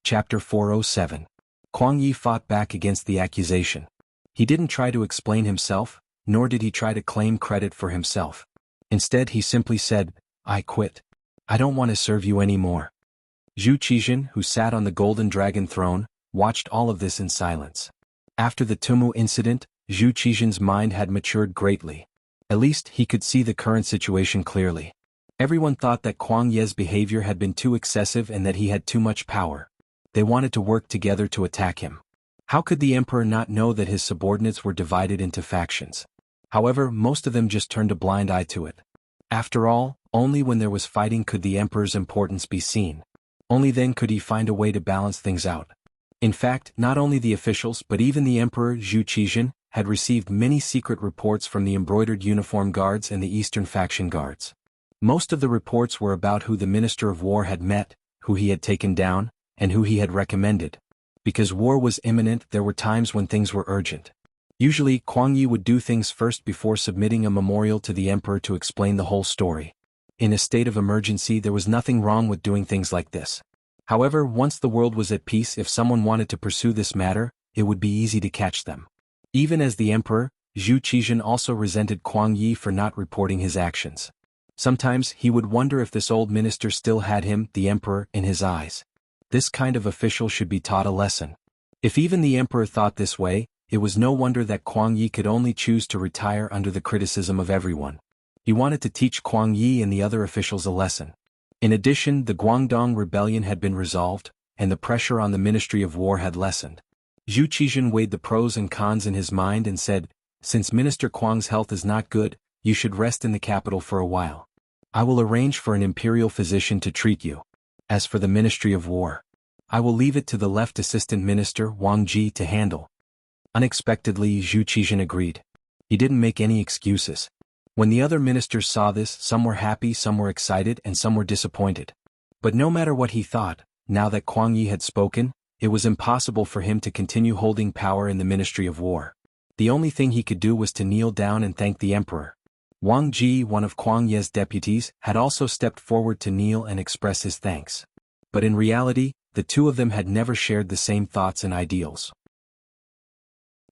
Chapter 407. Kuang Yi fought back against the accusation. He didn't try to explain himself, nor did he try to claim credit for himself. Instead he simply said, "I quit. I don't want to serve you anymore." Zhu Qizhen, who sat on the golden dragon throne, watched all of this in silence. After the Tumu incident, Zhu Qizhen's mind had matured greatly. At least he could see the current situation clearly. Everyone thought that Kuang Ye's behavior had been too excessive and that he had too much power. They wanted to work together to attack him. How could the emperor not know that his subordinates were divided into factions? However, most of them just turned a blind eye to it. After all, only when there was fighting could the emperor's importance be seen. Only then could he find a way to balance things out. In fact, not only the officials but even the emperor, Zhu Qizhen, had received many secret reports from the embroidered uniform guards and the Eastern faction guards. Most of the reports were about who the Minister of War had met, who he had taken down, and who he had recommended. Because war was imminent, there were times when things were urgent. Usually, Kuang Yi would do things first before submitting a memorial to the emperor to explain the whole story. In a state of emergency, there was nothing wrong with doing things like this. However, once the world was at peace, if someone wanted to pursue this matter, it would be easy to catch them. Even as the emperor, Zhu Qizhen also resented Kuang Yi for not reporting his actions. Sometimes he would wonder if this old minister still had him, the emperor, in his eyes. This kind of official should be taught a lesson. If even the emperor thought this way, it was no wonder that Kuang Yi could only choose to retire under the criticism of everyone. He wanted to teach Kuang Yi and the other officials a lesson. In addition, the Guangdong rebellion had been resolved, and the pressure on the Ministry of War had lessened. Zhu Qizhen weighed the pros and cons in his mind and said, "Since Minister Kuang's health is not good, you should rest in the capital for a while. I will arrange for an imperial physician to treat you. As for the Ministry of War, I will leave it to the left assistant minister, Wang Ji, to handle." Unexpectedly, Zhu Qizhen agreed. He didn't make any excuses. When the other ministers saw this, some were happy, some were excited, and some were disappointed. But no matter what he thought, now that Kuang Yi had spoken, it was impossible for him to continue holding power in the Ministry of War. The only thing he could do was to kneel down and thank the emperor. Wang Ji, one of Kuang Ye's deputies, had also stepped forward to kneel and express his thanks. But in reality, the two of them had never shared the same thoughts and ideals.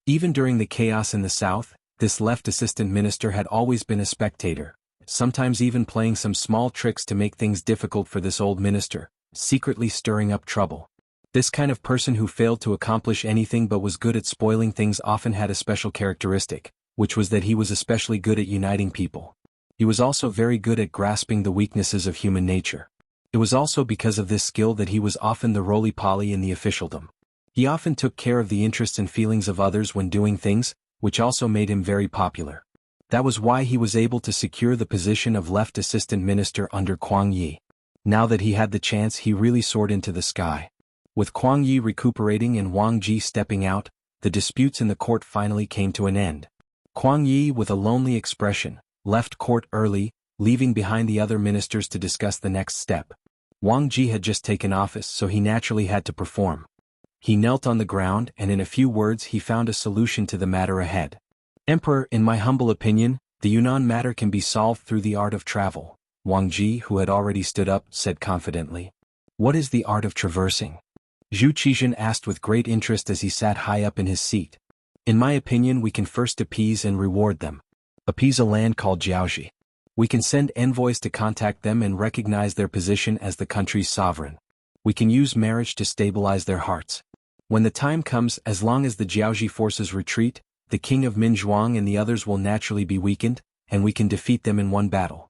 Even during the chaos in the south, this left assistant minister had always been a spectator, sometimes even playing some small tricks to make things difficult for this old minister, secretly stirring up trouble. This kind of person who failed to accomplish anything but was good at spoiling things often had a special characteristic, which was that he was especially good at uniting people. He was also very good at grasping the weaknesses of human nature. It was also because of this skill that he was often the roly-poly in the officialdom. He often took care of the interests and feelings of others when doing things, which also made him very popular. That was why he was able to secure the position of left assistant minister under Kuang Yi. Now that he had the chance, he really soared into the sky. With Kuang Yi recuperating and Wang Ji stepping out, the disputes in the court finally came to an end. Kuang Yi, with a lonely expression, left court early, leaving behind the other ministers to discuss the next step. Wang Ji had just taken office, so he naturally had to perform. He knelt on the ground and in a few words he found a solution to the matter ahead. "Emperor, in my humble opinion, the Yunnan matter can be solved through the art of travel," Wang Ji, who had already stood up, said confidently. "What is the art of traversing?" Zhu Qizhen asked with great interest as he sat high up in his seat. "In my opinion, we can first appease and reward them. Appease a land called Jiaoxi. We can send envoys to contact them and recognize their position as the country's sovereign. We can use marriage to stabilize their hearts. When the time comes, as long as the Jiaoxi forces retreat, the king of Minzhuang and the others will naturally be weakened, and we can defeat them in one battle.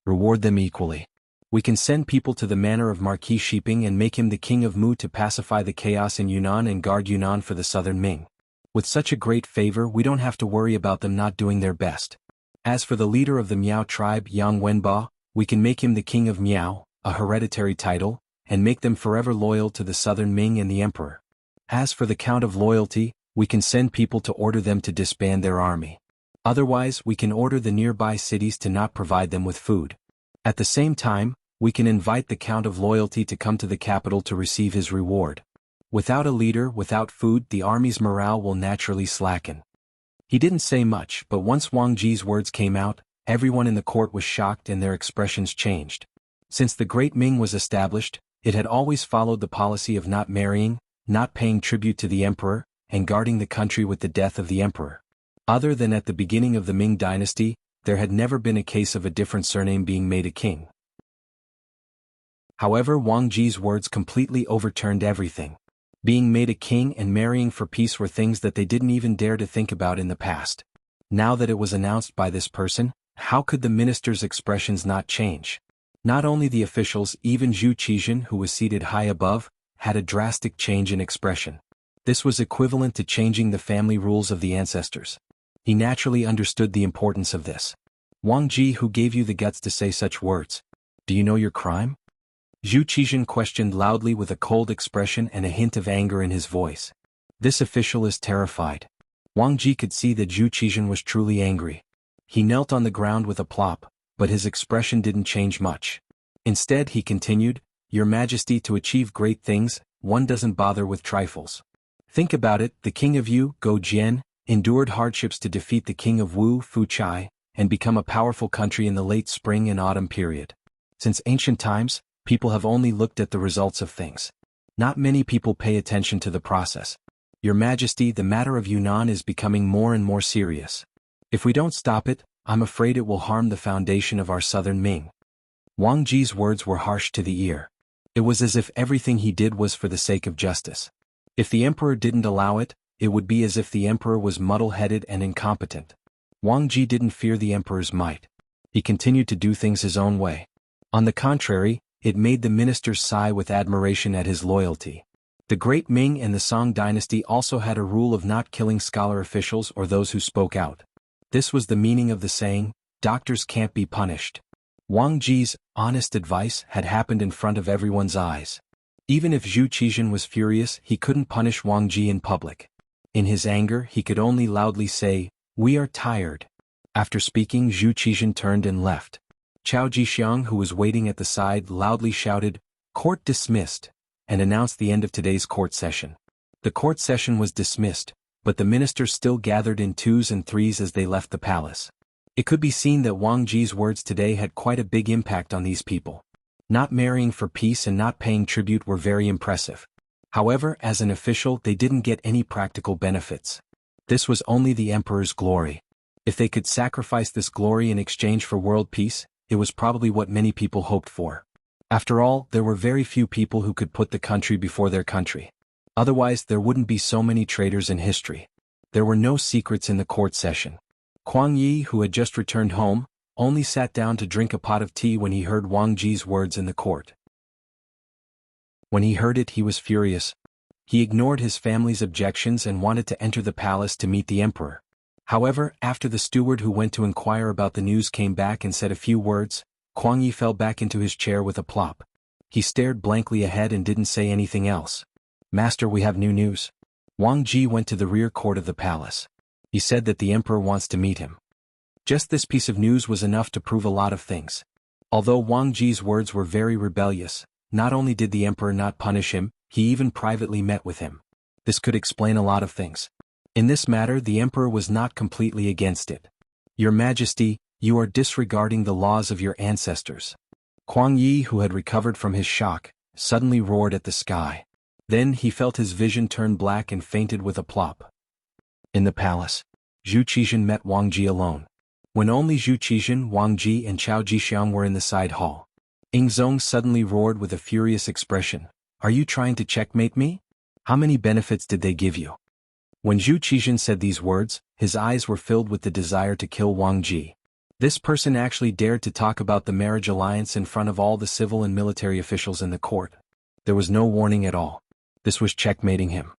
Reward them equally. We can send people to the manor of Marquis Shiping and make him the king of Mu to pacify the chaos in Yunnan and guard Yunnan for the southern Ming. With such a great favor, we don't have to worry about them not doing their best. As for the leader of the Miao tribe, Yang Wenba, we can make him the king of Miao, a hereditary title, and make them forever loyal to the southern Ming and the emperor. As for the count of loyalty, we can send people to order them to disband their army. Otherwise, we can order the nearby cities to not provide them with food. At the same time, we can invite the count of loyalty to come to the capital to receive his reward. Without a leader, without food, the army's morale will naturally slacken." He didn't say much, but once Wang Ji's words came out, everyone in the court was shocked and their expressions changed. Since the Great Ming was established, It had always followed the policy of not marrying, not paying tribute to the emperor, and guarding the country with the death of the emperor. Other than at the beginning of the Ming Dynasty, there had never been a case of a different surname being made a king. However, Wang Ji's words completely overturned everything. Being made a king and marrying for peace were things that they didn't even dare to think about in the past. Now that it was announced by this person, how could the minister's expressions not change? Not only the officials, even Zhu Qizhen, who was seated high above, had a drastic change in expression. This was equivalent to changing the family rules of the ancestors. He naturally understood the importance of this. Wang Ji, who gave you the guts to say such words? Do you know your crime? Zhu Qizhen questioned loudly with a cold expression and a hint of anger in his voice. This official is terrified. Wang Ji could see that Zhu Qizhen was truly angry. He knelt on the ground with a plop, but his expression didn't change much. Instead, he continued, Your Majesty, to achieve great things, one doesn't bother with trifles. Think about it, the king of Yu, Go Jian, endured hardships to defeat the king of Wu, Fu Chai, and become a powerful country in the late spring and autumn period. Since ancient times, people have only looked at the results of things. Not many people pay attention to the process. Your Majesty, the matter of Yunnan is becoming more and more serious. If we don't stop it, I'm afraid it will harm the foundation of our southern Ming. Wang Ji's words were harsh to the ear. It was as if everything he did was for the sake of justice. If the emperor didn't allow it, it would be as if the emperor was muddle-headed and incompetent. Wang Ji didn't fear the emperor's might. He continued to do things his own way. On the contrary, it made the ministers sigh with admiration at his loyalty. The Great Ming and the Song dynasty also had a rule of not killing scholar officials or those who spoke out. This was the meaning of the saying, doctors can't be punished. Wang Ji's honest advice had happened in front of everyone's eyes. Even if Zhu Qizhen was furious, he couldn't punish Wang Ji in public. In his anger, he could only loudly say, We are tired. After speaking, Zhu Qizhen turned and left. Chao Jixiang, who was waiting at the side, loudly shouted, Court dismissed, and announced the end of today's court session. The court session was dismissed, but the ministers still gathered in twos and threes as they left the palace. It could be seen that Wang Ji's words today had quite a big impact on these people. Not marrying for peace and not paying tribute were very impressive. However, as an official, they didn't get any practical benefits. This was only the emperor's glory. If they could sacrifice this glory in exchange for world peace, it was probably what many people hoped for. After all, there were very few people who could put the country before their country. Otherwise, there wouldn't be so many traitors in history. There were no secrets in the court session. Kuang Yi, who had just returned home, only sat down to drink a pot of tea when he heard Wang Ji's words in the court. When he heard it, he was furious. He ignored his family's objections and wanted to enter the palace to meet the emperor. However, after the steward who went to inquire about the news came back and said a few words, Kuang Yi fell back into his chair with a plop. He stared blankly ahead and didn't say anything else. Master, we have new news. Wang Ji went to the rear court of the palace. He said that the emperor wants to meet him. Just this piece of news was enough to prove a lot of things. Although Wang Ji's words were very rebellious, not only did the emperor not punish him, he even privately met with him. This could explain a lot of things. In this matter, the emperor was not completely against it. Your Majesty, you are disregarding the laws of your ancestors. Kuang Yi, who had recovered from his shock, suddenly roared at the sky. Then he felt his vision turn black and fainted with a plop. In the palace, Zhu Qizhen met Wang Ji alone. When only Zhu Qizhen, Wang Ji and Chao Jixiang were in the side hall, Ying Zong suddenly roared with a furious expression, Are you trying to checkmate me? How many benefits did they give you? When Zhu Qizhen said these words, his eyes were filled with the desire to kill Wang Ji. This person actually dared to talk about the marriage alliance in front of all the civil and military officials in the court. There was no warning at all. This was checkmating him.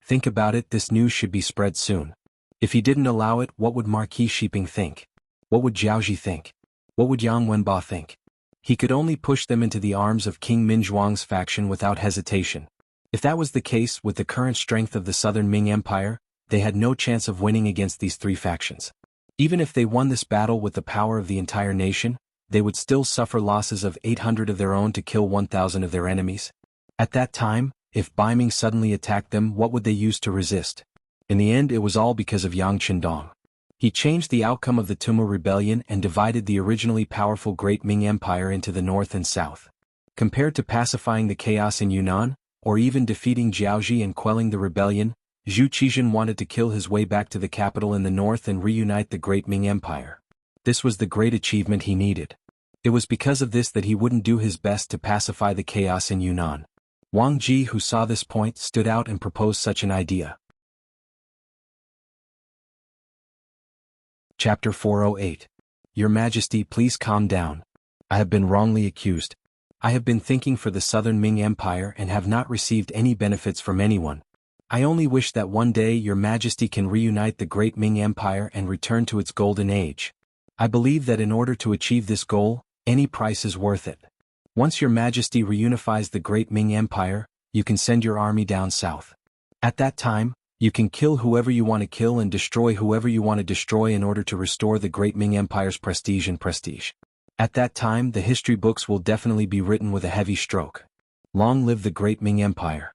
Think about it, this news should be spread soon. If he didn't allow it, what would Marquis Shiping think? What would Jiaoji think? What would Yang Wenba think? He could only push them into the arms of King Minzhuang's faction without hesitation. If that was the case, with the current strength of the southern Ming Empire, they had no chance of winning against these three factions. Even if they won this battle with the power of the entire nation, they would still suffer losses of 800 of their own to kill 1,000 of their enemies. At that time, if Baiming suddenly attacked them, what would they use to resist? In the end, it was all because of Yang Qindong. He changed the outcome of the Tummo Rebellion and divided the originally powerful Great Ming Empire into the north and south. Compared to pacifying the chaos in Yunnan, or even defeating Jiaoji and quelling the rebellion, Zhu Qizhen wanted to kill his way back to the capital in the north and reunite the great Ming Empire. This was the great achievement he needed. It was because of this that he wouldn't do his best to pacify the chaos in Yunnan. Wang Ji, who saw this point, stood out and proposed such an idea. Chapter 408. Your Majesty, please calm down. I have been wrongly accused. I have been thinking for the Southern Ming Empire and have not received any benefits from anyone. I only wish that one day Your Majesty can reunite the great Ming Empire and return to its golden age. I believe that in order to achieve this goal, any price is worth it. Once Your Majesty reunifies the great Ming Empire, you can send your army down south. At that time, you can kill whoever you want to kill and destroy whoever you want to destroy in order to restore the great Ming Empire's prestige and prestige. At that time, the history books will definitely be written with a heavy stroke. Long live the great Ming Empire.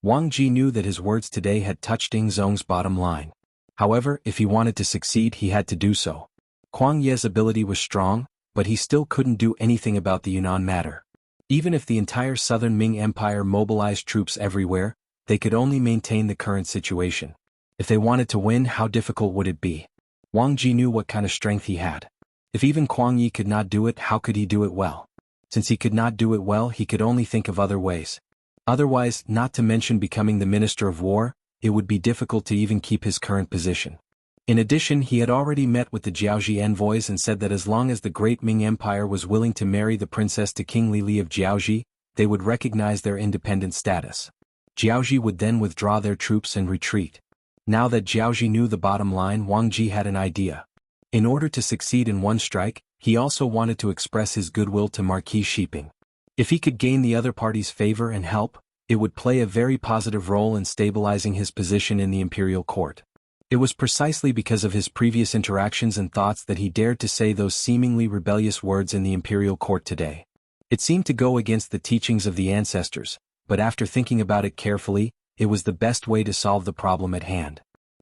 Wang Ji knew that his words today had touched Ying Zong's bottom line. However, if he wanted to succeed, he had to do so. Kuang Ye's ability was strong, but he still couldn't do anything about the Yunnan matter. Even if the entire Southern Ming Empire mobilized troops everywhere, they could only maintain the current situation. If they wanted to win, how difficult would it be? Wang Ji knew what kind of strength he had. If even Kuang Yi could not do it, how could he do it well? Since he could not do it well, he could only think of other ways. Otherwise, not to mention becoming the Minister of War, it would be difficult to even keep his current position. In addition, he had already met with the Jiaoji envoys and said that as long as the great Ming Empire was willing to marry the princess to King Li of Jiaoji, they would recognize their independent status. Jiaoji would then withdraw their troops and retreat. Now that Jiaoji knew the bottom line, Wang Ji had an idea. In order to succeed in one strike, he also wanted to express his goodwill to Marquis Shiping. If he could gain the other party's favor and help, it would play a very positive role in stabilizing his position in the imperial court. It was precisely because of his previous interactions and thoughts that he dared to say those seemingly rebellious words in the imperial court today. It seemed to go against the teachings of the ancestors, but after thinking about it carefully, it was the best way to solve the problem at hand.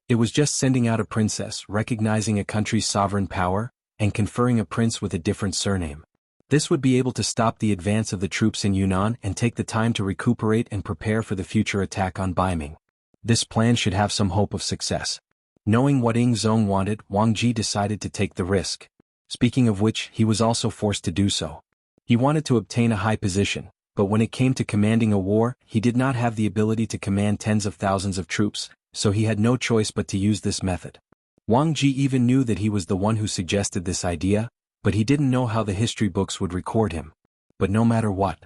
It was just sending out a princess, recognizing a country's sovereign power, and conferring a prince with a different surname. This would be able to stop the advance of the troops in Yunnan and take the time to recuperate and prepare for the future attack on Baiming. This plan should have some hope of success. Knowing what Ying Zong wanted, Wang Ji decided to take the risk. Speaking of which, he was also forced to do so. He wanted to obtain a high position, but when it came to commanding a war, he did not have the ability to command tens of thousands of troops, so he had no choice but to use this method. Wang Ji even knew that he was the one who suggested this idea, but he didn't know how the history books would record him. But no matter what,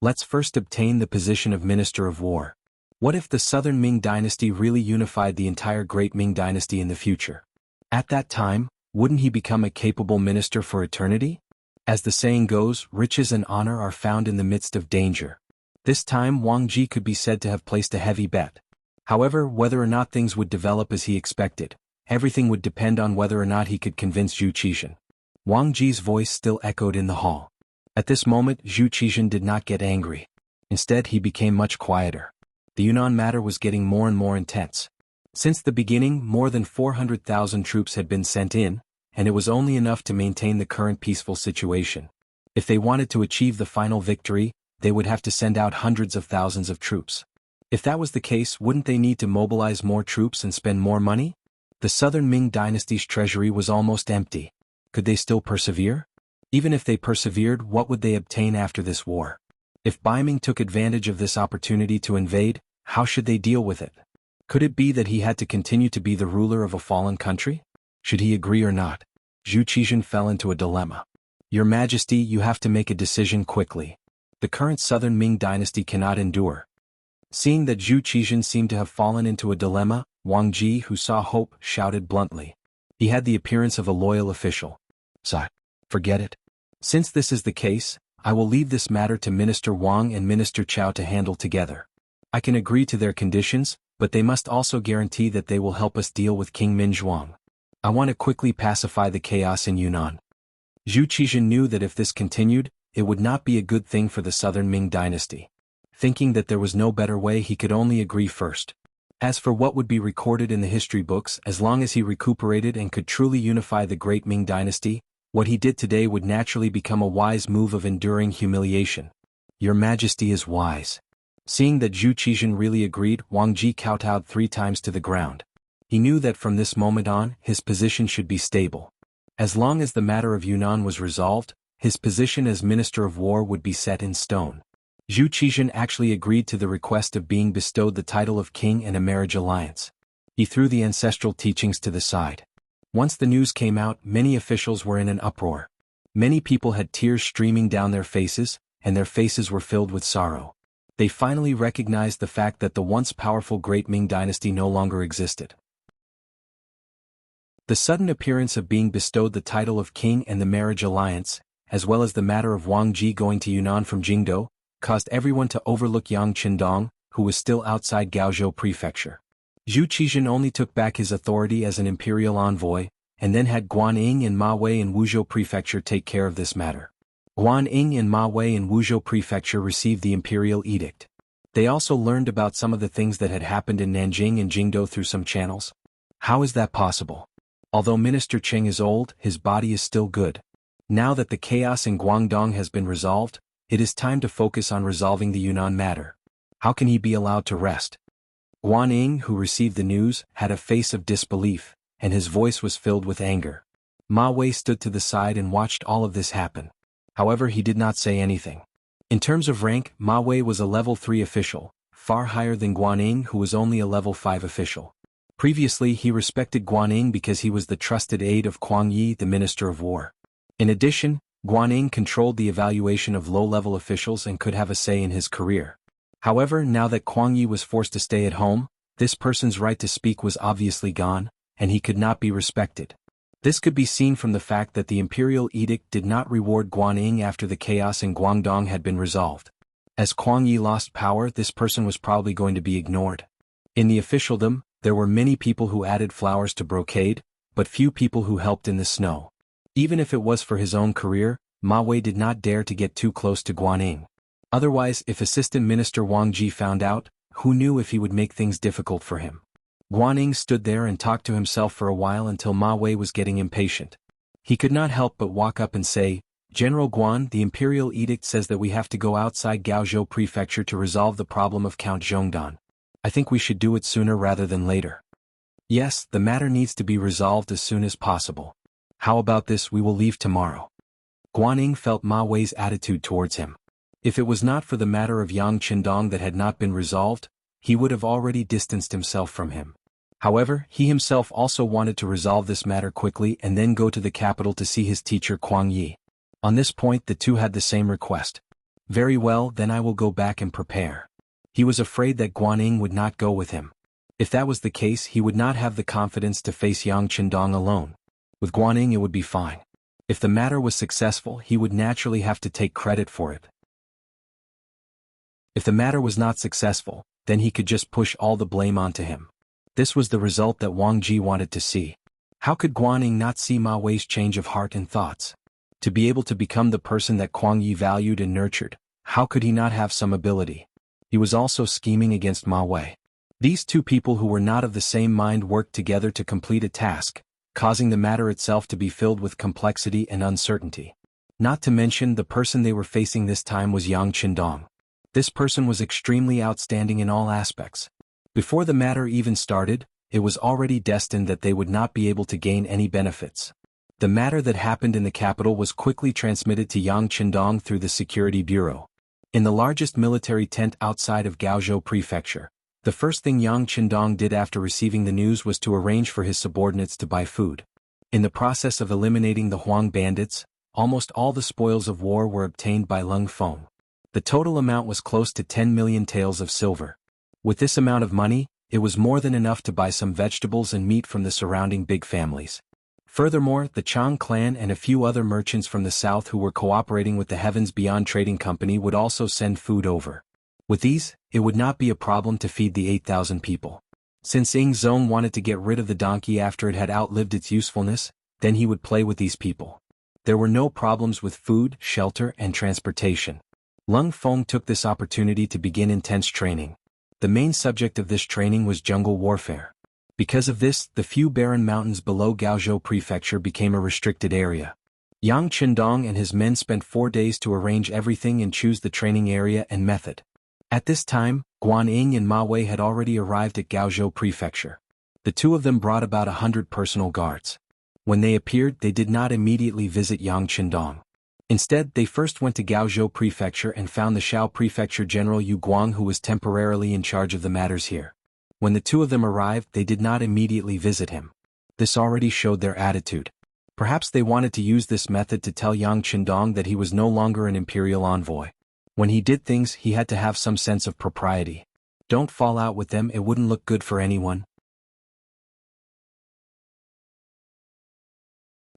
let's first obtain the position of Minister of War. What if the Southern Ming Dynasty really unified the entire Great Ming Dynasty in the future? At that time, wouldn't he become a capable minister for eternity? As the saying goes, riches and honor are found in the midst of danger. This time Wang Ji could be said to have placed a heavy bet. However, whether or not things would develop as he expected, everything would depend on whether or not he could convince Zhu Qizhen. Wang Ji's voice still echoed in the hall. At this moment, Zhu Qizhen did not get angry. Instead, he became much quieter. The Yunnan matter was getting more and more intense. Since the beginning, more than 400,000 troops had been sent in, and it was only enough to maintain the current peaceful situation. If they wanted to achieve the final victory, they would have to send out hundreds of thousands of troops. If that was the case, wouldn't they need to mobilize more troops and spend more money? The Southern Ming Dynasty's treasury was almost empty. Could they still persevere? Even if they persevered, what would they obtain after this war? If Baiming took advantage of this opportunity to invade, how should they deal with it? Could it be that he had to continue to be the ruler of a fallen country? Should he agree or not? Zhu Qizhen fell into a dilemma. Your Majesty, you have to make a decision quickly. The current Southern Ming Dynasty cannot endure. Seeing that Zhu Qizhen seemed to have fallen into a dilemma, Wang Ji, who saw hope, shouted bluntly. He had the appearance of a loyal official. "Sir, forget it. Since this is the case, I will leave this matter to Minister Wang and Minister Chao to handle together. I can agree to their conditions, but they must also guarantee that they will help us deal with King Minzhuang. I want to quickly pacify the chaos in Yunnan." Zhu Qizhen knew that if this continued, it would not be a good thing for the Southern Ming Dynasty. Thinking that there was no better way, he could only agree first. As for what would be recorded in the history books, as long as he recuperated and could truly unify the Great Ming Dynasty, What he did today would naturally become a wise move of enduring humiliation. Your Majesty is wise. Seeing that Zhu Qizhen really agreed, Wang Ji kowtowed 3 times to the ground. He knew that from this moment on, his position should be stable. As long as the matter of Yunnan was resolved, his position as Minister of War would be set in stone. Zhu Qizhen actually agreed to the request of being bestowed the title of king and a marriage alliance. He threw the ancestral teachings to the side. Once the news came out, many officials were in an uproar. Many people had tears streaming down their faces, and their faces were filled with sorrow. They finally recognized the fact that the once powerful Great Ming Dynasty no longer existed. The sudden appearance of being bestowed the title of king and the marriage alliance, as well as the matter of Wang Ji going to Yunnan from Jingdou, caused everyone to overlook Yang Qindong, who was still outside Gaozhou Prefecture. Zhu Qizhen only took back his authority as an imperial envoy, and then had Guanyin and Ma Wei in Wuzhou Prefecture take care of this matter. Guanyin and Ma Wei in Wuzhou Prefecture received the imperial edict. They also learned about some of the things that had happened in Nanjing and Jingdou through some channels. How is that possible? Although Minister Cheng is old, his body is still good. Now that the chaos in Guangdong has been resolved, it is time to focus on resolving the Yunnan matter. How can he be allowed to rest? Guanyin, who received the news, had a face of disbelief, and his voice was filled with anger. Ma Wei stood to the side and watched all of this happen. However, he did not say anything. In terms of rank, Ma Wei was a level 3 official, far higher than Guanyin, who was only a level 5 official. Previously, he respected Guanyin because he was the trusted aide of Kuang Yi, the Minister of War. In addition, Guanyin controlled the evaluation of low-level officials and could have a say in his career. However, now that Kuang Yi was forced to stay at home, this person's right to speak was obviously gone, and he could not be respected. This could be seen from the fact that the imperial edict did not reward Guanyin after the chaos in Guangdong had been resolved. As Kuang Yi lost power, this person was probably going to be ignored. In the officialdom, there were many people who added flowers to brocade, but few people who helped in the snow. Even if it was for his own career, Ma Wei did not dare to get too close to Guanyin. Otherwise, if Assistant Minister Wang Ji found out, who knew if he would make things difficult for him? Guanyin stood there and talked to himself for a while until Ma Wei was getting impatient. He could not help but walk up and say, "General Guan, the imperial edict says that we have to go outside Gaozhou Prefecture to resolve the problem of Count Zhongdan. I think we should do it sooner rather than later. Yes, the matter needs to be resolved as soon as possible. How about this, we will leave tomorrow." Guanyin felt Ma Wei's attitude towards him. If it was not for the matter of Yang Qindong that had not been resolved, he would have already distanced himself from him. However, he himself also wanted to resolve this matter quickly and then go to the capital to see his teacher Kuang Yi. On this point, the two had the same request. Very well, then I will go back and prepare. He was afraid that Guanyin would not go with him. If that was the case, he would not have the confidence to face Yang Qindong alone. With Guanyin it would be fine. If the matter was successful, he would naturally have to take credit for it. If the matter was not successful, then he could just push all the blame onto him. This was the result that Wang Ji wanted to see. How could Guanyin not see Ma Wei's change of heart and thoughts? To be able to become the person that Kuang Yi valued and nurtured, how could he not have some ability? He was also scheming against Ma Wei. These two people who were not of the same mind worked together to complete a task, causing the matter itself to be filled with complexity and uncertainty. Not to mention the person they were facing this time was Yang Qindong. This person was extremely outstanding in all aspects. Before the matter even started, it was already destined that they would not be able to gain any benefits. The matter that happened in the capital was quickly transmitted to Yang Qindong through the Security Bureau. In the largest military tent outside of Gaozhou Prefecture, the first thing Yang Qindong did after receiving the news was to arrange for his subordinates to buy food. In the process of eliminating the Huang bandits, almost all the spoils of war were obtained by Lung Feng. The total amount was close to 10 million taels of silver. With this amount of money, it was more than enough to buy some vegetables and meat from the surrounding big families. Furthermore, the Chang clan and a few other merchants from the south who were cooperating with the Heavens Beyond Trading Company would also send food over. With these, it would not be a problem to feed the 8,000 people. Since Ying Zong wanted to get rid of the donkey after it had outlived its usefulness, then he would play with these people. There were no problems with food, shelter, and transportation. Lung Feng took this opportunity to begin intense training. The main subject of this training was jungle warfare. Because of this, the few barren mountains below Gaozhou Prefecture became a restricted area. Yang Qindong and his men spent 4 days to arrange everything and choose the training area and method. At this time, Guan Ying and Ma Wei had already arrived at Gaozhou Prefecture. The two of them brought about 100 personal guards. When they appeared, they did not immediately visit Yang Qindong. Instead, they first went to Gaozhou Prefecture and found the Shao Prefecture General Yu Guang, who was temporarily in charge of the matters here. When the two of them arrived, they did not immediately visit him. This already showed their attitude. Perhaps they wanted to use this method to tell Yang Qindong that he was no longer an imperial envoy. When he did things, he had to have some sense of propriety. Don't fall out with them, it wouldn't look good for anyone.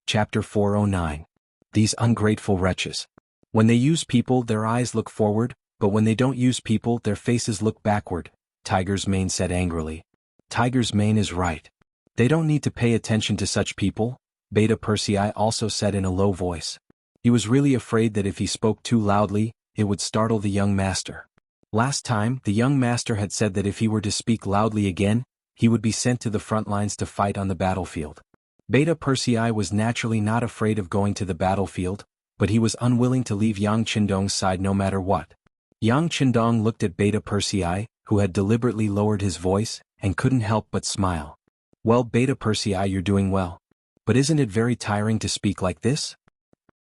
Chapter 409. These ungrateful wretches. When they use people, their eyes look forward, but when they don't use people, their faces look backward, Tiger's Mane said angrily. Tiger's Mane is right. They don't need to pay attention to such people, Beta Persei also said in a low voice. He was really afraid that if he spoke too loudly, it would startle the young master. Last time, the young master had said that if he were to speak loudly again, he would be sent to the front lines to fight on the battlefield. Beta Persei was naturally not afraid of going to the battlefield, but he was unwilling to leave Yang Qindong's side no matter what. Yang Qindong looked at Beta Persei, who had deliberately lowered his voice, and couldn't help but smile. Well, Beta Persei, you're doing well. But isn't it very tiring to speak like this?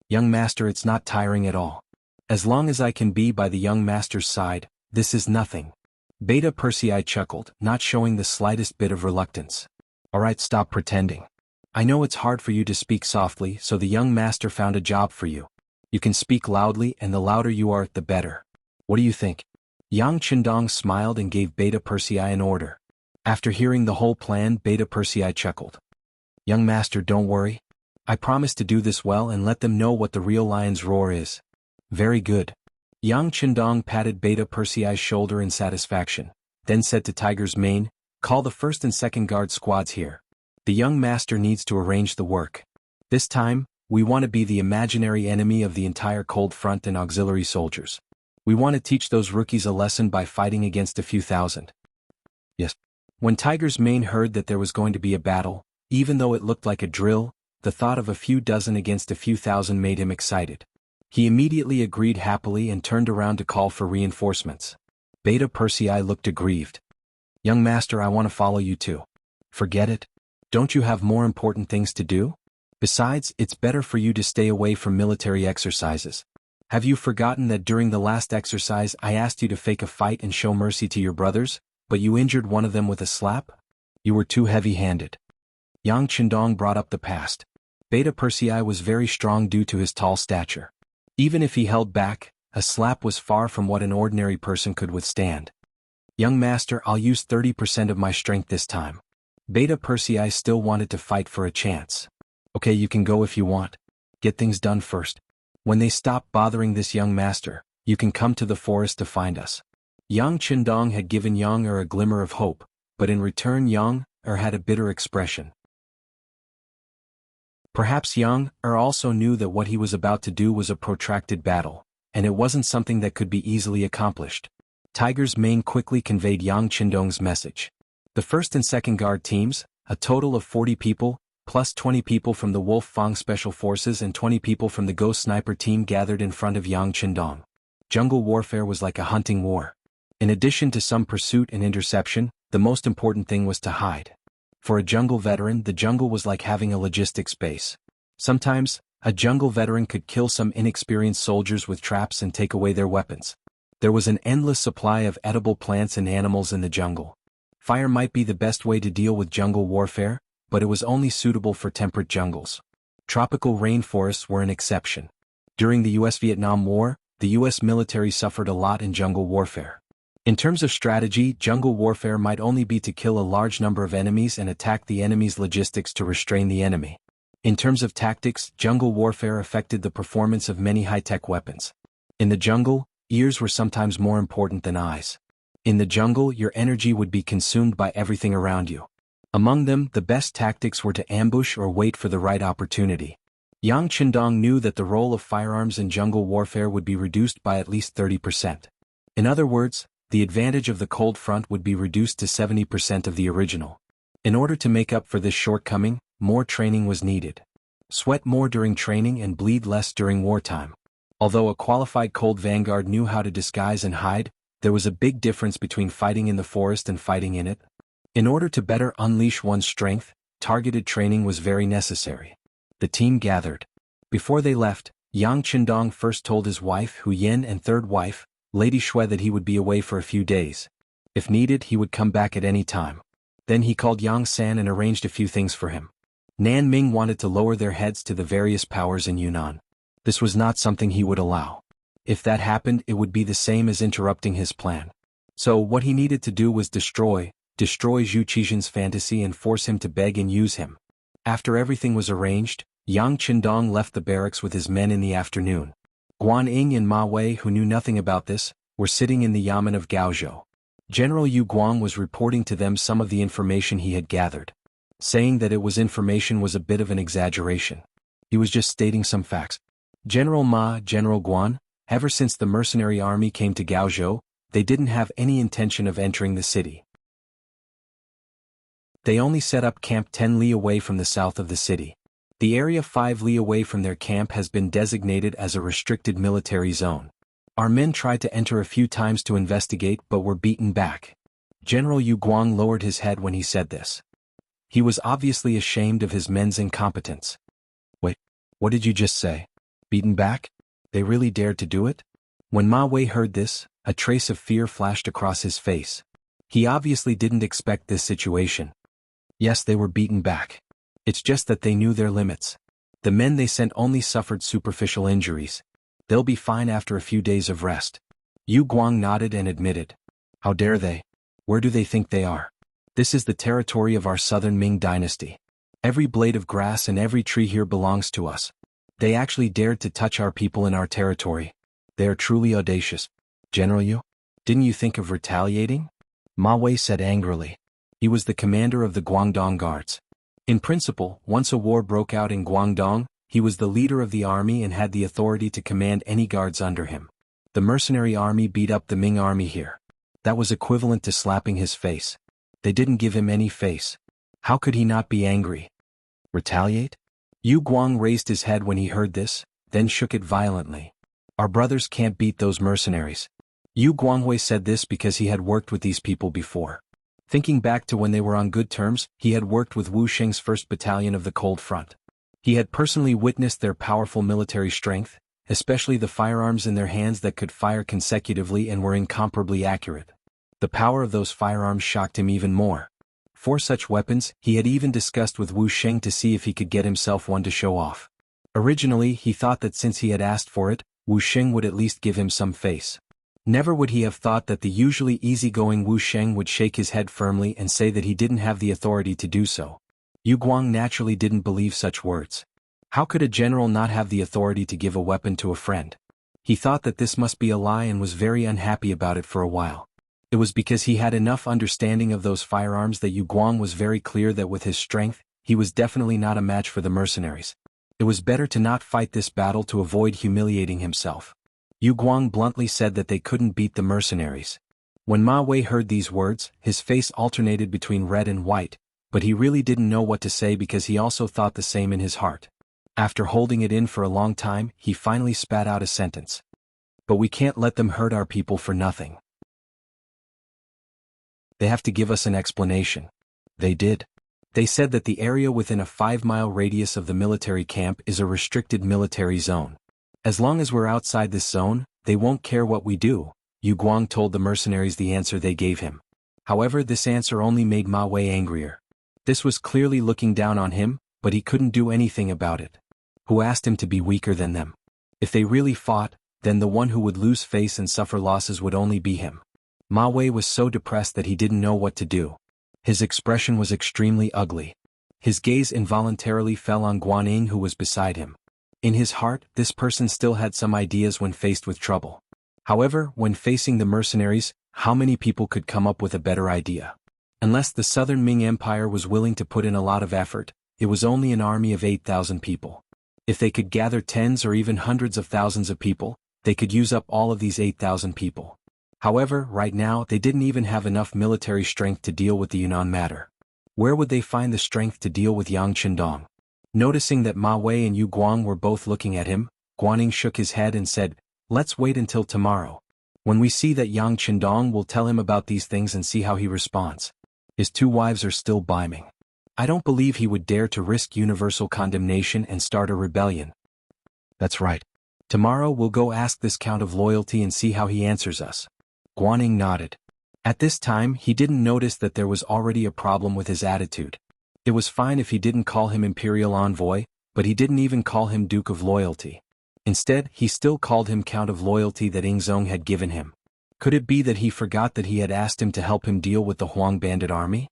Young master, it's not tiring at all. As long as I can be by the young master's side, this is nothing. Beta Persei chuckled, not showing the slightest bit of reluctance. Alright, stop pretending. I know it's hard for you to speak softly, so the young master found a job for you. You can speak loudly, and the louder you are, the better. What do you think? Yang Qindong smiled and gave Beta Persei an order. After hearing the whole plan, Beta Persei chuckled. Young master, don't worry. I promise to do this well and let them know what the real lion's roar is. Very good. Yang Qindong patted Beta Persei's shoulder in satisfaction, then said to Tiger's Mane, call the first and second guard squads here. The young master needs to arrange the work. This time, we want to be the imaginary enemy of the entire cold front and auxiliary soldiers. We want to teach those rookies a lesson by fighting against a few thousand. Yes. When Tiger's Mane heard that there was going to be a battle, even though it looked like a drill, the thought of a few dozen against a few thousand made him excited. He immediately agreed happily and turned around to call for reinforcements. Beta Persei looked aggrieved. Young master, I want to follow you too. Forget it. Don't you have more important things to do? Besides, it's better for you to stay away from military exercises. Have you forgotten that during the last exercise I asked you to fake a fight and show mercy to your brothers, but you injured one of them with a slap? You were too heavy-handed. Yang Qindong brought up the past. Beta Persei was very strong due to his tall stature. Even if he held back, a slap was far from what an ordinary person could withstand. Young master, I'll use 30% of my strength this time. Beta Persei still wanted to fight for a chance. Okay, you can go if you want. Get things done first. When they stop bothering this young master, you can come to the forest to find us. Yang Qindong had given Yang a glimmer of hope, but in return Yang had a bitter expression. Perhaps Yang also knew that what he was about to do was a protracted battle, and it wasn't something that could be easily accomplished. Tiger's Mane quickly conveyed Yang Qindong's message. The first and second guard teams, a total of 40 people, plus 20 people from the Wolf Fang Special Forces and 20 people from the Ghost Sniper team gathered in front of Yang Qindong. Jungle warfare was like a hunting war. In addition to some pursuit and interception, the most important thing was to hide. For a jungle veteran, the jungle was like having a logistics base. Sometimes, a jungle veteran could kill some inexperienced soldiers with traps and take away their weapons. There was an endless supply of edible plants and animals in the jungle. Fire might be the best way to deal with jungle warfare, but it was only suitable for temperate jungles. Tropical rainforests were an exception. During the US-Vietnam War, the US military suffered a lot in jungle warfare. In terms of strategy, jungle warfare might only be to kill a large number of enemies and attack the enemy's logistics to restrain the enemy. In terms of tactics, jungle warfare affected the performance of many high-tech weapons. In the jungle, ears were sometimes more important than eyes. In the jungle, your energy would be consumed by everything around you. Among them, the best tactics were to ambush or wait for the right opportunity. Yang Qindong knew that the role of firearms in jungle warfare would be reduced by at least 30%. In other words, the advantage of the cold front would be reduced to 70% of the original. In order to make up for this shortcoming, more training was needed. sweat more during training and bleed less during wartime. Although a qualified cold vanguard knew how to disguise and hide, there was a big difference between fighting in the forest and fighting in it. In order to better unleash one's strength, targeted training was very necessary. The team gathered. Before they left, Yang Qindong first told his wife Hu Yin and third wife, Lady Shui, that he would be away for a few days. If needed, he would come back at any time. Then he called Yang San and arranged a few things for him. Nan Ming wanted to lower their heads to the various powers in Yunnan. This was not something he would allow. If that happened, it would be the same as interrupting his plan. So what he needed to do was destroy Zhu Qixin's fantasy and force him to beg and use him. After everything was arranged, Yang Qindong left the barracks with his men in the afternoon. Guan Ying and Ma Wei, who knew nothing about this, were sitting in the yamen of Gaozhou. General Yu Guang was reporting to them some of the information he had gathered. Saying that it was information was a bit of an exaggeration. He was just stating some facts. General Guan, ever since the mercenary army came to Gaozhou, they didn't have any intention of entering the city. They only set up camp 10 li away from the south of the city. The area 5 li away from their camp has been designated as a restricted military zone. Our men tried to enter a few times to investigate but were beaten back. General Yu Guang lowered his head when he said this. He was obviously ashamed of his men's incompetence. Wait, what did you just say? Beaten back? They really dared to do it? When Ma Wei heard this, a trace of fear flashed across his face. He obviously didn't expect this situation. Yes, they were beaten back. It's just that they knew their limits. The men they sent only suffered superficial injuries. They'll be fine after a few days of rest. Yu Guang nodded and admitted. How dare they? Where do they think they are? This is the territory of our southern Ming dynasty. Every blade of grass and every tree here belongs to us. They actually dared to touch our people in our territory. They are truly audacious. General Yu, didn't you think of retaliating? Ma Wei said angrily. He was the commander of the Guangdong Guards. In principle, once a war broke out in Guangdong, he was the leader of the army and had the authority to command any guards under him. The mercenary army beat up the Ming army here. That was equivalent to slapping his face. They didn't give him any face. How could he not be angry? Retaliate? Yu Guang raised his head when he heard this, then shook it violently. Our brothers can't beat those mercenaries. Yu Guanghui said this because he had worked with these people before. Thinking back to when they were on good terms, he had worked with Wu Sheng's 1st Battalion of the Cold Front. He had personally witnessed their powerful military strength, especially the firearms in their hands that could fire consecutively and were incomparably accurate. The power of those firearms shocked him even more. For such weapons, he had even discussed with Wu Sheng to see if he could get himself one to show off. Originally, he thought that since he had asked for it, Wu Sheng would at least give him some face. Never would he have thought that the usually easygoing Wu Sheng would shake his head firmly and say that he didn't have the authority to do so. Yu Guang naturally didn't believe such words. How could a general not have the authority to give a weapon to a friend? He thought that this must be a lie and was very unhappy about it for a while. It was because he had enough understanding of those firearms that Yu Guang was very clear that with his strength, he was definitely not a match for the mercenaries. It was better to not fight this battle to avoid humiliating himself. Yu Guang bluntly said that they couldn't beat the mercenaries. When Ma Wei heard these words, his face alternated between red and white, but he really didn't know what to say because he also thought the same in his heart. After holding it in for a long time, he finally spat out a sentence. But we can't let them hurt our people for nothing. They have to give us an explanation. They did. They said that the area within a 5-mile radius of the military camp is a restricted military zone. As long as we're outside this zone, they won't care what we do, Yu Guang told the mercenaries the answer they gave him. However, this answer only made Ma Wei angrier. This was clearly looking down on him, but he couldn't do anything about it. Who asked him to be weaker than them? If they really fought, then the one who would lose face and suffer losses would only be him. Ma Wei was so depressed that he didn't know what to do. His expression was extremely ugly. His gaze involuntarily fell on Guan Ying, who was beside him. In his heart, this person still had some ideas when faced with trouble. However, when facing the mercenaries, how many people could come up with a better idea? Unless the southern Ming Empire was willing to put in a lot of effort, it was only an army of 8,000 people. If they could gather tens or even hundreds of thousands of people, they could use up all of these 8,000 people. However, right now they didn't even have enough military strength to deal with the Yunnan matter. Where would they find the strength to deal with Yang Qindong? Noticing that Ma Wei and Yu Guang were both looking at him, Guanning shook his head and said, "Let's wait until tomorrow. When we see that Yang Qindong, will tell him about these things and see how he responds. His two wives are still beaming. I don't believe he would dare to risk universal condemnation and start a rebellion." "That's right. Tomorrow we'll go ask this Count of Loyalty and see how he answers us." Guanning nodded. At this time he didn't notice that there was already a problem with his attitude. It was fine if he didn't call him Imperial Envoy, but he didn't even call him Duke of Loyalty. Instead, he still called him Count of Loyalty that Ingzong had given him. Could it be that he forgot that he had asked him to help him deal with the Huang bandit army?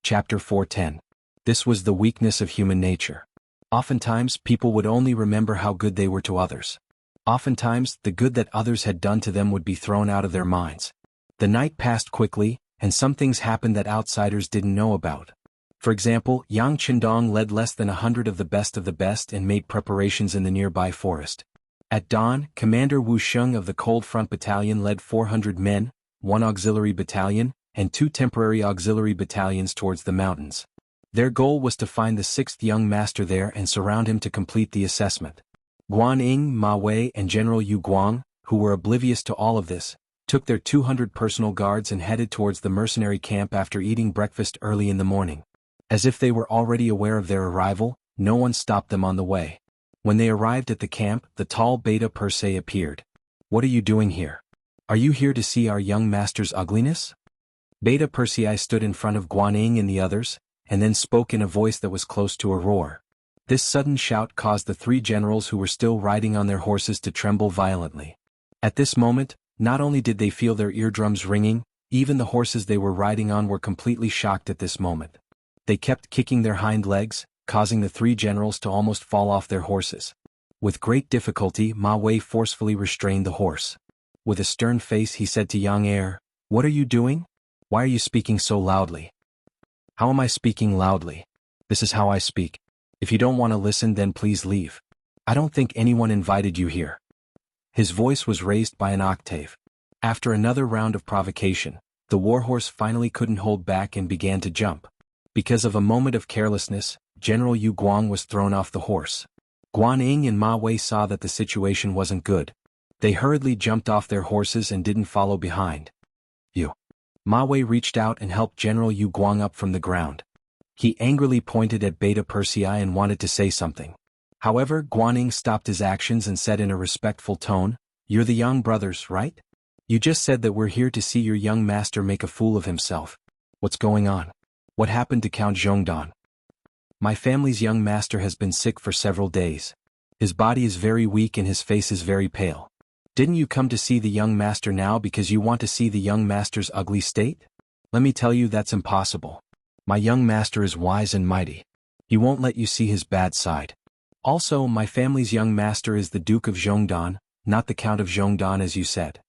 Chapter 410. This was the weakness of human nature. Oftentimes, people would only remember how good they were to others. Oftentimes, the good that others had done to them would be thrown out of their minds. The night passed quickly, and some things happened that outsiders didn't know about. For example, Yang Qindong led less than 100 of the best and made preparations in the nearby forest. At dawn, Commander Wu Sheng of the Cold Front Battalion led 400 men, 1 auxiliary battalion, and 2 temporary auxiliary battalions towards the mountains. Their goal was to find the 6th young master there and surround him to complete the assessment. Guan Ying, Ma Wei, and General Yu Guang, who were oblivious to all of this, took their 200 personal guards and headed towards the mercenary camp after eating breakfast early in the morning. As if they were already aware of their arrival, no one stopped them on the way. When they arrived at the camp, the tall Beta Persei appeared. "What are you doing here? Are you here to see our young master's ugliness?" Beta Persei stood in front of Guanning and the others, and then spoke in a voice that was close to a roar. This sudden shout caused the 3 generals who were still riding on their horses to tremble violently. At this moment, not only did they feel their eardrums ringing, even the horses they were riding on were completely shocked at this moment. They kept kicking their hind legs, causing the 3 generals to almost fall off their horses. With great difficulty, Ma Wei forcefully restrained the horse. With a stern face he said to Yang Er, "What are you doing? Why are you speaking so loudly?" "How am I speaking loudly? This is how I speak. If you don't want to listen, then please leave. I don't think anyone invited you here." His voice was raised by an octave. After another round of provocation, the warhorse finally couldn't hold back and began to jump. Because of a moment of carelessness, General Yu Guang was thrown off the horse. Guan Ying and Ma Wei saw that the situation wasn't good. They hurriedly jumped off their horses and didn't follow behind. Ma Wei reached out and helped General Yu Guang up from the ground. He angrily pointed at Beta Persei and wanted to say something. However, Guanning stopped his actions and said in a respectful tone, "You're the young brothers, right? You just said that we're here to see your young master make a fool of himself. What's going on? What happened to Count Zhongdan?" "My family's young master has been sick for several days. His body is very weak and his face is very pale. Didn't you come to see the young master now because you want to see the young master's ugly state? Let me tell you that's impossible. My young master is wise and mighty. He won't let you see his bad side. Also, my family's young master is the Duke of Zhongdan, not the Count of Zhongdan as you said.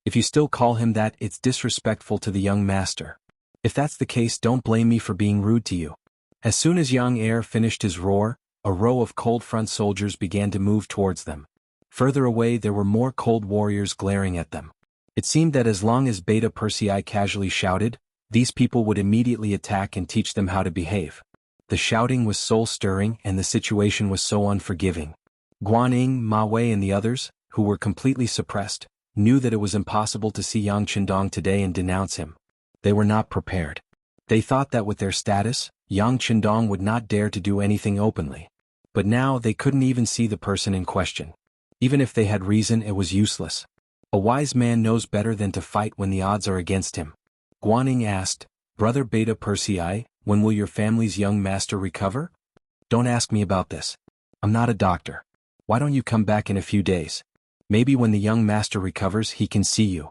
If you still call him that, it's disrespectful to the young master. If that's the case, don't blame me for being rude to you." As soon as Yang Er finished his roar, a row of Cold Front soldiers began to move towards them. Further away there were more cold warriors glaring at them. It seemed that as long as Beta Persei casually shouted, these people would immediately attack and teach them how to behave. The shouting was soul-stirring and the situation was so unforgiving. Guan Ying, Ma Wei and the others, who were completely suppressed, knew that it was impossible to see Yang Qindong today and denounce him. They were not prepared. They thought that with their status, Yang Qindong would not dare to do anything openly. But now they couldn't even see the person in question. Even if they had reason, it was useless. A wise man knows better than to fight when the odds are against him. Guanning asked, "Brother Beta Persei, when will your family's young master recover?" "Don't ask me about this. I'm not a doctor. Why don't you come back in a few days? Maybe when the young master recovers he can see you."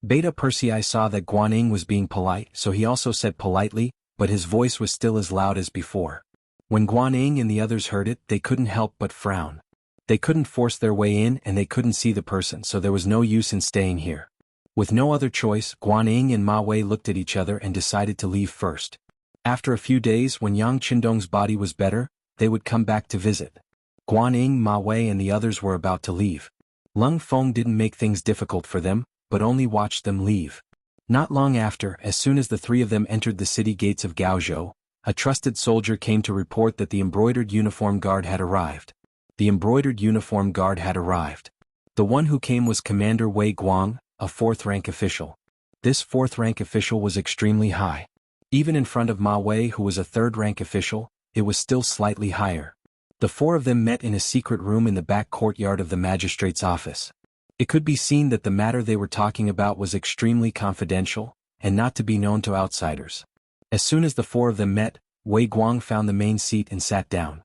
Beta Persei saw that Guanning was being polite, so he also said politely, but his voice was still as loud as before. When Guanning and the others heard it, they couldn't help but frown. They couldn't force their way in and they couldn't see the person, so there was no use in staying here. With no other choice, Guanning and Ma Wei looked at each other and decided to leave first. After a few days, when Yang Qindong's body was better, they would come back to visit. Guanning, Ma Wei and the others were about to leave. Lung Feng didn't make things difficult for them, but only watched them leave. Not long after, as soon as the three of them entered the city gates of Gaozhou, a trusted soldier came to report that the embroidered uniform guard had arrived. The embroidered uniform guard had arrived. The one who came was Commander Wei Guang, a fourth-rank official. This fourth-rank official was extremely high. Even in front of Ma Wei, who was a third-rank official, it was still slightly higher. The four of them met in a secret room in the back courtyard of the magistrate's office. It could be seen that the matter they were talking about was extremely confidential, and not to be known to outsiders. As soon as the four of them met, Wei Guang found the main seat and sat down.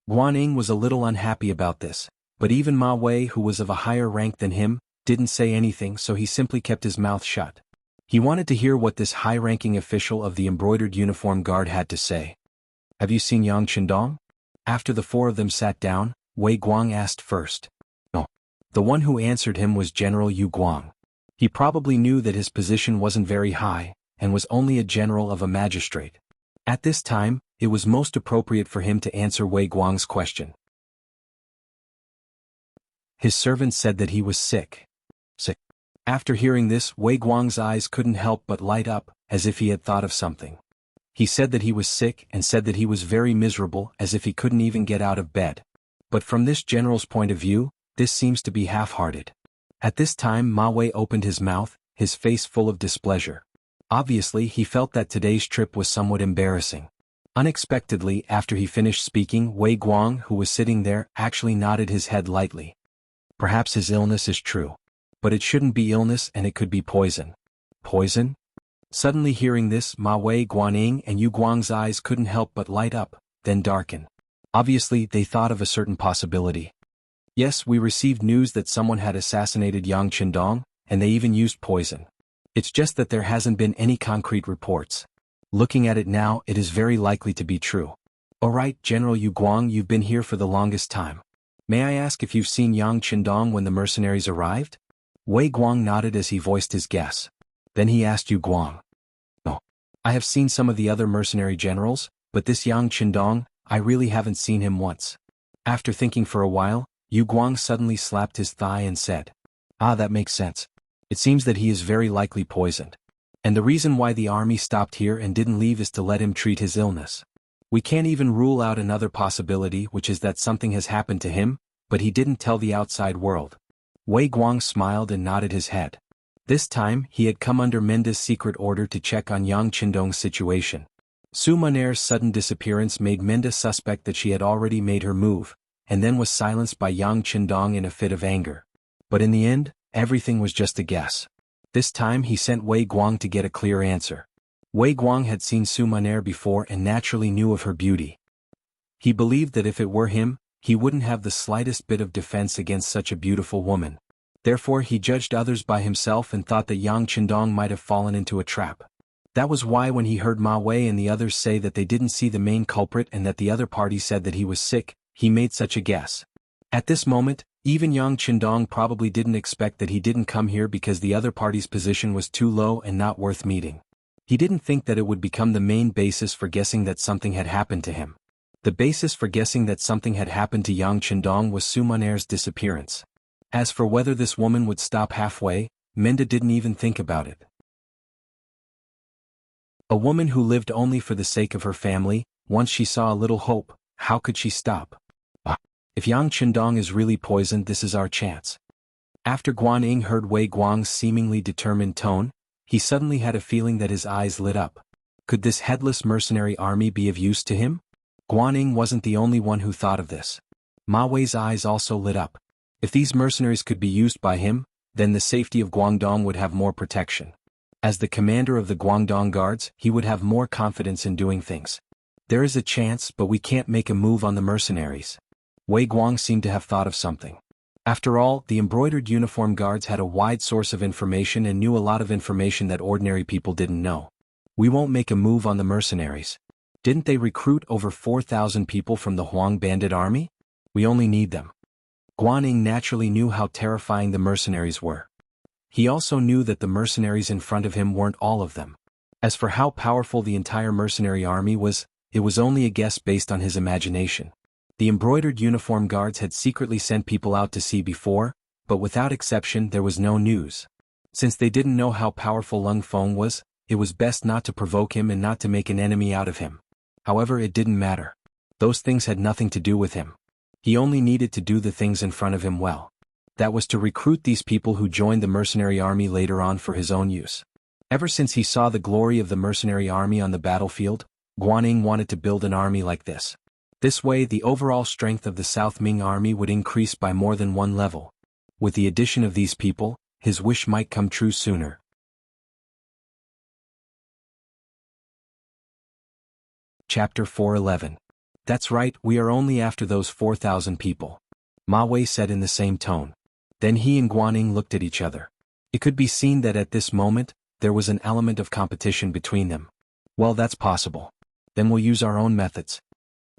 Guan Ying was a little unhappy about this, but even Ma Wei, who was of a higher rank than him, didn't say anything, so he simply kept his mouth shut. He wanted to hear what this high-ranking official of the embroidered uniform guard had to say. "Have you seen Yang Qindong?" After the four of them sat down, Wei Guang asked first. No. The one who answered him was General Yu Guang. He probably knew that his position wasn't very high, and was only a general of a magistrate. At this time, it was most appropriate for him to answer Wei Guang's question. His servant said that he was sick. Sick. After hearing this, Wei Guang's eyes couldn't help but light up, as if he had thought of something. He said that he was sick and said that he was very miserable, as if he couldn't even get out of bed. But from this general's point of view, this seems to be half-hearted. At this time Ma Wei opened his mouth, his face full of displeasure. Obviously he felt that today's trip was somewhat embarrassing. Unexpectedly, after he finished speaking, Wei Guang, who was sitting there, actually nodded his head lightly. Perhaps his illness is true. But it shouldn't be illness, and it could be poison. Poison? Suddenly hearing this, Ma Wei, Guan Ying and Yu Guang's eyes couldn't help but light up, then darken. Obviously they thought of a certain possibility. Yes, we received news that someone had assassinated Yang Qindong, and they even used poison. It's just that there hasn't been any concrete reports. Looking at it now, it is very likely to be true. Alright, General Yu Guang, you've been here for the longest time. May I ask if you've seen Yang Qindong when the mercenaries arrived? Wei Guang nodded as he voiced his guess. Then he asked Yu Guang. No. I have seen some of the other mercenary generals, but this Yang Qindong, I really haven't seen him once. After thinking for a while, Yu Guang suddenly slapped his thigh and said, "Ah, that makes sense. It seems that he is very likely poisoned. And the reason why the army stopped here and didn't leave is to let him treat his illness. We can't even rule out another possibility, which is that something has happened to him, but he didn't tell the outside world." Wei Guang smiled and nodded his head. This time, he had come under Menda's secret order to check on Yang Qindong's situation. Su Maner's sudden disappearance made Menda suspect that she had already made her move, and then was silenced by Yang Qindong in a fit of anger. But in the end, everything was just a guess. This time he sent Wei Guang to get a clear answer. Wei Guang had seen Su Maner before and naturally knew of her beauty. He believed that if it were him, he wouldn't have the slightest bit of defense against such a beautiful woman. Therefore he judged others by himself and thought that Yang Qindong might have fallen into a trap. That was why when he heard Ma Wei and the others say that they didn't see the main culprit and that the other party said that he was sick, he made such a guess. At this moment, even Yang Qindong probably didn't expect that he didn't come here because the other party's position was too low and not worth meeting. He didn't think that it would become the main basis for guessing that something had happened to him. The basis for guessing that something had happened to Yang Qindong was Su Maner's disappearance. As for whether this woman would stop halfway, Menda didn't even think about it. A woman who lived only for the sake of her family, once she saw a little hope, how could she stop? If Yang Qindong is really poisoned, this is our chance. After Guan Ying heard Wei Guang's seemingly determined tone, he suddenly had a feeling that his eyes lit up. Could this headless mercenary army be of use to him? Guan Ying wasn't the only one who thought of this. Ma Wei's eyes also lit up. If these mercenaries could be used by him, then the safety of Guangdong would have more protection. As the commander of the Guangdong guards, he would have more confidence in doing things. There is a chance, but we can't make a move on the mercenaries. Wei Guang seemed to have thought of something. After all, the embroidered uniform guards had a wide source of information and knew a lot of information that ordinary people didn't know. We won't make a move on the mercenaries. Didn't they recruit over 4,000 people from the Huang bandit army? We only need them. Guan Ying naturally knew how terrifying the mercenaries were. He also knew that the mercenaries in front of him weren't all of them. As for how powerful the entire mercenary army was, it was only a guess based on his imagination. The embroidered uniform guards had secretly sent people out to sea before, but without exception there was no news. Since they didn't know how powerful Lung Feng was, it was best not to provoke him and not to make an enemy out of him. However, it didn't matter. Those things had nothing to do with him. He only needed to do the things in front of him well. That was to recruit these people who joined the mercenary army later on for his own use. Ever since he saw the glory of the mercenary army on the battlefield, Guanyin wanted to build an army like this. This way the overall strength of the South Ming army would increase by more than one level. With the addition of these people, his wish might come true sooner. Chapter 411. That's right, we are only after those 4,000 people, Ma Wei said in the same tone. Then he and Guanyin looked at each other. It could be seen that at this moment, there was an element of competition between them. Well, that's possible. Then we'll use our own methods.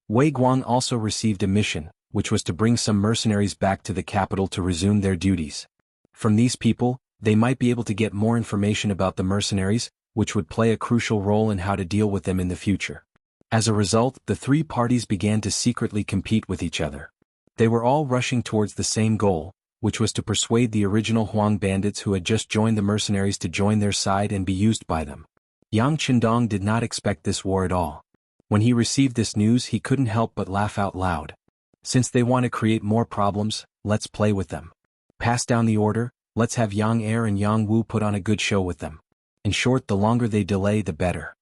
Wei Guang also received a mission, which was to bring some mercenaries back to the capital to resume their duties. From these people, they might be able to get more information about the mercenaries, which would play a crucial role in how to deal with them in the future. As a result, the three parties began to secretly compete with each other. They were all rushing towards the same goal, which was to persuade the original Huang bandits who had just joined the mercenaries to join their side and be used by them. Yang Qindong did not expect this war at all. When he received this news, he couldn't help but laugh out loud. Since they want to create more problems, let's play with them. Pass down the order, let's have Yang Er and Yang Wu put on a good show with them. In short, the longer they delay, the better.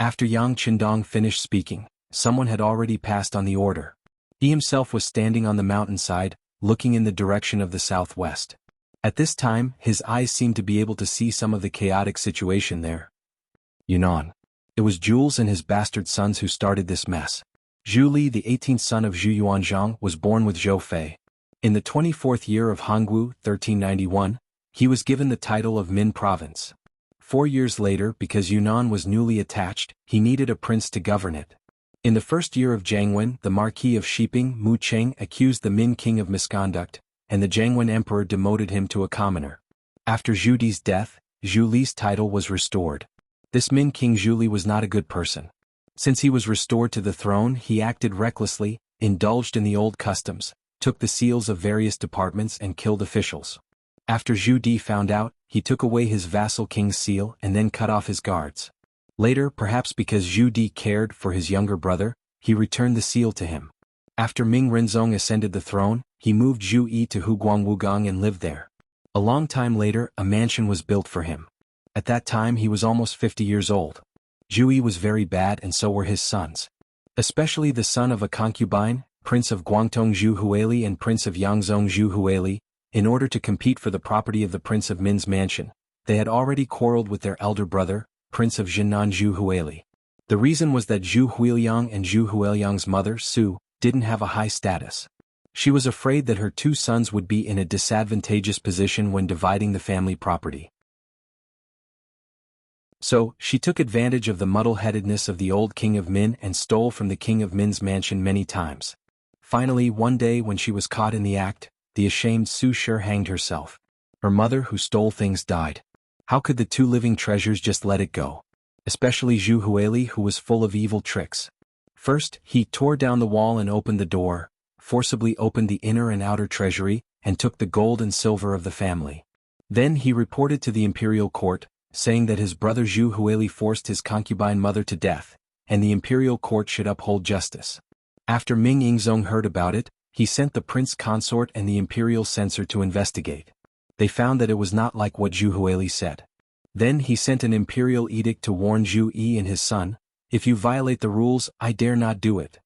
After Yang Qindong finished speaking, someone had already passed on the order. He himself was standing on the mountainside, looking in the direction of the southwest. At this time, his eyes seemed to be able to see some of the chaotic situation there. Yunnan. It was Jules and his bastard sons who started this mess. Zhu Li, the 18th son of Zhu Yuanzhang, was born with Zhou Fei. In the 24th year of Hongwu, 1391, he was given the title of Min Province. 4 years later, because Yunnan was newly attached, he needed a prince to govern it. In the first year of Jiangwen, the Marquis of Shiping, Mu Cheng, accused the Min king of misconduct, and the Jiangwen emperor demoted him to a commoner. After Zhu Di's death, Zhu Li's title was restored. This Min king Zhu Li was not a good person. Since he was restored to the throne, he acted recklessly, indulged in the old customs, took the seals of various departments and killed officials. After Zhu Di found out, he took away his vassal king's seal and then cut off his guards. Later, perhaps because Zhu Di cared for his younger brother, he returned the seal to him. After Ming Renzong ascended the throne, he moved Zhu Yi to Huguang Wugang and lived there. A long time later, a mansion was built for him. At that time he was almost 50 years old. Zhu Yi was very bad and so were his sons. Especially the son of a concubine, Prince of Guangdong Zhu Huili and Prince of Yangzhong Zhu Huili, in order to compete for the property of the Prince of Min's mansion. They had already quarreled with their elder brother, Prince of Jinnan Zhu Huili. The reason was that Zhu Huiliang and Zhu Huiliang's mother, Su, didn't have a high status. She was afraid that her two sons would be in a disadvantageous position when dividing the family property. So, she took advantage of the muddle-headedness of the old King of Min and stole from the King of Min's mansion many times. Finally, one day when she was caught in the act, the ashamed Su Shi hanged herself. Her mother, who stole things, died. How could the two living treasures just let it go? Especially Zhu Huili, who was full of evil tricks. First, he tore down the wall and opened the door, forcibly opened the inner and outer treasury, and took the gold and silver of the family. Then he reported to the imperial court, saying that his brother Zhu Huili forced his concubine mother to death, and the imperial court should uphold justice. After Ming Yingzong heard about it, he sent the prince consort and the imperial censor to investigate. They found that it was not like what Zhu Huili said. Then he sent an imperial edict to warn Zhu Yi and his son, "If you violate the rules, I dare not do it."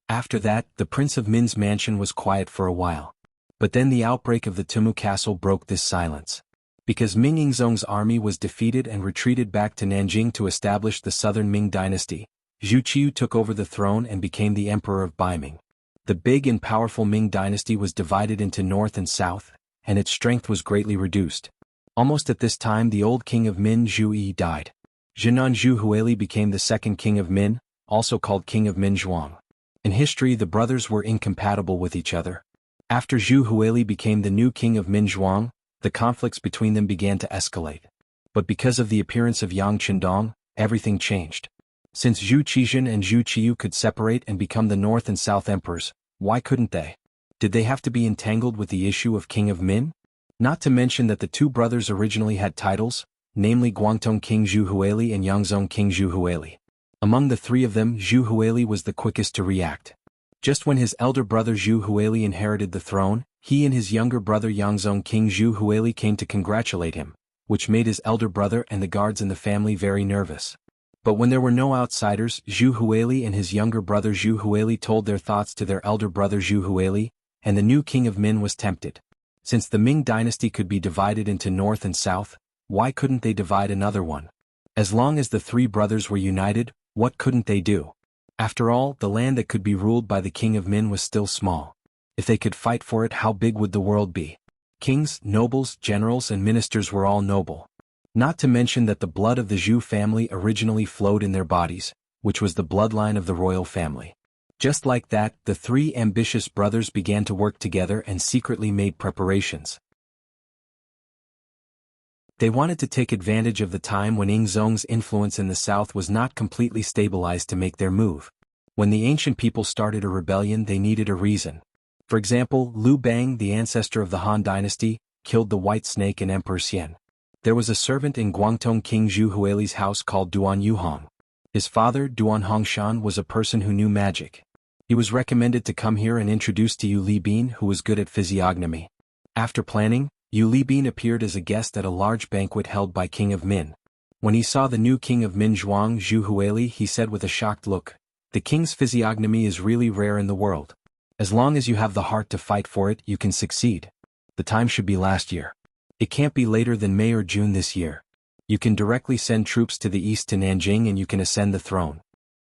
After that, the Prince of Min's mansion was quiet for a while. But then the outbreak of the Tumu castle broke this silence. Because Ming Yingzong's army was defeated and retreated back to Nanjing to establish the southern Ming dynasty, Zhu Qiu took over the throne and became the emperor of Baiming. The big and powerful Ming dynasty was divided into north and south, and its strength was greatly reduced. Almost at this time the old king of Min Zhu Yi died. Jinan Zhu Huili became the second king of Min, also called king of Min Zhuang. In history the brothers were incompatible with each other. After Zhu Huili became the new king of Min Zhuang, the conflicts between them began to escalate. But because of the appearance of Yang Qindong, everything changed. Since Zhu Qizhen and Zhu Qiyu could separate and become the north and south emperors, why couldn't they? Did they have to be entangled with the issue of king of Min? Not to mention that the two brothers originally had titles, namely Guangdong King Zhu Huili and Yangzhong King Zhu Huili. Among the three of them, Zhu Huili was the quickest to react. Just when his elder brother Zhu Huili inherited the throne, he and his younger brother Yangzhong King Zhu Huili came to congratulate him, which made his elder brother and the guards in the family very nervous. But when there were no outsiders, Zhu Huili and his younger brother Zhu Huili told their thoughts to their elder brother Zhu Huili, and the new king of Min was tempted. Since the Ming dynasty could be divided into north and south, why couldn't they divide another one? As long as the three brothers were united, what couldn't they do? After all, the land that could be ruled by the king of Min was still small. If they could fight for it, how big would the world be? Kings, nobles, generals and ministers were all noble. Not to mention that the blood of the Zhu family originally flowed in their bodies, which was the bloodline of the royal family. Just like that, the three ambitious brothers began to work together and secretly made preparations. They wanted to take advantage of the time when Yingzong's influence in the south was not completely stabilized to make their move. When the ancient people started a rebellion, they needed a reason. For example, Liu Bang, the ancestor of the Han dynasty, killed the White Snake and Emperor Xian. There was a servant in Guangdong King Zhu Huili's house called Duan Yuhong. His father, Duan Hongshan, was a person who knew magic. He was recommended to come here and introduced to Yu Libin, who was good at physiognomy. After planning, Yu Libin appeared as a guest at a large banquet held by King of Min. When he saw the new king of Min Zhuang Zhu Huili, he said with a shocked look, "The king's physiognomy is really rare in the world. As long as you have the heart to fight for it, you can succeed. The time should be last year. It can't be later than May or June this year. You can directly send troops to the east to Nanjing and you can ascend the throne."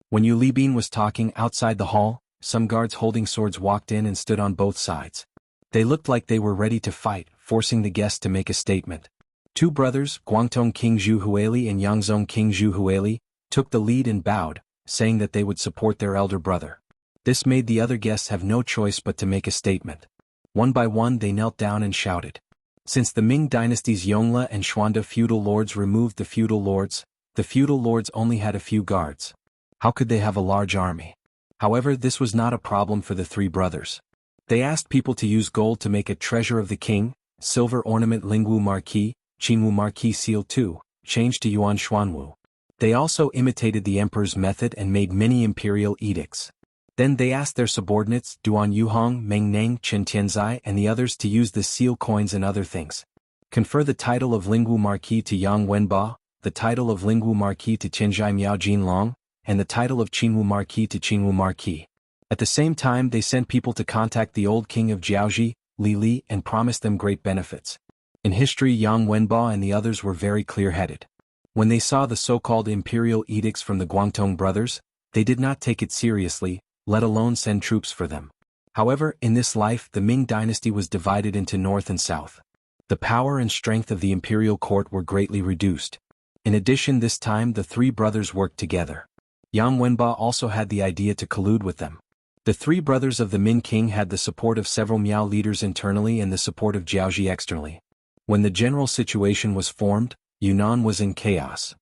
When Yu Libin was talking outside the hall, some guards holding swords walked in and stood on both sides. They looked like they were ready to fight, forcing the guest to make a statement. Two brothers, Guangdong King Zhu Huili and Yangzhong King Zhu Huili, took the lead and bowed, saying that they would support their elder brother. This made the other guests have no choice but to make a statement. One by one they knelt down and shouted. Since the Ming dynasty's Yongle and Xuande feudal lords removed the feudal lords only had a few guards. How could they have a large army? However, this was not a problem for the three brothers. They asked people to use gold to make a treasure of the king, silver ornament Lingwu Marquis, Qingwu Marquis seal too, changed to Yuan Xuanwu. They also imitated the emperor's method and made many imperial edicts. Then they asked their subordinates, Duan Yuhong, Meng Neng, Chen Tianzai and the others to use the seal coins and other things. Confer the title of Lingwu Marquis to Yang Wenba, the title of Lingwu Marquis to Qianzhai Miao Jinlong, and the title of Qingwu Marquis to Qingwu Marquis. At the same time they sent people to contact the old king of Jiaoji, Li Li, and promised them great benefits. In history, Yang Wenba and the others were very clear-headed. When they saw the so-called imperial edicts from the Guangdong brothers, they did not take it seriously, let alone send troops for them. However, in this life the Ming dynasty was divided into north and south. The power and strength of the imperial court were greatly reduced. In addition, this time the three brothers worked together. Yang Wenba also had the idea to collude with them. The three brothers of the Min king had the support of several Miao leaders internally and the support of Jiaoji externally. When the general situation was formed, Yunnan was in chaos.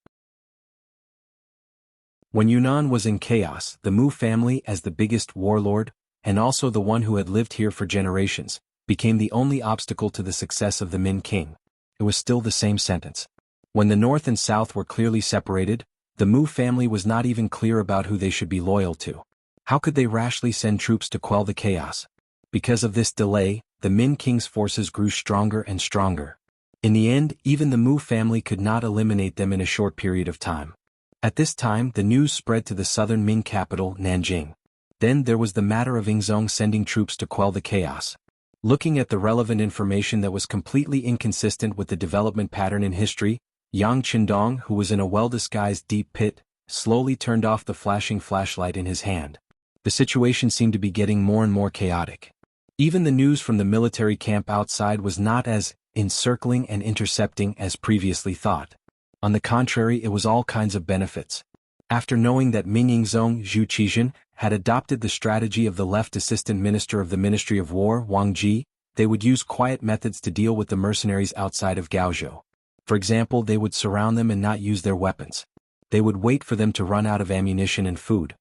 When Yunnan was in chaos, the Mu family, as the biggest warlord, and also the one who had lived here for generations, became the only obstacle to the success of the Min king. It was still the same sentence. When the north and south were clearly separated, the Mu family was not even clear about who they should be loyal to. How could they rashly send troops to quell the chaos? Because of this delay, the Min king's forces grew stronger and stronger. In the end, even the Mu family could not eliminate them in a short period of time. At this time, the news spread to the southern Ming capital, Nanjing. Then there was the matter of Yingzong sending troops to quell the chaos. Looking at the relevant information that was completely inconsistent with the development pattern in history, Yang Qindong, who was in a well-disguised deep pit, slowly turned off the flashing flashlight in his hand. The situation seemed to be getting more and more chaotic. Even the news from the military camp outside was not as encircling and intercepting as previously thought. On the contrary, it was all kinds of benefits. After knowing that Ming Yingzong Zhu Qizhen had adopted the strategy of the left assistant minister of the Ministry of War, Wang Ji, they would use quiet methods to deal with the mercenaries outside of Gaozhou. For example, they would surround them and not use their weapons. They would wait for them to run out of ammunition and food.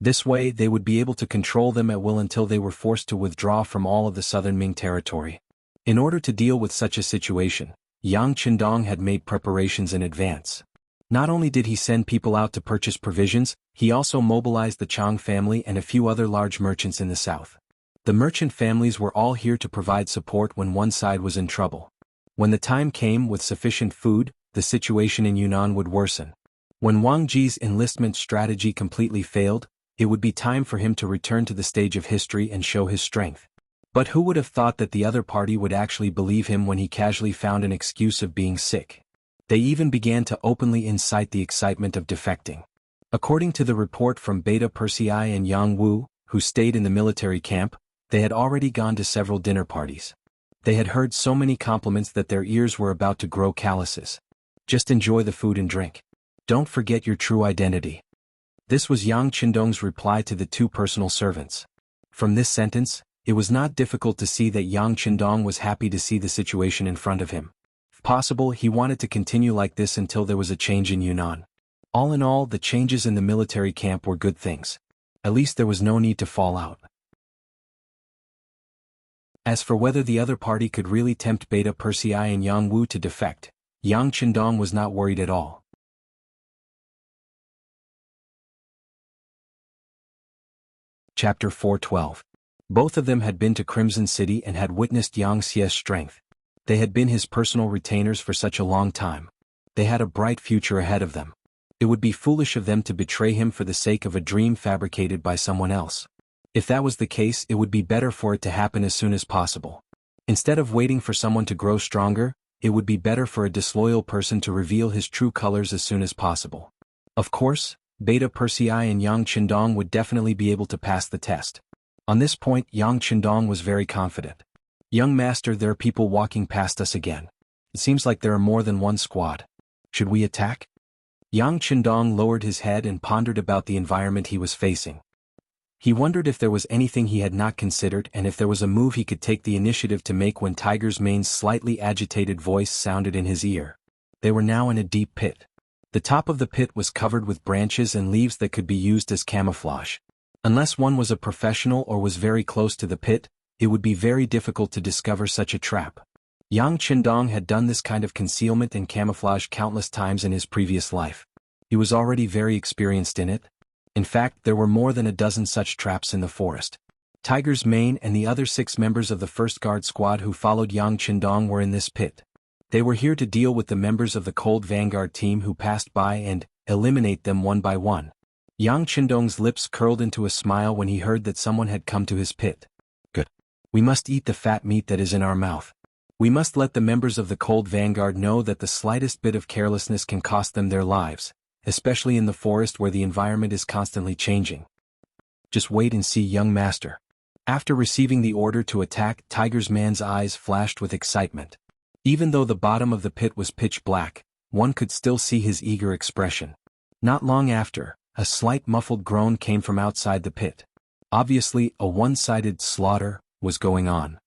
This way, they would be able to control them at will until they were forced to withdraw from all of the southern Ming territory. In order to deal with such a situation, Yang Qindong had made preparations in advance. Not only did he send people out to purchase provisions, he also mobilized the Chang family and a few other large merchants in the south. The merchant families were all here to provide support when one side was in trouble. When the time came with sufficient food, the situation in Yunnan would worsen. When Wang Ji's enlistment strategy completely failed, it would be time for him to return to the stage of history and show his strength. But who would have thought that the other party would actually believe him when he casually found an excuse of being sick? They even began to openly incite the excitement of defecting. According to the report from Beta Persei and Yang Wu, who stayed in the military camp, they had already gone to several dinner parties. They had heard so many compliments that their ears were about to grow calluses. Just enjoy the food and drink. Don't forget your true identity. This was Yang Qindong's reply to the two personal servants. From this sentence, it was not difficult to see that Yang Qindong was happy to see the situation in front of him. If possible, he wanted to continue like this until there was a change in Yunnan. All in all, the changes in the military camp were good things. At least there was no need to fall out. As for whether the other party could really tempt Beta Persei and Yang Wu to defect, Yang Qindong was not worried at all. Chapter 412. Both of them had been to Crimson City and had witnessed Yang Xie's strength. They had been his personal retainers for such a long time. They had a bright future ahead of them. It would be foolish of them to betray him for the sake of a dream fabricated by someone else. If that was the case, it would be better for it to happen as soon as possible. Instead of waiting for someone to grow stronger, it would be better for a disloyal person to reveal his true colors as soon as possible. Of course, Beta Persei and Yang Qindong would definitely be able to pass the test. On this point, Yang Qindong was very confident. Young master, there are people walking past us again. It seems like there are more than one squad. Should we attack? Yang Qindong lowered his head and pondered about the environment he was facing. He wondered if there was anything he had not considered and if there was a move he could take the initiative to make when Tiger's mane's slightly agitated voice sounded in his ear. They were now in a deep pit. The top of the pit was covered with branches and leaves that could be used as camouflage. Unless one was a professional or was very close to the pit, it would be very difficult to discover such a trap. Yang Qindong had done this kind of concealment and camouflage countless times in his previous life. He was already very experienced in it. In fact, there were more than a dozen such traps in the forest. Tiger's mane and the other 6 members of the first guard squad who followed Yang Qindong were in this pit. They were here to deal with the members of the Cold Vanguard team who passed by and eliminate them one by one. Yang Qindong's lips curled into a smile when he heard that someone had come to his pit. Good. We must eat the fat meat that is in our mouth. We must let the members of the Cold Vanguard know that the slightest bit of carelessness can cost them their lives, especially in the forest where the environment is constantly changing. Just wait and see, young master. After receiving the order to attack, Tiger's man's eyes flashed with excitement. Even though the bottom of the pit was pitch black, one could still see his eager expression. Not long after, a slight muffled groan came from outside the pit. Obviously, a one-sided slaughter was going on.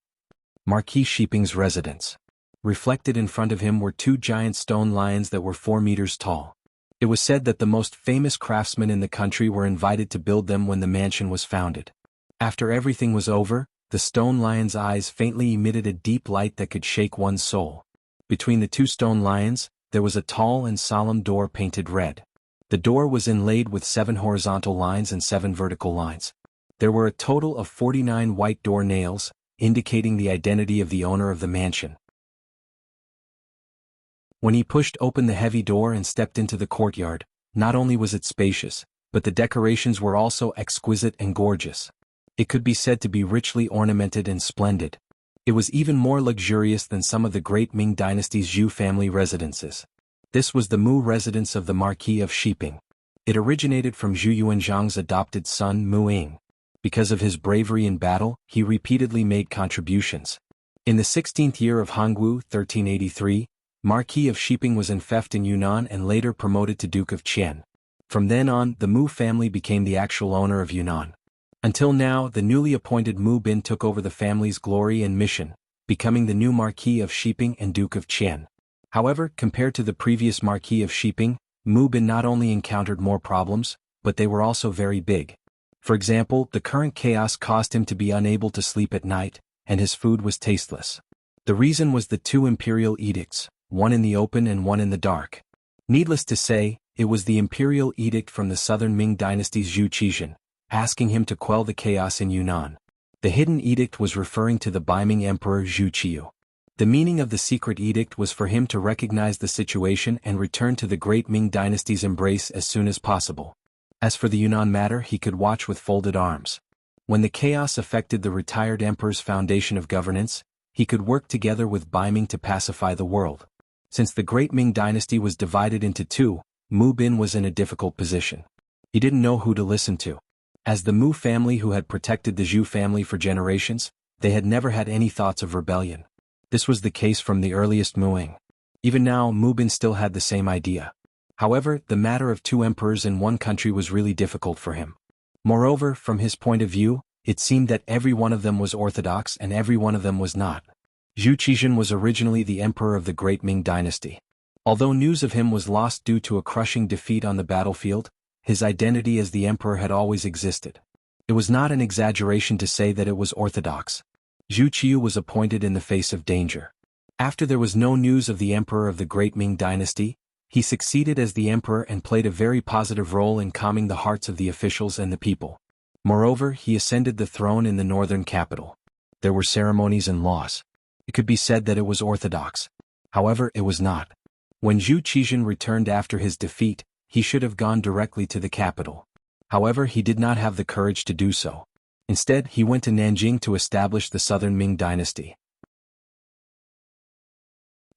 Marquis Shiping's residence. Reflected in front of him were 2 giant stone lions that were 4 meters tall. It was said that the most famous craftsmen in the country were invited to build them when the mansion was founded. After everything was over, the stone lion's eyes faintly emitted a deep light that could shake one's soul. Between the 2 stone lions, there was a tall and solemn door painted red. The door was inlaid with 7 horizontal lines and 7 vertical lines. There were a total of 49 white door nails, indicating the identity of the owner of the mansion. When he pushed open the heavy door and stepped into the courtyard, not only was it spacious, but the decorations were also exquisite and gorgeous. It could be said to be richly ornamented and splendid. It was even more luxurious than some of the great Ming Dynasty's Zhou family residences. This was the Mu residence of the Marquis of Shiping. It originated from Zhu Yuanzhang's adopted son Mu Ying. Because of his bravery in battle, he repeatedly made contributions. In the 16th year of Hongwu 1383, Marquis of Shiping was enfeoffed in Yunnan and later promoted to Duke of Qian. From then on, the Mu family became the actual owner of Yunnan. Until now, the newly appointed Mu Bin took over the family's glory and mission, becoming the new Marquis of Shiping and Duke of Qian. However, compared to the previous Marquis of Shiping, Mu Bin not only encountered more problems, but they were also very big. For example, the current chaos caused him to be unable to sleep at night, and his food was tasteless. The reason was the two imperial edicts, one in the open and one in the dark. Needless to say, it was the imperial edict from the southern Ming dynasty's Zhu Qizhen, asking him to quell the chaos in Yunnan. The hidden edict was referring to the Beiming Emperor Zhu Qiu. The meaning of the secret edict was for him to recognize the situation and return to the great Ming dynasty's embrace as soon as possible. As for the Yunnan matter, he could watch with folded arms. When the chaos affected the retired emperor's foundation of governance, he could work together with Beiming to pacify the world. Since the great Ming dynasty was divided into two, Mu Bin was in a difficult position. He didn't know who to listen to. As the Mu family who had protected the Zhu family for generations, they had never had any thoughts of rebellion. This was the case from the earliest Muing. Even now, Mu Bin still had the same idea. However, the matter of two emperors in one country was really difficult for him. Moreover, from his point of view, it seemed that every one of them was orthodox and every one of them was not. Zhu Qizhen was originally the emperor of the great Ming dynasty. Although news of him was lost due to a crushing defeat on the battlefield, his identity as the emperor had always existed. It was not an exaggeration to say that it was orthodox. Zhu Qiu was appointed in the face of danger. After there was no news of the emperor of the great Ming dynasty, he succeeded as the emperor and played a very positive role in calming the hearts of the officials and the people. Moreover, he ascended the throne in the northern capital. There were ceremonies and laws. It could be said that it was orthodox. However, it was not. When Zhu Qizhen returned after his defeat, he should have gone directly to the capital. However, he did not have the courage to do so. Instead, he went to Nanjing to establish the southern Ming dynasty.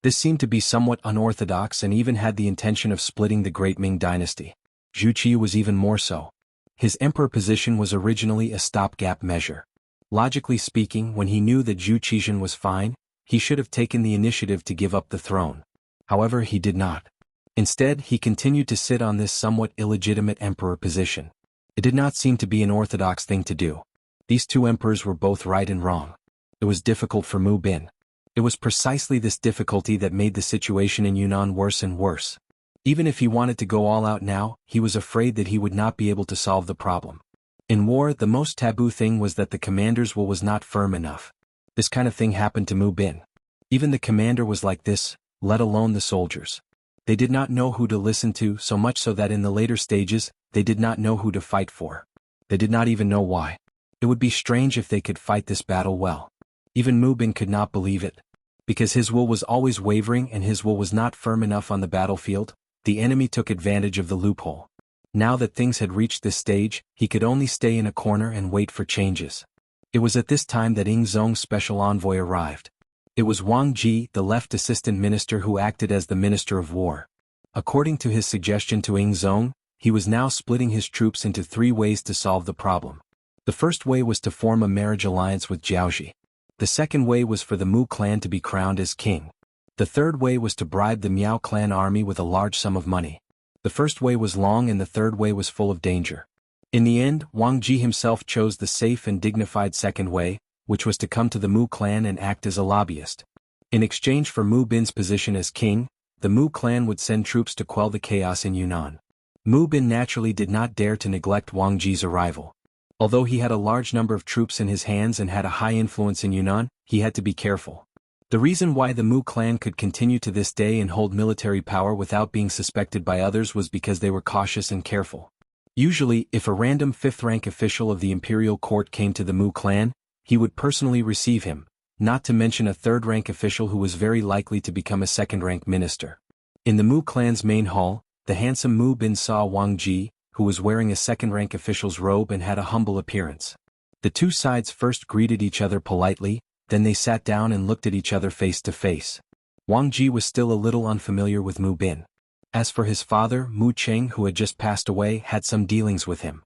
This seemed to be somewhat unorthodox and even had the intention of splitting the great Ming dynasty. Zhu Qiu was even more so. His emperor position was originally a stopgap measure. Logically speaking, when he knew that Zhu Qizhen was fine, he should have taken the initiative to give up the throne. However, he did not. Instead, he continued to sit on this somewhat illegitimate emperor position. It did not seem to be an orthodox thing to do. These two emperors were both right and wrong. It was difficult for Mu Bin. It was precisely this difficulty that made the situation in Yunnan worse and worse. Even if he wanted to go all out now, he was afraid that he would not be able to solve the problem. In war, the most taboo thing was that the commander's will was not firm enough. This kind of thing happened to Mu Bin. Even the commander was like this, let alone the soldiers. They did not know who to listen to, so much so that in the later stages, they did not know who to fight for. They did not even know why. It would be strange if they could fight this battle well. Even Mu Bin could not believe it. Because his will was always wavering and his will was not firm enough on the battlefield, the enemy took advantage of the loophole. Now that things had reached this stage, he could only stay in a corner and wait for changes. It was at this time that Ing Zong's special envoy arrived. It was Wang Ji, the left assistant minister who acted as the minister of war. According to his suggestion to Ing Zong, he was now splitting his troops into three ways to solve the problem. The first way was to form a marriage alliance with Jiaoji. The second way was for the Mu clan to be crowned as king. The third way was to bribe the Miao clan army with a large sum of money. The first way was long and the third way was full of danger. In the end, Wang Ji himself chose the safe and dignified second way, which was to come to the Mu clan and act as a lobbyist. In exchange for Mu Bin's position as king, the Mu clan would send troops to quell the chaos in Yunnan. Mu Bin naturally did not dare to neglect Wang Ji's arrival. Although he had a large number of troops in his hands and had a high influence in Yunnan, he had to be careful. The reason why the Mu clan could continue to this day and hold military power without being suspected by others was because they were cautious and careful. Usually, if a random fifth-rank official of the imperial court came to the Mu clan, he would personally receive him, not to mention a third-rank official who was very likely to become a second-rank minister. In the Mu clan's main hall, the handsome Mu Bin saw Wang Ji, who was wearing a second-rank official's robe and had a humble appearance. The two sides first greeted each other politely, then they sat down and looked at each other face to face. Wang Ji was still a little unfamiliar with Mu Bin. As for his father, Mu Cheng, who had just passed away, had some dealings with him.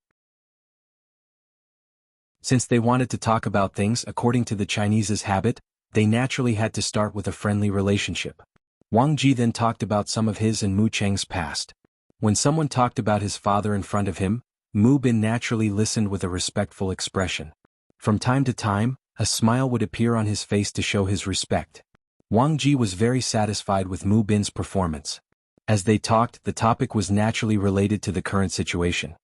Since they wanted to talk about things according to the Chinese's habit, they naturally had to start with a friendly relationship. Wang Ji then talked about some of his and Mu Cheng's past. When someone talked about his father in front of him, Mu Bin naturally listened with a respectful expression. From time to time, a smile would appear on his face to show his respect. Wang Ji was very satisfied with Mu Bin's performance. As they talked, the topic was naturally related to the current situation.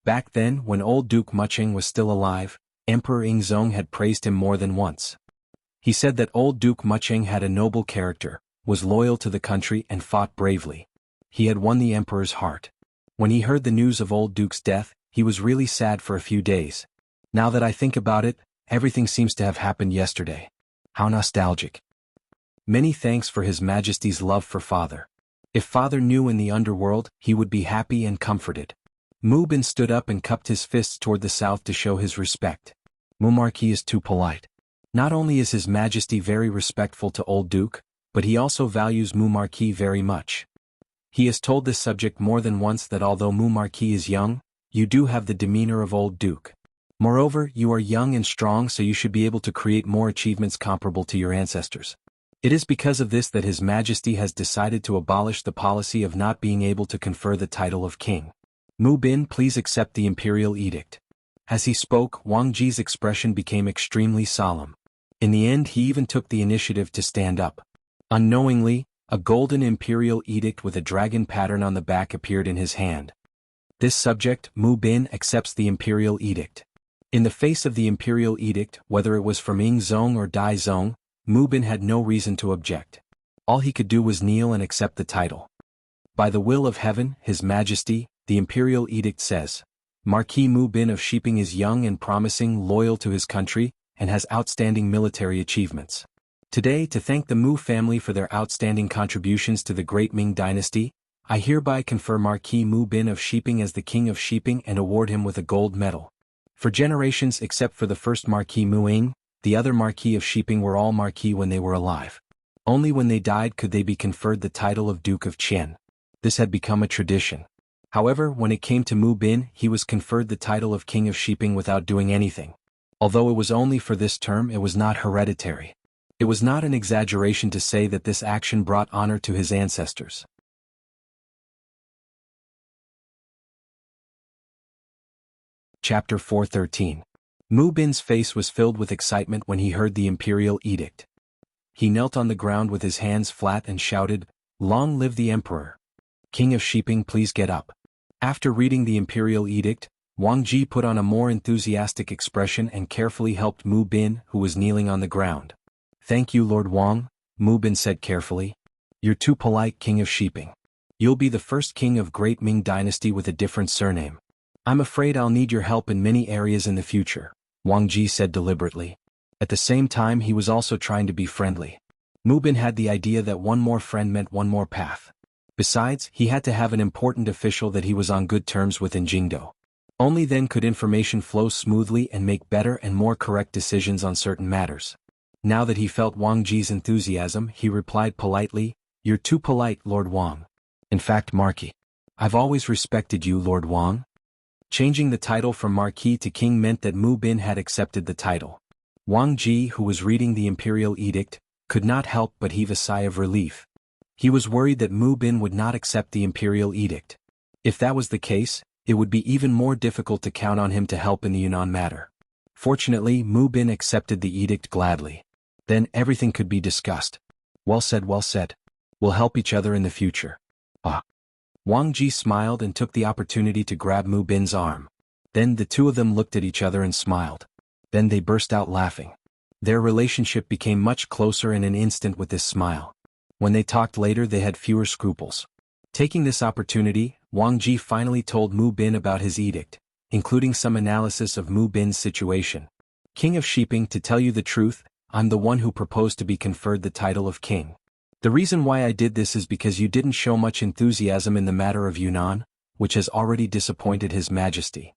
Back then, when old Duke Mucheng was still alive, Emperor Ingzong had praised him more than once. He said that old Duke Mucheng had a noble character, was loyal to the country and fought bravely. He had won the emperor's heart. When he heard the news of old Duke's death, he was really sad for a few days. Now that I think about it, everything seems to have happened yesterday. How nostalgic. Many thanks for His Majesty's love for father. If father knew in the underworld, he would be happy and comforted. Mu Bin stood up and cupped his fists toward the south to show his respect. Mu Marquis is too polite. Not only is His Majesty very respectful to old Duke, but he also values Mu Marquis very much. He has told this subject more than once that although Mu Marquis is young, you do have the demeanor of old Duke. Moreover, you are young and strong, so you should be able to create more achievements comparable to your ancestors. It is because of this that His Majesty has decided to abolish the policy of not being able to confer the title of king. Mu Bin, please accept the imperial edict. As he spoke, Wang Ji's expression became extremely solemn. In the end, he even took the initiative to stand up. Unknowingly, a golden imperial edict with a dragon pattern on the back appeared in his hand. This subject, Mu Bin, accepts the imperial edict. In the face of the imperial edict, whether it was from Ying Zong or Dai Zong, Mu Bin had no reason to object. All he could do was kneel and accept the title. By the will of heaven, His Majesty, the imperial edict says, Marquis Mu Bin of Shiping is young and promising, loyal to his country, and has outstanding military achievements. Today, to thank the Mu family for their outstanding contributions to the great Ming Dynasty, I hereby confer Marquis Mu Bin of Shiping as the King of Shiping and award him with a gold medal. For generations except for the first Marquis Mu Ing, the other Marquis of Shiping were all Marquis when they were alive. Only when they died could they be conferred the title of Duke of Qian. This had become a tradition. However, when it came to Mu Bin, he was conferred the title of King of Shiping without doing anything. Although it was only for this term, it was not hereditary. It was not an exaggeration to say that this action brought honor to his ancestors. Chapter 413. Mu Bin's face was filled with excitement when he heard the imperial edict. He knelt on the ground with his hands flat and shouted, "Long live the emperor! King of Shiping, please get up." After reading the imperial edict, Wang Ji put on a more enthusiastic expression and carefully helped Mu Bin, who was kneeling on the ground. "Thank you, Lord Wang," Mu Bin said carefully. "You're too polite, King of Shiping. You'll be the first king of Great Ming Dynasty with a different surname. I'm afraid I'll need your help in many areas in the future," Wang Ji said deliberately. At the same time, he was also trying to be friendly. Mu Bin had the idea that one more friend meant one more path. Besides, he had to have an important official that he was on good terms with in Jingdo. Only then could information flow smoothly and make better and more correct decisions on certain matters. Now that he felt Wang Ji's enthusiasm, he replied politely, "You're too polite, Lord Wang. In fact, Marquis. I've always respected you, Lord Wang." Changing the title from Marquis to King meant that Mu Bin had accepted the title. Wang Ji, who was reading the imperial edict, could not help but heave a sigh of relief. He was worried that Mu Bin would not accept the imperial edict. If that was the case, it would be even more difficult to count on him to help in the Yunnan matter. Fortunately, Mu Bin accepted the edict gladly. Then everything could be discussed. Well said, well said. We'll help each other in the future. Ah. Wang Ji smiled and took the opportunity to grab Mu Bin's arm. Then the two of them looked at each other and smiled. Then they burst out laughing. Their relationship became much closer in an instant with this smile. When they talked later, they had fewer scruples. Taking this opportunity, Wang Ji finally told Mu Bin about his edict, including some analysis of Mu Bin's situation. "King of Shiping, to tell you the truth, I'm the one who proposed to be conferred the title of king. The reason why I did this is because you didn't show much enthusiasm in the matter of Yunnan, which has already disappointed His Majesty."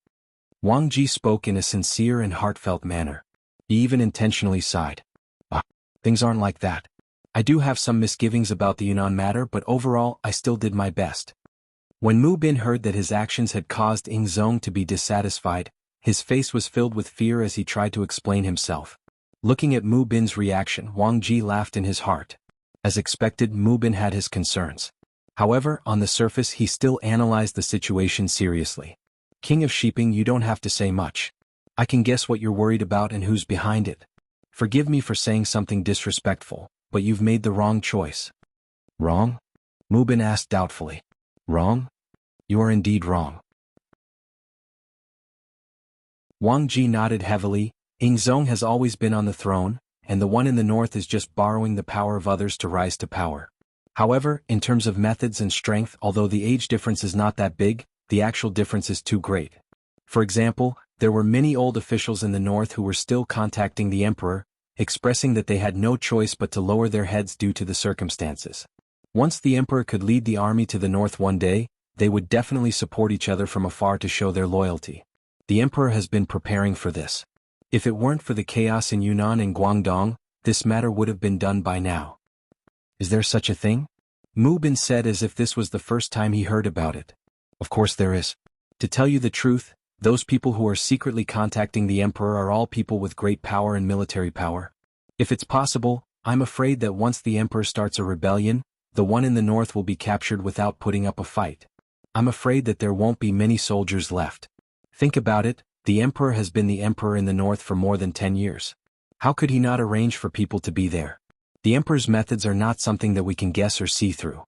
Wang Ji spoke in a sincere and heartfelt manner. He even intentionally sighed. "Ah, things aren't like that. I do have some misgivings about the Yunnan matter, but overall I still did my best." When Mu Bin heard that his actions had caused Ying Zong to be dissatisfied, his face was filled with fear as he tried to explain himself. Looking at Mu Bin's reaction, Wang Ji laughed in his heart. As expected, Mu Bin had his concerns. However, on the surface he still analyzed the situation seriously. "King of Shiping, you don't have to say much. I can guess what you're worried about and who's behind it. Forgive me for saying something disrespectful, but you've made the wrong choice." "Wrong?" Mu Bin asked doubtfully. "Wrong? You are indeed wrong." Wang Ji nodded heavily. "Ying Zong has always been on the throne, and the one in the north is just borrowing the power of others to rise to power. However, in terms of methods and strength, although the age difference is not that big, the actual difference is too great. For example, there were many old officials in the north who were still contacting the emperor, expressing that they had no choice but to lower their heads due to the circumstances. Once the emperor could lead the army to the north one day, they would definitely support each other from afar to show their loyalty. The emperor has been preparing for this. If it weren't for the chaos in Yunnan and Guangdong, this matter would have been done by now. Is there such a thing? Mu Bin said as if this was the first time he heard about it. Of course there is. To tell you the truth, those people who are secretly contacting the emperor are all people with great power and military power. If it's possible, I'm afraid that once the emperor starts a rebellion, the one in the north will be captured without putting up a fight. I'm afraid that there won't be many soldiers left. Think about it, the emperor has been the emperor in the north for more than 10 years. How could he not arrange for people to be there? The emperor's methods are not something that we can guess or see through.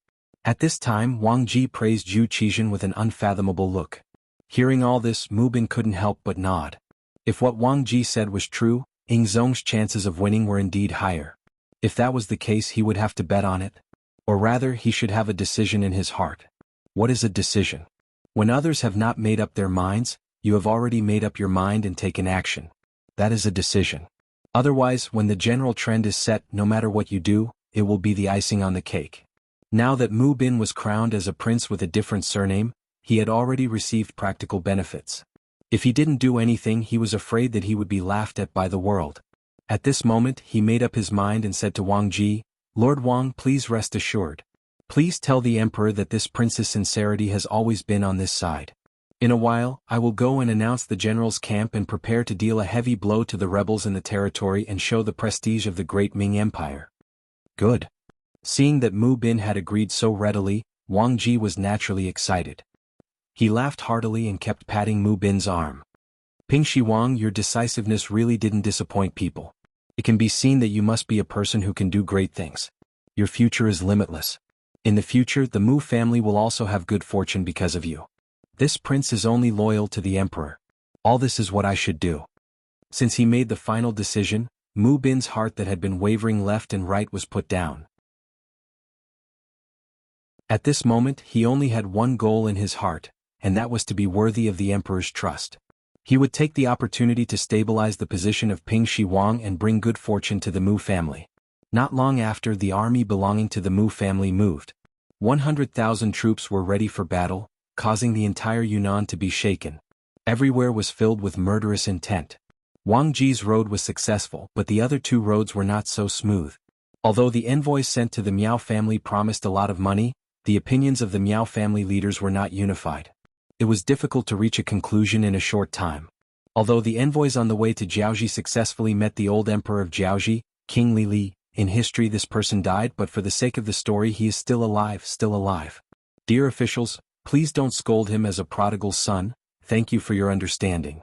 At this time, Wang Ji praised Zhu Qizhen with an unfathomable look. Hearing all this, Mu Bin couldn't help but nod. If what Wang Ji said was true, Ying Zong's chances of winning were indeed higher. If that was the case, he would have to bet on it. Or rather, he should have a decision in his heart. What is a decision? When others have not made up their minds, you have already made up your mind and taken action. That is a decision. Otherwise, when the general trend is set, no matter what you do, it will be the icing on the cake. Now that Mu Bin was crowned as a prince with a different surname, he had already received practical benefits. If he didn't do anything, he was afraid that he would be laughed at by the world. At this moment, he made up his mind and said to Wang Ji, "Lord Wang, please rest assured. Please tell the emperor that this prince's sincerity has always been on this side. In a while, I will go and announce the general's camp and prepare to deal a heavy blow to the rebels in the territory and show the prestige of the great Ming Empire." Good. Seeing that Mu Bin had agreed so readily, Wang Ji was naturally excited. He laughed heartily and kept patting Mu Bin's arm. "Ping Shi Wang, your decisiveness really didn't disappoint people. It can be seen that you must be a person who can do great things. Your future is limitless. In the future, the Mu family will also have good fortune because of you. This prince is only loyal to the emperor. All this is what I should do." Since he made the final decision, Mu Bin's heart that had been wavering left and right was put down. At this moment, he only had one goal in his heart, and that was to be worthy of the emperor's trust. He would take the opportunity to stabilize the position of Ping Shi Wang and bring good fortune to the Mu family. Not long after, the army belonging to the Mu family moved. 100,000 troops were ready for battle, causing the entire Yunnan to be shaken. Everywhere was filled with murderous intent. Wang Ji's road was successful, but the other two roads were not so smooth. Although the envoys sent to the Miao family promised a lot of money, the opinions of the Miao family leaders were not unified. It was difficult to reach a conclusion in a short time. Although the envoys on the way to Jiaoji successfully met the old emperor of Jiaoji, King Li, in history this person died, but for the sake of the story he is still alive, still alive. Dear officials, please don't scold him as a prodigal son, thank you for your understanding.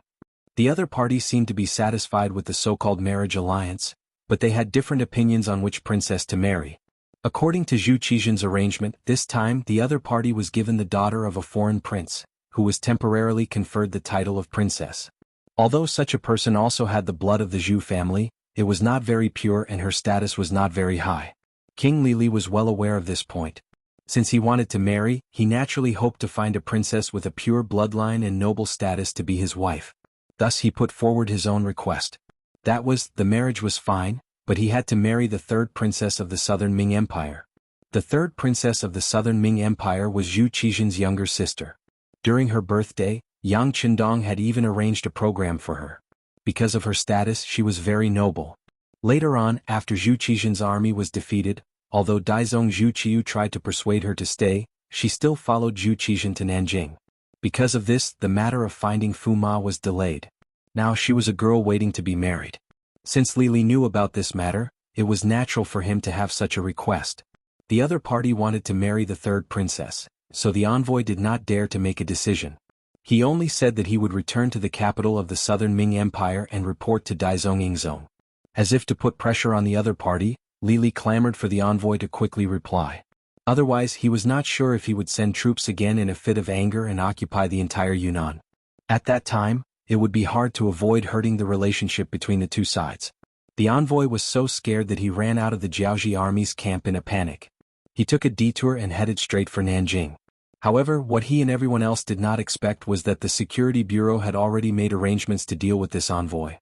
The other party seemed to be satisfied with the so-called marriage alliance, but they had different opinions on which princess to marry. According to Zhu Qizhen's arrangement, this time the other party was given the daughter of a foreign prince, who was temporarily conferred the title of princess. Although such a person also had the blood of the Zhu family, it was not very pure and her status was not very high. King Li was well aware of this point. Since he wanted to marry, he naturally hoped to find a princess with a pure bloodline and noble status to be his wife. Thus he put forward his own request. That was, the marriage was fine, but he had to marry the third princess of the southern Ming Empire. The third princess of the southern Ming Empire was Zhu Qizhen's younger sister. During her birthday, Yang Qindong had even arranged a program for her. Because of her status, she was very noble. Later on, after Zhu Qizhen's army was defeated, although Daizong Zhu Qiu tried to persuade her to stay, she still followed Zhu Qizhen to Nanjing. Because of this, the matter of finding Fu Ma was delayed. Now she was a girl waiting to be married. Since Li knew about this matter, it was natural for him to have such a request. The other party wanted to marry the third princess, so the envoy did not dare to make a decision. He only said that he would return to the capital of the southern Ming Empire and report to Daizong Yingzong. As if to put pressure on the other party, Li clamored for the envoy to quickly reply. Otherwise, he was not sure if he would send troops again in a fit of anger and occupy the entire Yunnan. At that time, it would be hard to avoid hurting the relationship between the two sides. The envoy was so scared that he ran out of the Jiaoji army's camp in a panic. He took a detour and headed straight for Nanjing. However, what he and everyone else did not expect was that the Security Bureau had already made arrangements to deal with this envoy.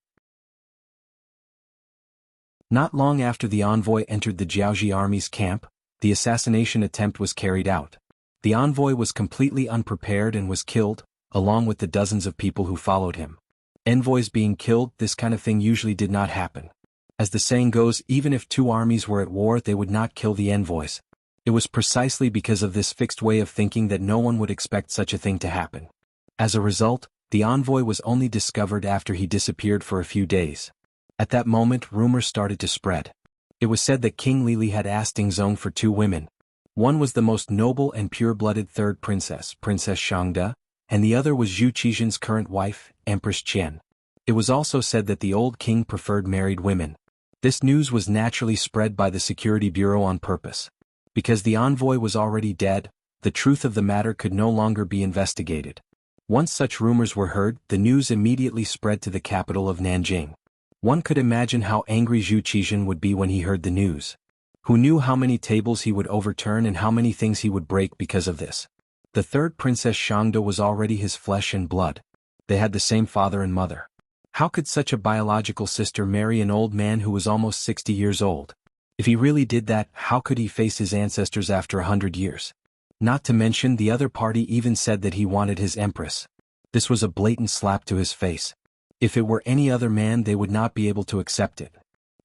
Not long after the envoy entered the Jiaoji army's camp, the assassination attempt was carried out. The envoy was completely unprepared and was killed, along with the dozens of people who followed him. Envoys being killed, this kind of thing usually did not happen. As the saying goes, even if two armies were at war, they would not kill the envoys. It was precisely because of this fixed way of thinking that no one would expect such a thing to happen. As a result, the envoy was only discovered after he disappeared for a few days. At that moment, rumors started to spread. It was said that King Lili had asked Dingzong for two women. One was the most noble and pure-blooded third princess, Princess Shangde, and the other was Zhu Qizhen's current wife, Empress Qian. It was also said that the old king preferred married women. This news was naturally spread by the Security Bureau on purpose. Because the envoy was already dead, the truth of the matter could no longer be investigated. Once such rumors were heard, the news immediately spread to the capital of Nanjing. One could imagine how angry Zhu Qizhen would be when he heard the news. Who knew how many tables he would overturn and how many things he would break because of this? The third Princess Shangde was already his flesh and blood. They had the same father and mother. How could such a biological sister marry an old man who was almost 60 years old? If he really did that, how could he face his ancestors after 100 years? Not to mention, the other party even said that he wanted his empress. This was a blatant slap to his face. If it were any other man, they would not be able to accept it.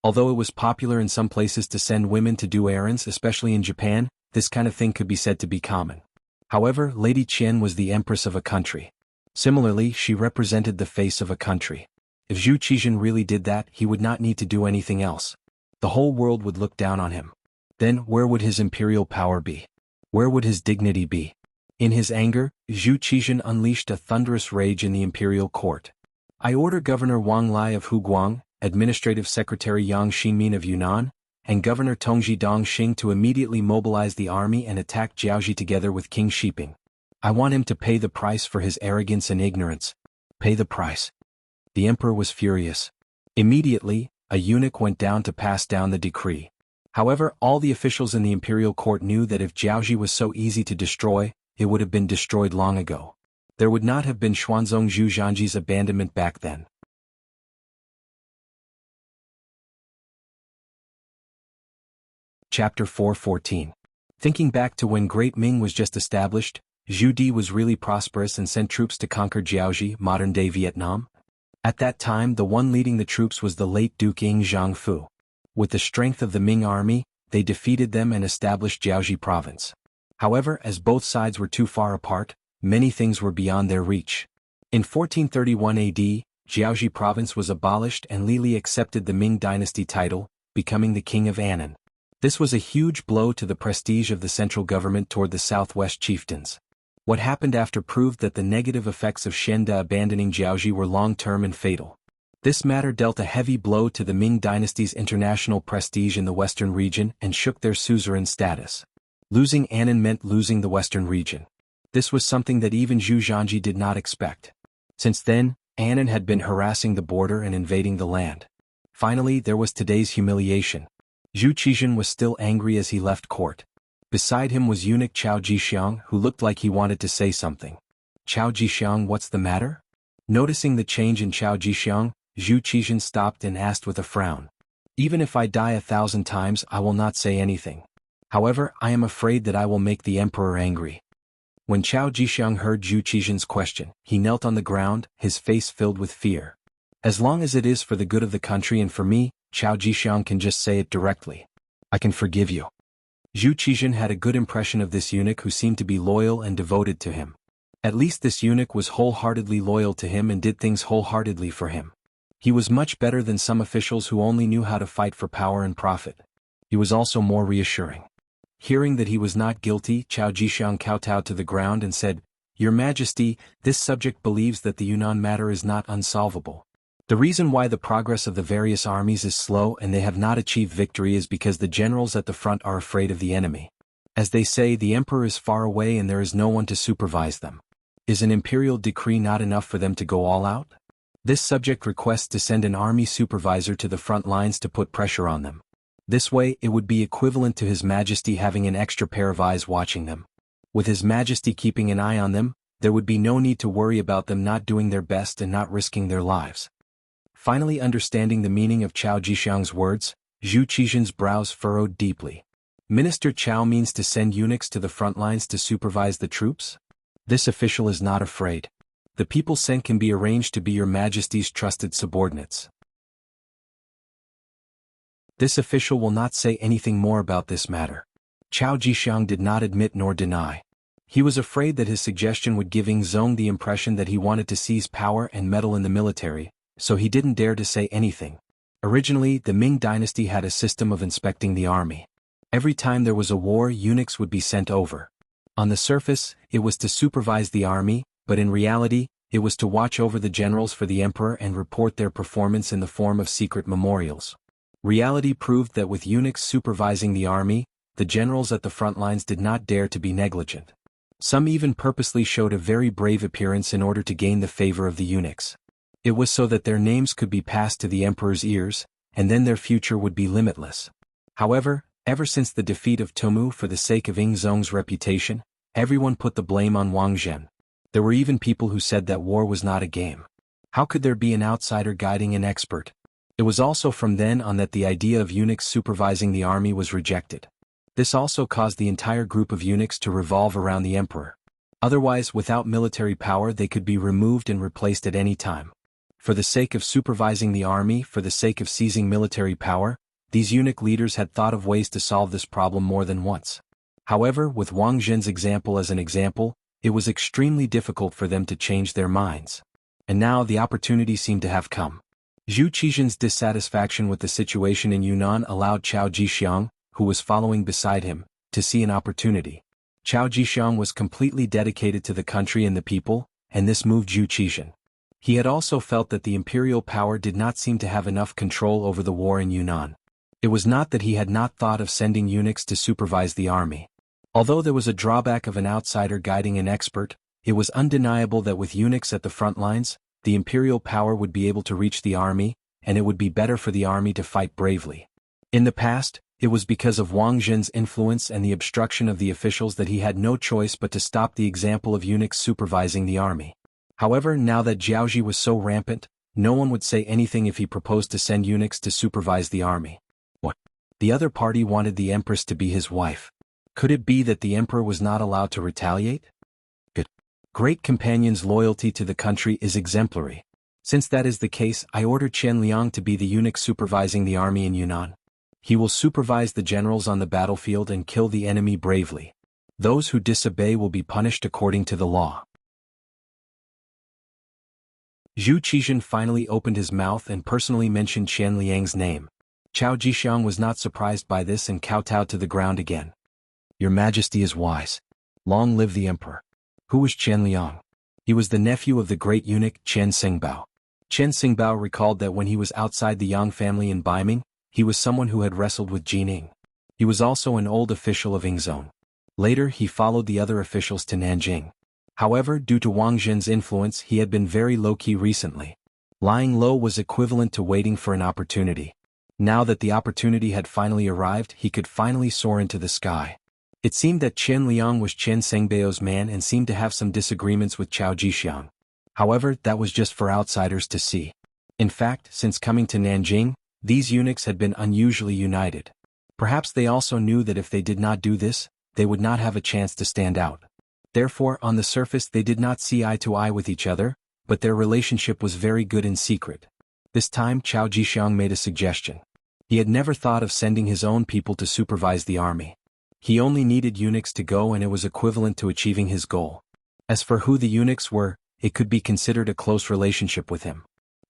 Although it was popular in some places to send women to do errands, especially in Japan, this kind of thing could be said to be common. However, Lady Qian was the empress of a country. Similarly, she represented the face of a country. If Zhu Qizhen really did that, he would not need to do anything else. The whole world would look down on him. Then, where would his imperial power be? Where would his dignity be? In his anger, Zhu Qizhen unleashed a thunderous rage in the imperial court. I order Governor Wang Lai of Huguang, Administrative Secretary Yang Xinmin of Yunnan, and Governor Tongji Dongxing to immediately mobilize the army and attack Jiaoji together with King Shiping. I want him to pay the price for his arrogance and ignorance. Pay the price. The emperor was furious. Immediately, a eunuch went down to pass down the decree. However, all the officials in the imperial court knew that if Jiaoji was so easy to destroy, it would have been destroyed long ago. There would not have been Xuanzong Zhu Zhanji's abandonment back then. Chapter 4:14. Thinking back to when Great Ming was just established, Zhu Di was really prosperous and sent troops to conquer Jiaoji, modern-day Vietnam. At that time, the one leading the troops was the late Duke Ing Zhangfu. With the strength of the Ming army, they defeated them and established Jiaoji province. However, as both sides were too far apart, many things were beyond their reach. In 1431 AD, Jiaoji province was abolished and Li Li accepted the Ming dynasty title, becoming the king of Annan. This was a huge blow to the prestige of the central government toward the southwest chieftains. What happened after proved that the negative effects of Shenda abandoning Jiaoji were long-term and fatal. This matter dealt a heavy blow to the Ming dynasty's international prestige in the western region and shook their suzerain status. Losing Annan meant losing the western region. This was something that even Zhu Zhanji did not expect. Since then, Annan had been harassing the border and invading the land. Finally, there was today's humiliation. Zhu Qizhen was still angry as he left court. Beside him was eunuch Chao Jixiang, who looked like he wanted to say something. Chao Jixiang, what's the matter? Noticing the change in Chao Jixiang, Zhu Qizhen stopped and asked with a frown. Even if I die 1,000 times, I will not say anything. However, I am afraid that I will make the emperor angry. When Chao Jixiang heard Zhu Qizhen's question, he knelt on the ground, his face filled with fear. As long as it is for the good of the country and for me, Chao Jixiang can just say it directly. I can forgive you. Zhu Qizhen had a good impression of this eunuch who seemed to be loyal and devoted to him. At least this eunuch was wholeheartedly loyal to him and did things wholeheartedly for him. He was much better than some officials who only knew how to fight for power and profit. He was also more reassuring. Hearing that he was not guilty, Chao Jixiang kowtowed to the ground and said, Your Majesty, this subject believes that the Yunnan matter is not unsolvable. The reason why the progress of the various armies is slow and they have not achieved victory is because the generals at the front are afraid of the enemy. As they say, the emperor is far away and there is no one to supervise them. Is an imperial decree not enough for them to go all out? This subject requests to send an army supervisor to the front lines to put pressure on them. This way, it would be equivalent to His Majesty having an extra pair of eyes watching them. With His Majesty keeping an eye on them, there would be no need to worry about them not doing their best and not risking their lives. Finally understanding the meaning of Chao Jixiang's words, Zhu Qizhen's brows furrowed deeply. Minister Chao means to send eunuchs to the front lines to supervise the troops? This official is not afraid. The people sent can be arranged to be Your Majesty's trusted subordinates. This official will not say anything more about this matter. Chao Jixiang did not admit nor deny. He was afraid that his suggestion would give Zong the impression that he wanted to seize power and meddle in the military, so he didn't dare to say anything. Originally, the Ming Dynasty had a system of inspecting the army. Every time there was a war, eunuchs would be sent over. On the surface, it was to supervise the army, but in reality, it was to watch over the generals for the emperor and report their performance in the form of secret memorials. Reality proved that with eunuchs supervising the army, the generals at the front lines did not dare to be negligent. Some even purposely showed a very brave appearance in order to gain the favor of the eunuchs. It was so that their names could be passed to the emperor's ears, and then their future would be limitless. However, ever since the defeat of Tomu for the sake of Zong's reputation, everyone put the blame on Wang Zhen. There were even people who said that war was not a game. How could there be an outsider guiding an expert? It was also from then on that the idea of eunuchs supervising the army was rejected. This also caused the entire group of eunuchs to revolve around the emperor. Otherwise, without military power, they could be removed and replaced at any time. For the sake of supervising the army, for the sake of seizing military power, these eunuch leaders had thought of ways to solve this problem more than once. However, with Wang Zhen's example as an example, it was extremely difficult for them to change their minds. And now the opportunity seemed to have come. Zhu Qizhen's dissatisfaction with the situation in Yunnan allowed Chao Jixiang, who was following beside him, to see an opportunity. Chao Jixiang was completely dedicated to the country and the people, and this moved Zhu Qizhen. He had also felt that the imperial power did not seem to have enough control over the war in Yunnan. It was not that he had not thought of sending eunuchs to supervise the army. Although there was a drawback of an outsider guiding an expert, it was undeniable that with eunuchs at the front lines, the imperial power would be able to reach the army, and it would be better for the army to fight bravely. In the past, it was because of Wang Zhen's influence and the obstruction of the officials that he had no choice but to stop the example of eunuchs supervising the army. However, now that Jiaoji was so rampant, no one would say anything if he proposed to send eunuchs to supervise the army. What? The other party wanted the empress to be his wife. Could it be that the emperor was not allowed to retaliate? Good. Great companion's loyalty to the country is exemplary. Since that is the case, I order Chen Liang to be the eunuch supervising the army in Yunnan. He will supervise the generals on the battlefield and kill the enemy bravely. Those who disobey will be punished according to the law. Zhu Qizhen finally opened his mouth and personally mentioned Chen Liang's name. Chao Jixiang was not surprised by this and kowtowed to the ground again. Your Majesty is wise. Long live the emperor. Who was Chen Liang? He was the nephew of the great eunuch Chen Xingbao. Chen Xingbao recalled that when he was outside the Yang family in Baiming, he was someone who had wrestled with Jining. He was also an old official of Yingzhong. Later he followed the other officials to Nanjing. However, due to Wang Zhen's influence, he had been very low-key recently. Lying low was equivalent to waiting for an opportunity. Now that the opportunity had finally arrived, he could finally soar into the sky. It seemed that Chen Liang was Chen Xingbao's man and seemed to have some disagreements with Chao Jixiang. However, that was just for outsiders to see. In fact, since coming to Nanjing, these eunuchs had been unusually united. Perhaps they also knew that if they did not do this, they would not have a chance to stand out. Therefore, on the surface they did not see eye to eye with each other, but their relationship was very good in secret. This time Chao Jixiang made a suggestion. He had never thought of sending his own people to supervise the army. He only needed eunuchs to go and it was equivalent to achieving his goal. As for who the eunuchs were, it could be considered a close relationship with him.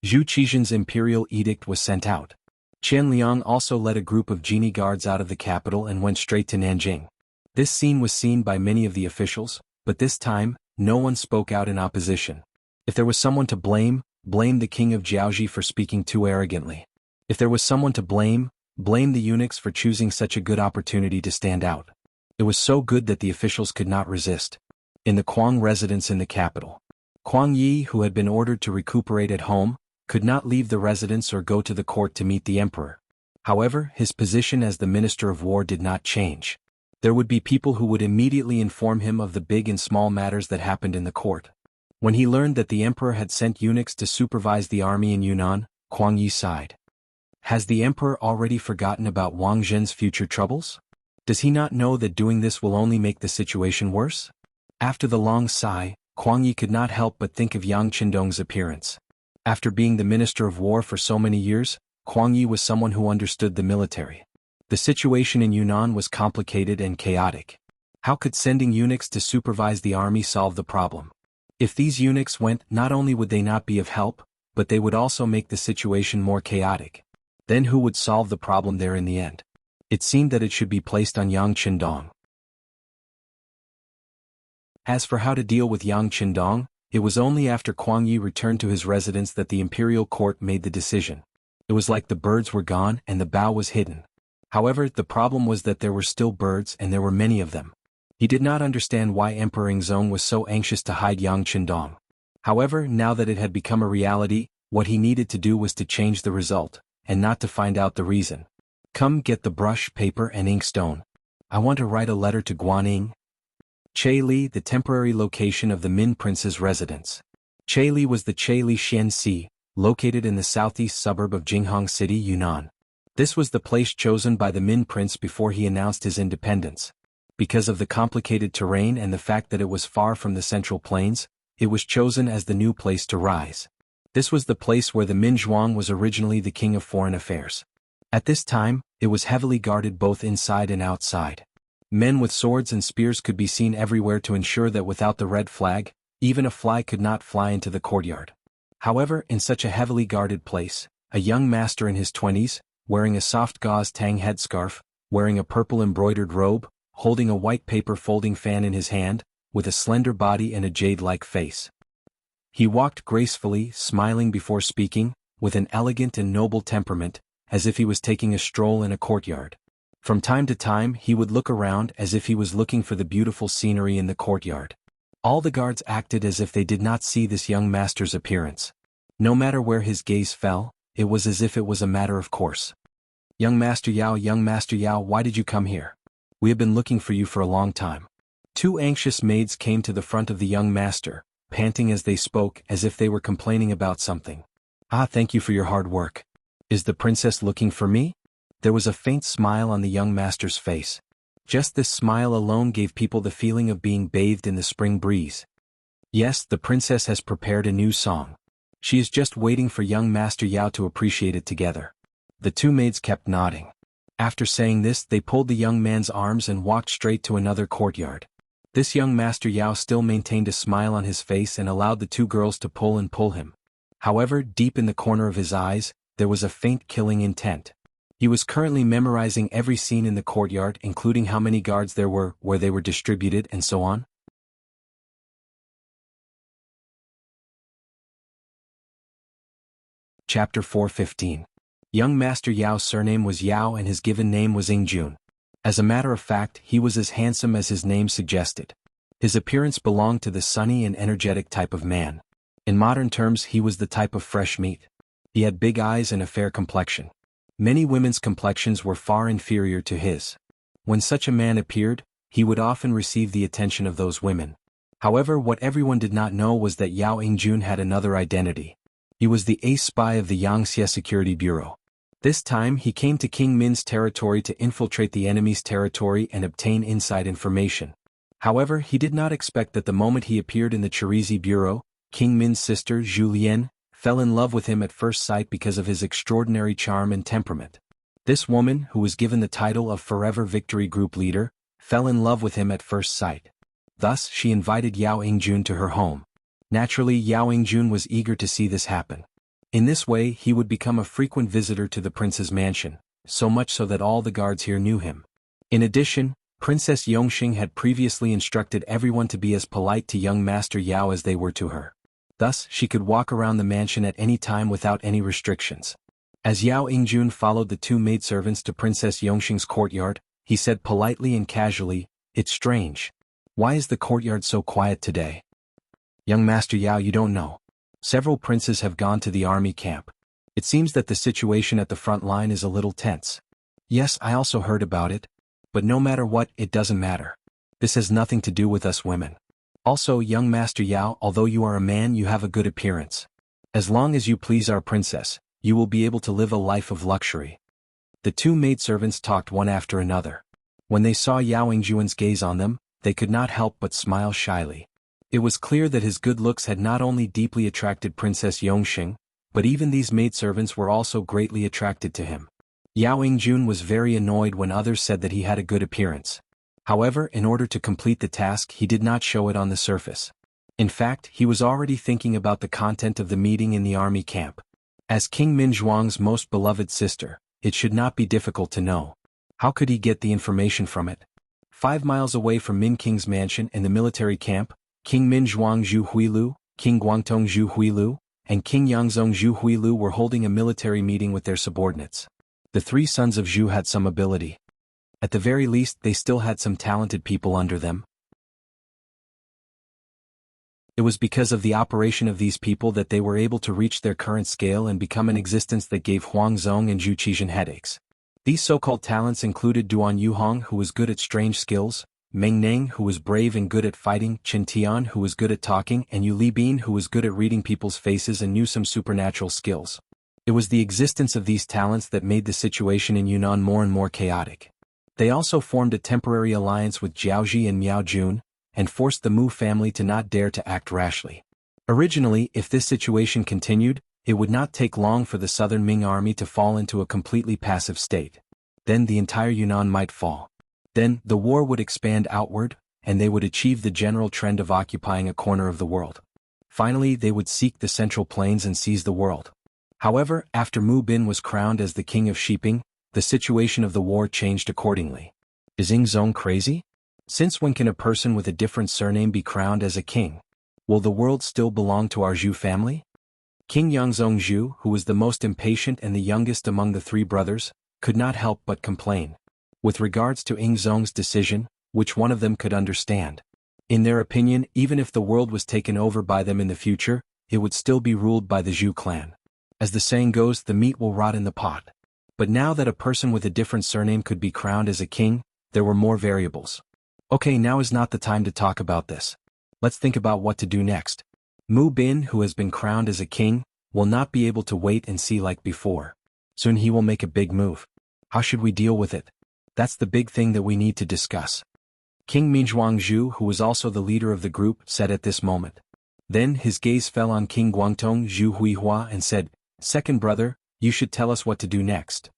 Zhu Qizhen's imperial edict was sent out. Chen Liang also led a group of genie guards out of the capital and went straight to Nanjing. This scene was seen by many of the officials, but this time, no one spoke out in opposition. If there was someone to blame, blame the king of Jiaoji for speaking too arrogantly. If there was someone to blame, blame the eunuchs for choosing such a good opportunity to stand out. It was so good that the officials could not resist. In the Kuang residence in the capital, Kuang Yi, who had been ordered to recuperate at home, could not leave the residence or go to the court to meet the emperor. However, his position as the Minister of War did not change. There would be people who would immediately inform him of the big and small matters that happened in the court. When he learned that the emperor had sent eunuchs to supervise the army in Yunnan, Kuang Yi sighed. Has the emperor already forgotten about Wang Zhen's future troubles? Does he not know that doing this will only make the situation worse? After the long sigh, Kuang Yi could not help but think of Yang Qindong's appearance. After being the Minister of War for so many years, Kuang Yi was someone who understood the military. The situation in Yunnan was complicated and chaotic. How could sending eunuchs to supervise the army solve the problem? If these eunuchs went, not only would they not be of help, but they would also make the situation more chaotic. Then who would solve the problem there in the end? It seemed that it should be placed on Yang Qindong. As for how to deal with Yang Qindong, it was only after Kuang Yi returned to his residence that the imperial court made the decision. It was like the birds were gone and the bough was hidden. However, the problem was that there were still birds and there were many of them. He did not understand why Emperor Yingzong was so anxious to hide Yang Qindong. However, now that it had become a reality, what he needed to do was to change the result, and not to find out the reason. Come get the brush, paper and inkstone. I want to write a letter to Guaning. Cheili, the temporary location of the Min prince's residence. Cheili was the Cheili Xianxi, located in the southeast suburb of Jinghong City, Yunnan. This was the place chosen by the Min prince before he announced his independence. Because of the complicated terrain and the fact that it was far from the central plains, it was chosen as the new place to rise. This was the place where the Min Zhuang was originally the king of foreign affairs. At this time, it was heavily guarded both inside and outside. Men with swords and spears could be seen everywhere to ensure that without the red flag, even a fly could not fly into the courtyard. However, in such a heavily guarded place, a young master in his 20s, wearing a soft gauze tang headscarf, wearing a purple embroidered robe, holding a white paper folding fan in his hand, with a slender body and a jade-like face. He walked gracefully, smiling before speaking, with an elegant and noble temperament, as if he was taking a stroll in a courtyard. From time to time he would look around as if he was looking for the beautiful scenery in the courtyard. All the guards acted as if they did not see this young master's appearance. No matter where his gaze fell, it was as if it was a matter of course. Young Master Yao, why did you come here? We have been looking for you for a long time. Two anxious maids came to the front of the young master, panting as they spoke as if they were complaining about something. Ah, thank you for your hard work. Is the princess looking for me? There was a faint smile on the young master's face. Just this smile alone gave people the feeling of being bathed in the spring breeze. Yes, the princess has prepared a new song. She is just waiting for young Master Yao to appreciate it together. The two maids kept nodding. After saying this, they pulled the young man's arms and walked straight to another courtyard. This young Master Yao still maintained a smile on his face and allowed the two girls to pull him. However, deep in the corner of his eyes, there was a faint killing intent. He was currently memorizing every scene in the courtyard, including how many guards there were, where they were distributed, and so on. Chapter 4:15. Young Master Yao's surname was Yao and his given name was Yingjun. As a matter of fact, he was as handsome as his name suggested. His appearance belonged to the sunny and energetic type of man. In modern terms, he was the type of fresh meat. He had big eyes and a fair complexion. Many women's complexions were far inferior to his. When such a man appeared, he would often receive the attention of those women. However, what everyone did not know was that Yao Yingjun had another identity. He was the ace spy of the Yangxia Security Bureau. This time he came to King Min's territory to infiltrate the enemy's territory and obtain inside information. However, he did not expect that the moment he appeared in the Chirizi Bureau, King Min's sister, Zhu Lian, fell in love with him at first sight because of his extraordinary charm and temperament. This woman, who was given the title of Forever Victory Group Leader, fell in love with him at first sight. Thus, she invited Yao Yingjun to her home. Naturally, Yao Yingjun was eager to see this happen. In this way, he would become a frequent visitor to the prince's mansion, so much so that all the guards here knew him. In addition, Princess Yongxing had previously instructed everyone to be as polite to young Master Yao as they were to her. Thus, she could walk around the mansion at any time without any restrictions. As Yao Yingjun followed the two maidservants to Princess Yongxing's courtyard, he said politely and casually, "It's strange. Why is the courtyard so quiet today?" "Young Master Yao, you don't know. Several princes have gone to the army camp. It seems that the situation at the front line is a little tense. Yes, I also heard about it. But no matter what, it doesn't matter. This has nothing to do with us women. Also, young Master Yao, although you are a man, you have a good appearance. As long as you please our princess, you will be able to live a life of luxury. The two maidservants talked one after another. When they saw Yao Yingjuan's gaze on them, they could not help but smile shyly. It was clear that his good looks had not only deeply attracted Princess Yongxing, but even these maidservants were also greatly attracted to him. Yao Yingjun was very annoyed when others said that he had a good appearance. However, in order to complete the task, he did not show it on the surface. In fact, he was already thinking about the content of the meeting in the army camp. As King Min Zhuang's most beloved sister, it should not be difficult to know. How could he get the information from it? 5 miles away from Min King's mansion in the military camp, King Min Zhuang Zhu Huilu, King Guangtong Zhu Huilu, and King Yangzong Zhu Huilu were holding a military meeting with their subordinates. The three sons of Zhu had some ability. At the very least, they still had some talented people under them. It was because of the operation of these people that they were able to reach their current scale and become an existence that gave Huang Zong and Zhu Qizhen headaches. These so-called talents included Duan Yuhong, who was good at strange skills, Meng Neng, who was brave and good at fighting, Qin Tian, who was good at talking, and Yu Libin, who was good at reading people's faces and knew some supernatural skills. It was the existence of these talents that made the situation in Yunnan more and more chaotic. They also formed a temporary alliance with Jiaoji and Miao Jun, and forced the Mu family to not dare to act rashly. Originally, if this situation continued, it would not take long for the southern Ming army to fall into a completely passive state. Then the entire Yunnan might fall. Then, the war would expand outward, and they would achieve the general trend of occupying a corner of the world. Finally, they would seek the central plains and seize the world. However, after Mu Bin was crowned as the king of Shiping, the situation of the war changed accordingly. Is Yingzong crazy? Since when can a person with a different surname be crowned as a king? Will the world still belong to our Zhu family? King Yangzong Zhu, who was the most impatient and the youngest among the three brothers, could not help but complain. With regards to Yingzong's decision, which one of them could understand? In their opinion, even if the world was taken over by them in the future, it would still be ruled by the Zhu clan. As the saying goes, the meat will rot in the pot. But now that a person with a different surname could be crowned as a king, there were more variables. Okay, now is not the time to talk about this. Let's think about what to do next. Mu Bin, who has been crowned as a king, will not be able to wait and see like before. Soon he will make a big move. How should we deal with it? That's the big thing that we need to discuss. King Minzhuang Zhu, who was also the leader of the group, said at this moment. Then his gaze fell on King Guangtong Zhu Huihua and said, "Second brother, you should tell us what to do next."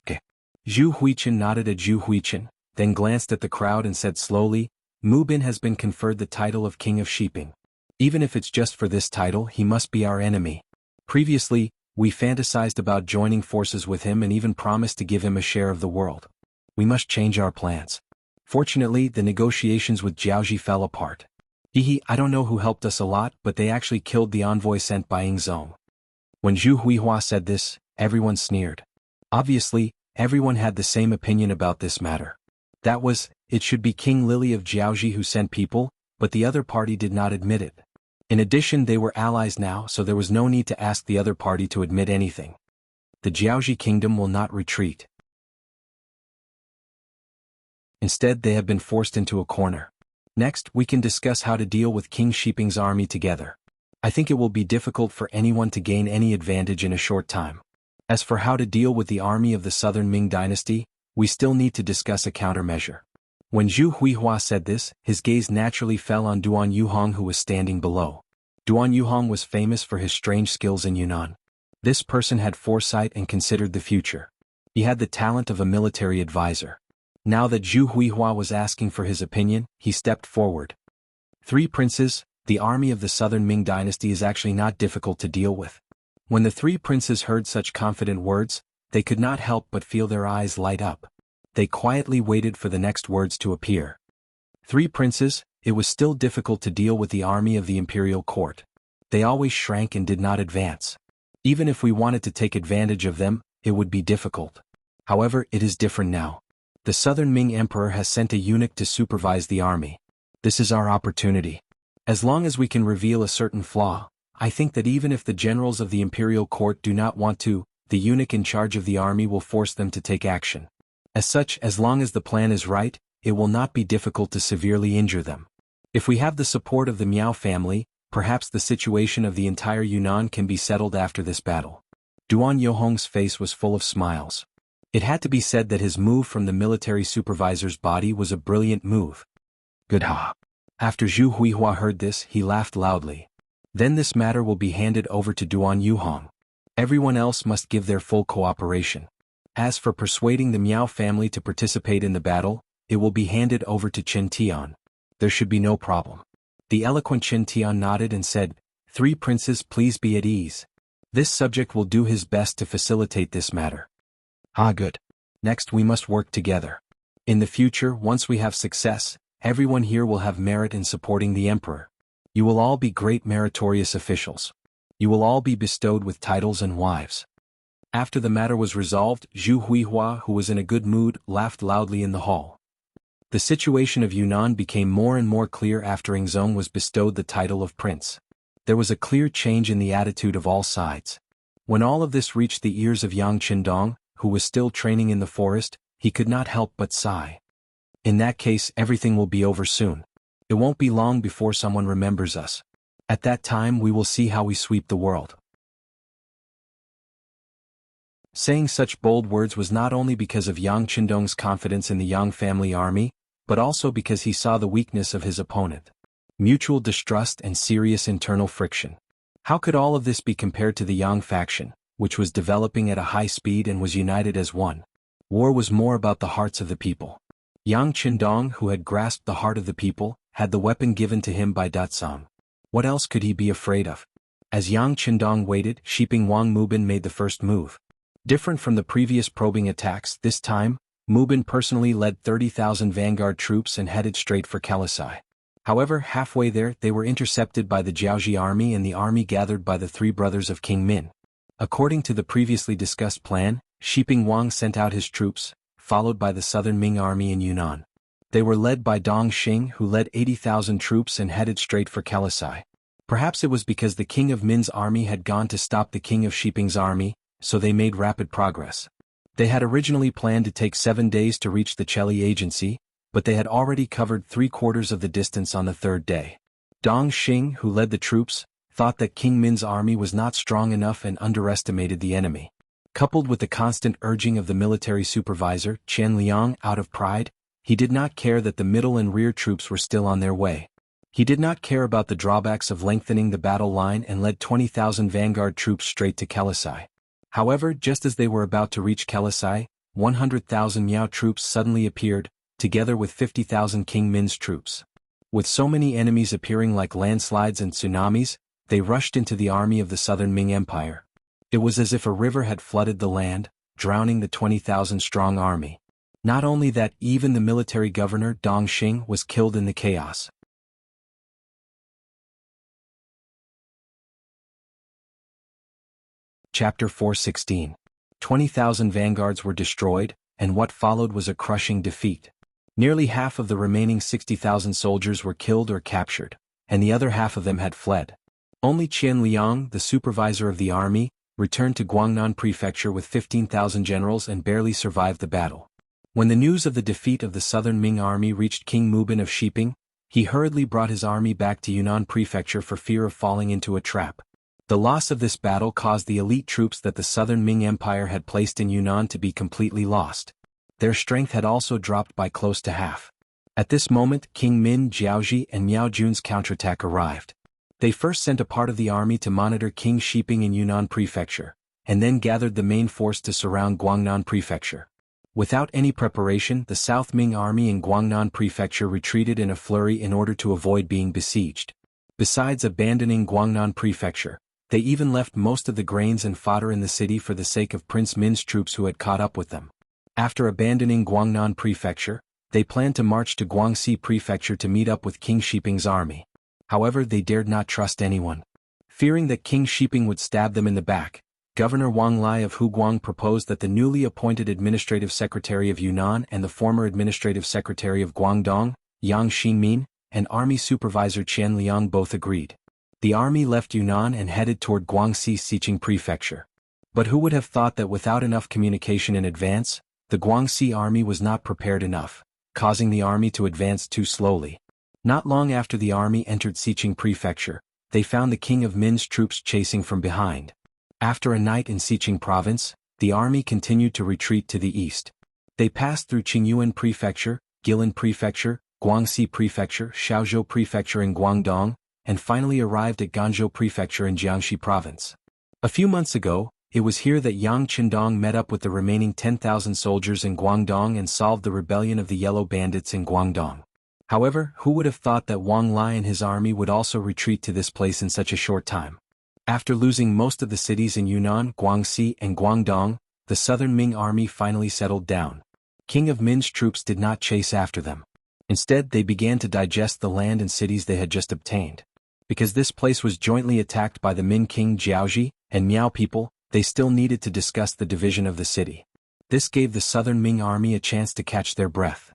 Okay. Zhu Huichen nodded at Zhu Huichen, then glanced at the crowd and said slowly, "Mu Bin has been conferred the title of King of Shiping. Even if it's just for this title, he must be our enemy. Previously, we fantasized about joining forces with him and even promised to give him a share of the world. We must change our plans." Fortunately, the negotiations with Jiaoji fell apart. I don't know who helped us a lot, but they actually killed the envoy sent by Yingzong. When Zhu Huihua said this, everyone sneered. Obviously, everyone had the same opinion about this matter. That was, it should be King Lily of Jiaoji who sent people, but the other party did not admit it. In addition, they were allies now, so there was no need to ask the other party to admit anything. The Jiaoji kingdom will not retreat. Instead, they have been forced into a corner. Next, we can discuss how to deal with King Shiping's army together. I think it will be difficult for anyone to gain any advantage in a short time. As for how to deal with the army of the southern Ming dynasty, we still need to discuss a countermeasure. When Zhu Huihua said this, his gaze naturally fell on Duan Yuhong, who was standing below. Duan Yuhong was famous for his strange skills in Yunnan. This person had foresight and considered the future. He had the talent of a military advisor. Now that Zhu Huihua was asking for his opinion, he stepped forward. Three princes, the army of the southern Ming dynasty is actually not difficult to deal with. When the three princes heard such confident words, they could not help but feel their eyes light up. They quietly waited for the next words to appear. Three princes, it was still difficult to deal with the army of the imperial court. They always shrank and did not advance. Even if we wanted to take advantage of them, it would be difficult. However, it is different now. The southern Ming emperor has sent a eunuch to supervise the army. This is our opportunity. As long as we can reveal a certain flaw, I think that even if the generals of the imperial court do not want to, the eunuch in charge of the army will force them to take action. As such, as long as the plan is right, it will not be difficult to severely injure them. If we have the support of the Miao family, perhaps the situation of the entire Yunnan can be settled after this battle. Duan Yohong's face was full of smiles. It had to be said that his move from the military supervisor's body was a brilliant move. Good ha! After Zhu Huihua heard this, he laughed loudly. Then this matter will be handed over to Duan Yuhong. Everyone else must give their full cooperation. As for persuading the Miao family to participate in the battle, it will be handed over to Chen Tian. There should be no problem. The eloquent Chen Tian nodded and said, "Three princes, please be at ease. This subject will do his best to facilitate this matter." Ah, good. Next we must work together. In the future, once we have success, everyone here will have merit in supporting the emperor. You will all be great meritorious officials. You will all be bestowed with titles and wives. After the matter was resolved, Zhu Huihua, who was in a good mood, laughed loudly in the hall. The situation of Yunnan became more and more clear after Yingzong was bestowed the title of prince. There was a clear change in the attitude of all sides. When all of this reached the ears of Yang Qindong, who was still training in the forest, he could not help but sigh. In that case, everything will be over soon. It won't be long before someone remembers us. At that time we will see how we sweep the world. Saying such bold words was not only because of Yang Qindong's confidence in the Yang family army, but also because he saw the weakness of his opponent. Mutual distrust and serious internal friction. How could all of this be compared to the Yang faction, which was developing at a high speed and was united as one? War was more about the hearts of the people. Yang Qindong, who had grasped the heart of the people, had the weapon given to him by Datsang. What else could he be afraid of? As Yang Qindong waited, Shiping Wang Mubin made the first move. Different from the previous probing attacks, this time, Mubin personally led 30,000 vanguard troops and headed straight for Kalisai. However, halfway there, they were intercepted by the Jiaoji army and the army gathered by the three brothers of King Min. According to the previously discussed plan, Shiping Wang sent out his troops, followed by the southern Ming army in Yunnan. They were led by Dong Xing, who led 80,000 troops and headed straight for Kalisai. Perhaps it was because the king of Min's army had gone to stop the king of Shiping's army, so they made rapid progress. They had originally planned to take 7 days to reach the Cheli agency, but they had already covered 3/4 of the distance on the third day. Dong Xing, who led the troops, thought that King Min's army was not strong enough and underestimated the enemy. Coupled with the constant urging of the military supervisor, Qian Liang, out of pride, he did not care that the middle and rear troops were still on their way. He did not care about the drawbacks of lengthening the battle line and led 20,000 vanguard troops straight to Kalisai. However, just as they were about to reach Kalisai, 100,000 Miao troops suddenly appeared, together with 50,000 King Min's troops. With so many enemies appearing like landslides and tsunamis, they rushed into the army of the southern Ming Empire. It was as if a river had flooded the land, drowning the 20,000-strong army. Not only that, even the military governor Dong Xing was killed in the chaos. Chapter 416. 20,000 vanguards were destroyed, and what followed was a crushing defeat. Nearly half of the remaining 60,000 soldiers were killed or captured, and the other half of them had fled. Only Qian Liang, the supervisor of the army, returned to Guangnan Prefecture with 15,000 generals and barely survived the battle. When the news of the defeat of the southern Ming army reached King Mubin of Shiping, he hurriedly brought his army back to Yunnan Prefecture for fear of falling into a trap. The loss of this battle caused the elite troops that the southern Ming Empire had placed in Yunnan to be completely lost. Their strength had also dropped by close to half. At this moment, King Min, Jiaoji, and Miao Jun's counterattack arrived. They first sent a part of the army to monitor King Shiping in Yunnan Prefecture, and then gathered the main force to surround Guangnan Prefecture. Without any preparation, the South Ming army in Guangnan Prefecture retreated in a flurry in order to avoid being besieged. Besides abandoning Guangnan Prefecture, they even left most of the grains and fodder in the city for the sake of Prince Min's troops who had caught up with them. After abandoning Guangnan Prefecture, they planned to march to Guangxi Prefecture to meet up with King Shiping's army. However, they dared not trust anyone. Fearing that King Shiping would stab them in the back, Governor Wang Lai of Huguang proposed that the newly appointed Administrative Secretary of Yunnan and the former Administrative Secretary of Guangdong, Yang Xingmin, and Army Supervisor Qian Liang both agreed. The army left Yunnan and headed toward Guangxi Xiqing Prefecture. But who would have thought that without enough communication in advance, the Guangxi army was not prepared enough, causing the army to advance too slowly. Not long after the army entered Xiqing Prefecture, they found the king of Min's troops chasing from behind. After a night in Xiqing Province, the army continued to retreat to the east. They passed through Qingyuan Prefecture, Guilin Prefecture, Guangxi Prefecture, Shaozhou Prefecture in Guangdong, and finally arrived at Ganzhou Prefecture in Jiangxi Province. A few months ago, it was here that Yang Qindong met up with the remaining 10,000 soldiers in Guangdong and solved the rebellion of the Yellow Bandits in Guangdong. However, who would have thought that Wang Lai and his army would also retreat to this place in such a short time? After losing most of the cities in Yunnan, Guangxi, and Guangdong, the southern Ming army finally settled down. King of Min's troops did not chase after them. Instead, they began to digest the land and cities they had just obtained. Because this place was jointly attacked by the Min king Jiaozhi and Miao people, they still needed to discuss the division of the city. This gave the southern Ming army a chance to catch their breath.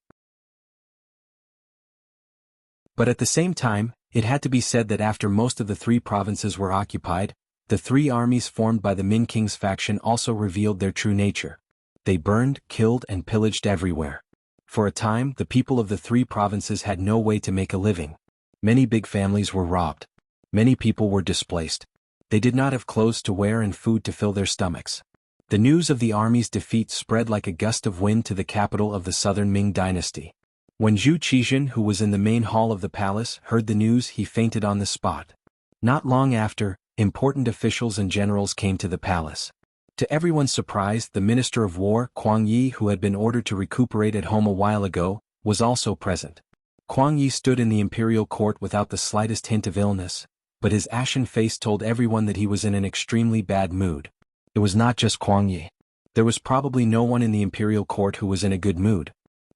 But at the same time, it had to be said that after most of the three provinces were occupied, the three armies formed by the Min king's faction also revealed their true nature. They burned, killed, and pillaged everywhere. For a time, the people of the three provinces had no way to make a living. Many big families were robbed. Many people were displaced. They did not have clothes to wear and food to fill their stomachs. The news of the army's defeat spread like a gust of wind to the capital of the southern Ming dynasty. When Zhu Qizhen, who was in the main hall of the palace, heard the news, he fainted on the spot. Not long after, important officials and generals came to the palace. To everyone's surprise, the Minister of War, Kuang Yi, who had been ordered to recuperate at home a while ago, was also present. Kuang Yi stood in the imperial court without the slightest hint of illness, but his ashen face told everyone that he was in an extremely bad mood. It was not just Kuang Yi. There was probably no one in the imperial court who was in a good mood.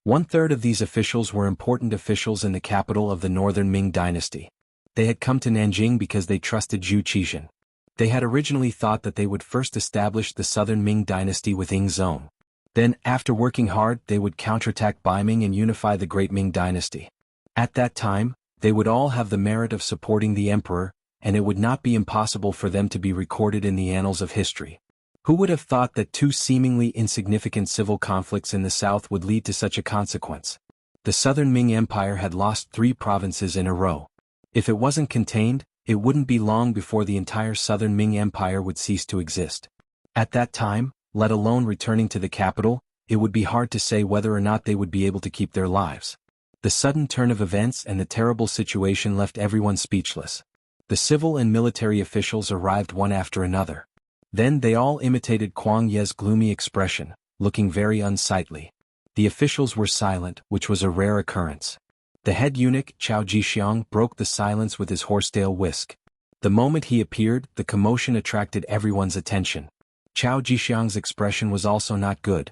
1/3 of these officials were important officials in the capital of the northern Ming dynasty. They had come to Nanjing because they trusted Zhu Qizhen. They had originally thought that they would first establish the southern Ming dynasty with Ying Zone. Then, after working hard, they would counterattack Baiming and unify the great Ming dynasty. At that time, they would all have the merit of supporting the emperor, and it would not be impossible for them to be recorded in the annals of history. Who would have thought that two seemingly insignificant civil conflicts in the south would lead to such a consequence? The southern Ming Empire had lost 3 provinces in a row. If it wasn't contained, it wouldn't be long before the entire southern Ming Empire would cease to exist. At that time, let alone returning to the capital, it would be hard to say whether or not they would be able to keep their lives. The sudden turn of events and the terrible situation left everyone speechless. The civil and military officials arrived one after another. Then they all imitated Kuang Ye's gloomy expression, looking very unsightly. The officials were silent, which was a rare occurrence. The head eunuch, Chao Jixiang, broke the silence with his horsetail whisk. The moment he appeared, the commotion attracted everyone's attention. Chao Jixiang's expression was also not good.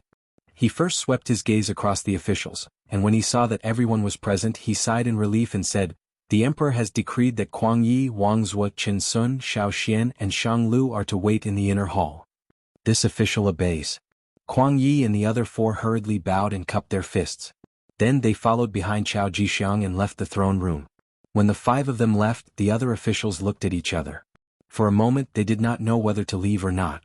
He first swept his gaze across the officials, and when he saw that everyone was present, he sighed in relief and said, "The emperor has decreed that Kuang Yi, Wang Zhuo, Qin Sun, Xiao Xian, and Shang Lu are to wait in the inner hall." This official obeys. Kuang Yi and the other 4 hurriedly bowed and cupped their fists. Then they followed behind Chao Jixiang and left the throne room. When the 5 of them left, the other officials looked at each other. For a moment they did not know whether to leave or not.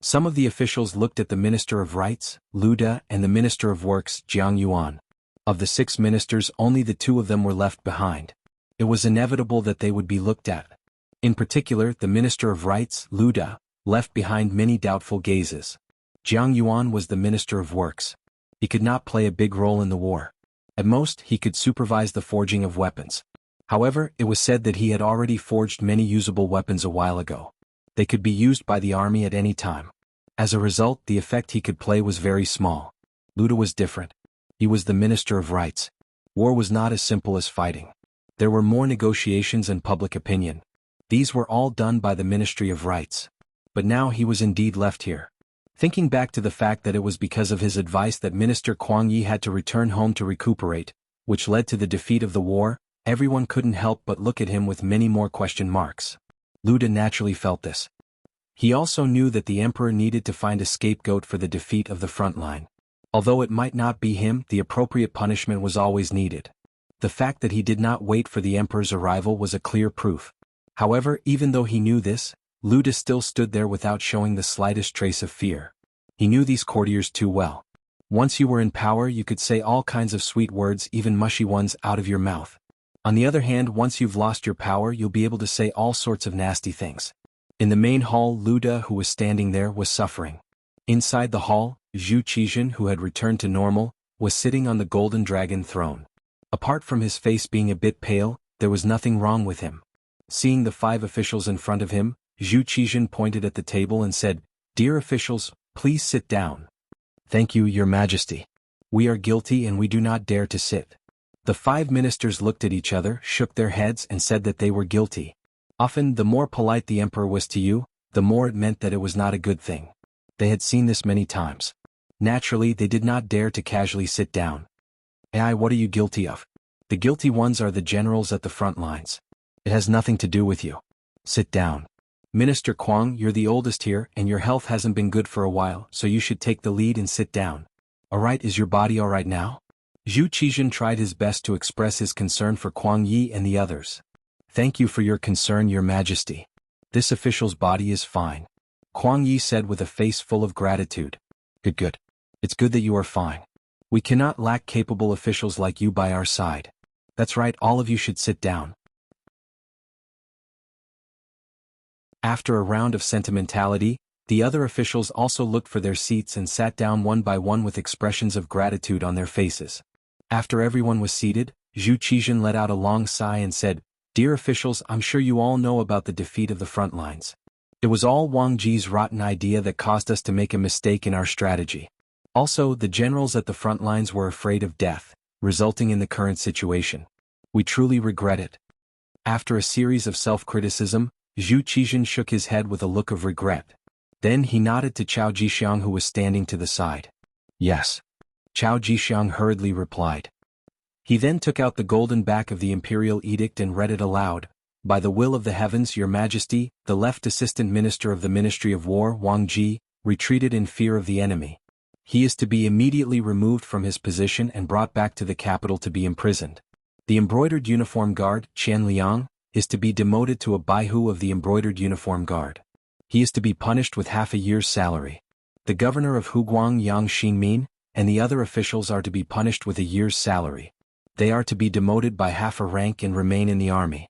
Some of the officials looked at the Minister of Rights, Lu De, and the Minister of Works, Jiang Yuan. Of the 6 ministers, only the 2 of them were left behind. It was inevitable that they would be looked at. In particular, the Minister of Rights, Lu De, left behind many doubtful gazes. Jiang Yuan was the Minister of Works. He could not play a big role in the war. At most, he could supervise the forging of weapons. However, it was said that he had already forged many usable weapons a while ago. They could be used by the army at any time. As a result, the effect he could play was very small. Lu De was different. He was the Minister of Rights. War was not as simple as fighting. There were more negotiations and public opinion. These were all done by the Ministry of Rights. But now he was indeed left here. Thinking back to the fact that it was because of his advice that Minister Kuang Yi had to return home to recuperate, which led to the defeat of the war, everyone couldn't help but look at him with many more question marks. Lu De naturally felt this. He also knew that the emperor needed to find a scapegoat for the defeat of the front line. Although it might not be him, the appropriate punishment was always needed. The fact that he did not wait for the emperor's arrival was a clear proof. However, even though he knew this, Luda still stood there without showing the slightest trace of fear. He knew these courtiers too well. Once you were in power, you could say all kinds of sweet words, even mushy ones, out of your mouth. On the other hand, once you've lost your power, you'll be able to say all sorts of nasty things. In the main hall, Luda, who was standing there, was suffering. Inside the hall, Zhu Qizhen, who had returned to normal, was sitting on the golden dragon throne. Apart from his face being a bit pale, there was nothing wrong with him. Seeing the 5 officials in front of him, Zhu Qizhen pointed at the table and said, "Dear officials, please sit down." "Thank you, Your Majesty. We are guilty and we do not dare to sit." The 5 ministers looked at each other, shook their heads and said that they were guilty. Often, the more polite the emperor was to you, the more it meant that it was not a good thing. They had seen this many times. Naturally, they did not dare to casually sit down. "Ai, what are you guilty of?" "The guilty ones are the generals at the front lines. It has nothing to do with you. Sit down." "Minister Kuang, you're the oldest here and your health hasn't been good for a while, so you should take the lead and sit down." "Alright, is your body alright now?" Zhu Qizhen tried his best to express his concern for Kuang Yi and the others. "Thank you for your concern, Your Majesty. This official's body is fine," Kuang Yi said with a face full of gratitude. Good. It's good that you are fine. We cannot lack capable officials like you by our side. That's right, all of you should sit down." After a round of sentimentality, the other officials also looked for their seats and sat down one by one with expressions of gratitude on their faces. After everyone was seated, Zhu Qizhen let out a long sigh and said, "Dear officials, I'm sure you all know about the defeat of the front lines. It was all Wang Ji's rotten idea that caused us to make a mistake in our strategy. Also, the generals at the front lines were afraid of death, resulting in the current situation. We truly regret it." After a series of self-criticism, Zhu Qizhen shook his head with a look of regret. Then he nodded to Cao Jixiang, who was standing to the side. "Yes." Cao Jixiang hurriedly replied. He then took out the golden back of the imperial edict and read it aloud. "By the will of the heavens, Your Majesty, the left assistant minister of the Ministry of War, Wang Ji, retreated in fear of the enemy. He is to be immediately removed from his position and brought back to the capital to be imprisoned. The embroidered uniform guard, Qian Liang, is to be demoted to a baihu of the embroidered uniform guard. He is to be punished with half a year's salary. The governor of Huguang, Yang Xinmin, and the other officials are to be punished with a year's salary. They are to be demoted by half a rank and remain in the army."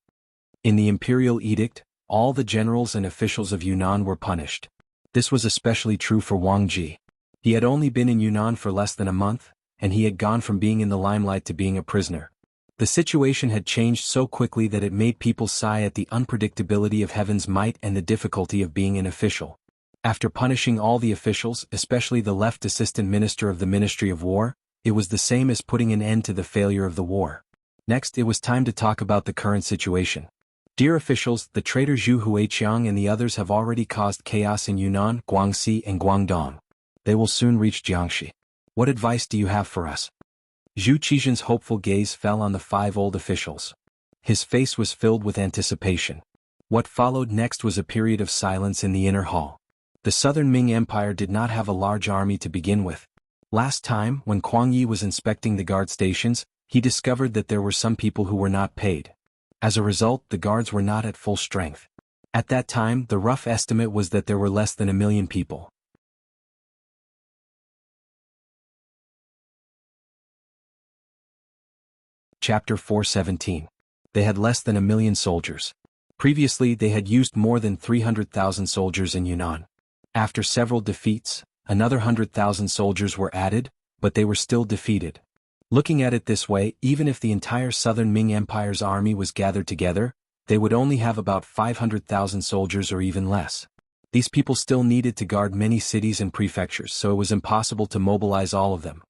In the imperial edict, all the generals and officials of Yunnan were punished. This was especially true for Wang Ji. He had only been in Yunnan for less than a month, and he had gone from being in the limelight to being a prisoner. The situation had changed so quickly that it made people sigh at the unpredictability of heaven's might and the difficulty of being an official. After punishing all the officials, especially the left assistant minister of the Ministry of War, it was the same as putting an end to the failure of the war. Next, it was time to talk about the current situation. "Dear officials, the traitor Zhu Huiqiang and the others have already caused chaos in Yunnan, Guangxi and Guangdong. They will soon reach Jiangxi. What advice do you have for us?" Zhu Qizhen's hopeful gaze fell on the 5 old officials. His face was filled with anticipation. What followed next was a period of silence in the inner hall. The southern Ming Empire did not have a large army to begin with. Last time, when Kuang Yi was inspecting the guard stations, he discovered that there were some people who were not paid. As a result, the guards were not at full strength. At that time, the rough estimate was that there were less than 1 million people. Chapter 417. They had less than 1 million soldiers. Previously, they had used more than 300,000 soldiers in Yunnan. After several defeats, another 100,000 soldiers were added, but they were still defeated. Looking at it this way, even if the entire southern Ming Empire's army was gathered together, they would only have about 500,000 soldiers or even less. These people still needed to guard many cities and prefectures, so it was impossible to mobilize all of them.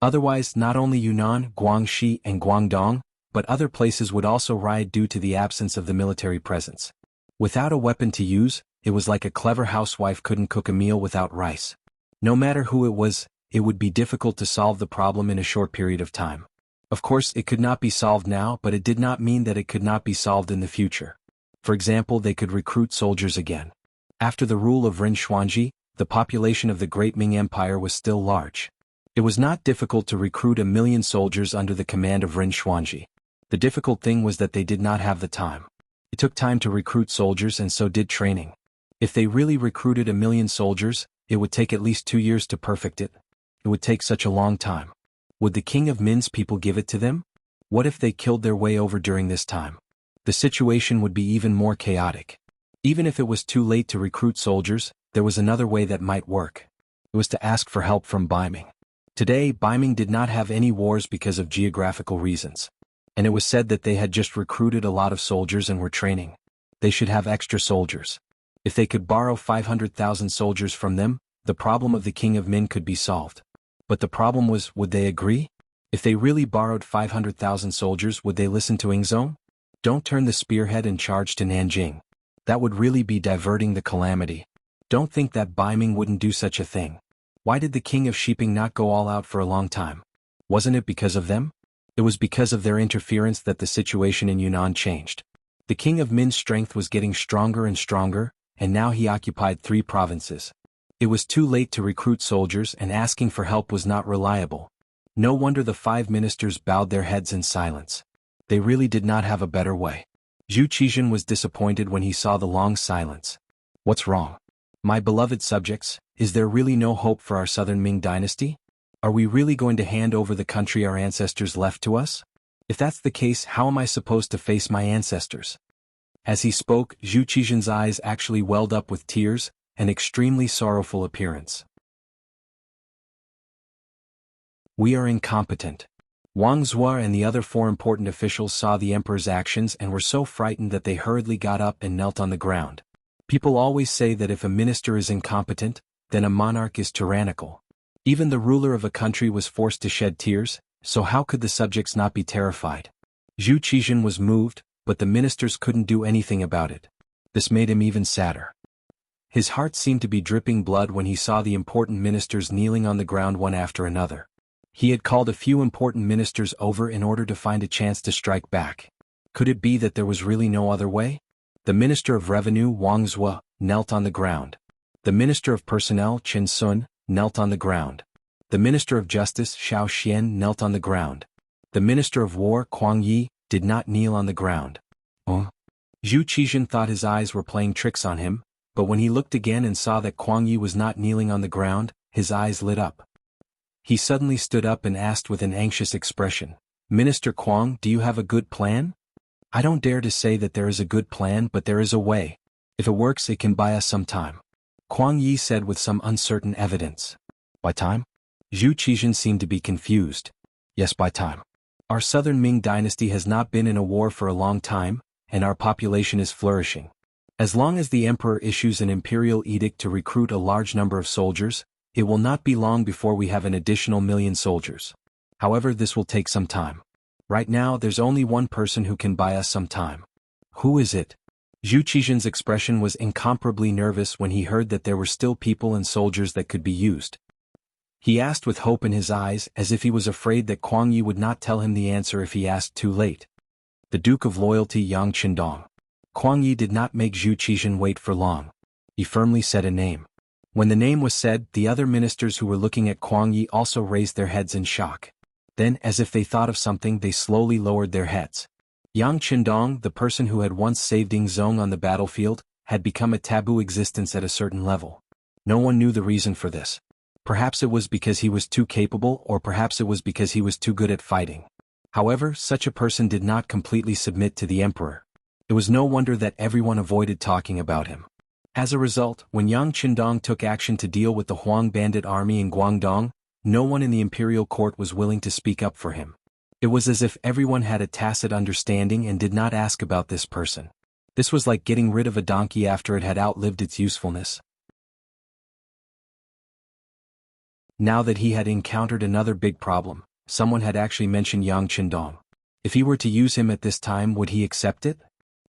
Otherwise, not only Yunnan, Guangxi and Guangdong, but other places would also riot due to the absence of the military presence. Without a weapon to use, it was like a clever housewife couldn't cook a meal without rice. No matter who it was, it would be difficult to solve the problem in a short period of time. Of course, it could not be solved now, but it did not mean that it could not be solved in the future. For example, they could recruit soldiers again. After the rule of Ren Xuanji, the population of the Great Ming Empire was still large. It was not difficult to recruit 1 million soldiers under the command of Ren Xuanji. The difficult thing was that they did not have the time. It took time to recruit soldiers and so did training. If they really recruited 1,000,000 soldiers, it would take at least 2 years to perfect it. It would take such a long time. Would the king of Min's people give it to them? What if they killed their way over during this time? The situation would be even more chaotic. Even if it was too late to recruit soldiers, there was another way that might work. It was to ask for help from Biming. Today, Biming did not have any wars because of geographical reasons. And it was said that they had just recruited a lot of soldiers and were training. They should have extra soldiers. If they could borrow 500,000 soldiers from them, the problem of the king of Min could be solved. But the problem was, would they agree? If they really borrowed 500,000 soldiers, would they listen to Ingzong? Don't turn the spearhead and charge to Nanjing. That would really be diverting the calamity. Don't think that Biming wouldn't do such a thing. Why did the king of Shiping not go all out for a long time? Wasn't it because of them? It was because of their interference that the situation in Yunnan changed. The king of Min's strength was getting stronger and stronger, and now he occupied 3 provinces. It was too late to recruit soldiers and asking for help was not reliable. No wonder the 5 ministers bowed their heads in silence. They really did not have a better way. Zhu Qizhen was disappointed when he saw the long silence. What's wrong? My beloved subjects, is there really no hope for our southern Ming dynasty? Are we really going to hand over the country our ancestors left to us? If that's the case, how am I supposed to face my ancestors? As he spoke, Zhu Qizhen's eyes actually welled up with tears, an extremely sorrowful appearance. We are incompetent. Wang Zhua and the other 4 important officials saw the emperor's actions and were so frightened that they hurriedly got up and knelt on the ground. People always say that if a minister is incompetent, then a monarch is tyrannical. Even the ruler of a country was forced to shed tears, so how could the subjects not be terrified? Zhu Qizhen was moved, but the ministers couldn't do anything about it. This made him even sadder. His heart seemed to be dripping blood when he saw the important ministers kneeling on the ground one after another. He had called a few important ministers over in order to find a chance to strike back. Could it be that there was really no other way? The Minister of Revenue, Wang Zhua, knelt on the ground. The Minister of Personnel, Chen Sun, knelt on the ground. The Minister of Justice, Xiao Xian, knelt on the ground. The Minister of War, Kuang Yi, did not kneel on the ground. Zhu Qizhen thought his eyes were playing tricks on him, but when he looked again and saw that Kuang Yi was not kneeling on the ground, his eyes lit up. He suddenly stood up and asked with an anxious expression, "Minister Kuang, do you have a good plan?" "I don't dare to say that there is a good plan, but there is a way. If it works, it can buy us some time," Kuang Yi said with some uncertain evidence. "By time?" Zhu Qizhen seemed to be confused. "Yes, by time. Our southern Ming dynasty has not been in a war for a long time, and our population is flourishing. As long as the emperor issues an imperial edict to recruit a large number of soldiers, it will not be long before we have an additional 1,000,000 soldiers. However, this will take some time. Right now, there's only one person who can buy us some time." "Who is it?" Zhu Qizhen's expression was incomparably nervous when he heard that there were still people and soldiers that could be used. He asked with hope in his eyes, as if he was afraid that Kuang Yi would not tell him the answer if he asked too late. "The Duke of Loyalty, Yang Qindong." Kuang Yi did not make Zhu Qizhen wait for long. He firmly said a name. When the name was said, the other ministers who were looking at Kuang Yi also raised their heads in shock. Then, as if they thought of something, they slowly lowered their heads. Yang Qindong, the person who had once saved Ingzong on the battlefield, had become a taboo existence at a certain level. No one knew the reason for this. Perhaps it was because he was too capable, or perhaps it was because he was too good at fighting. However, such a person did not completely submit to the emperor. It was no wonder that everyone avoided talking about him. As a result, when Yang Qindong took action to deal with the Huang bandit army in Guangdong, no one in the imperial court was willing to speak up for him. It was as if everyone had a tacit understanding and did not ask about this person. This was like getting rid of a donkey after it had outlived its usefulness. Now that he had encountered another big problem, someone had actually mentioned Yang Qindong. If he were to use him at this time, would he accept it?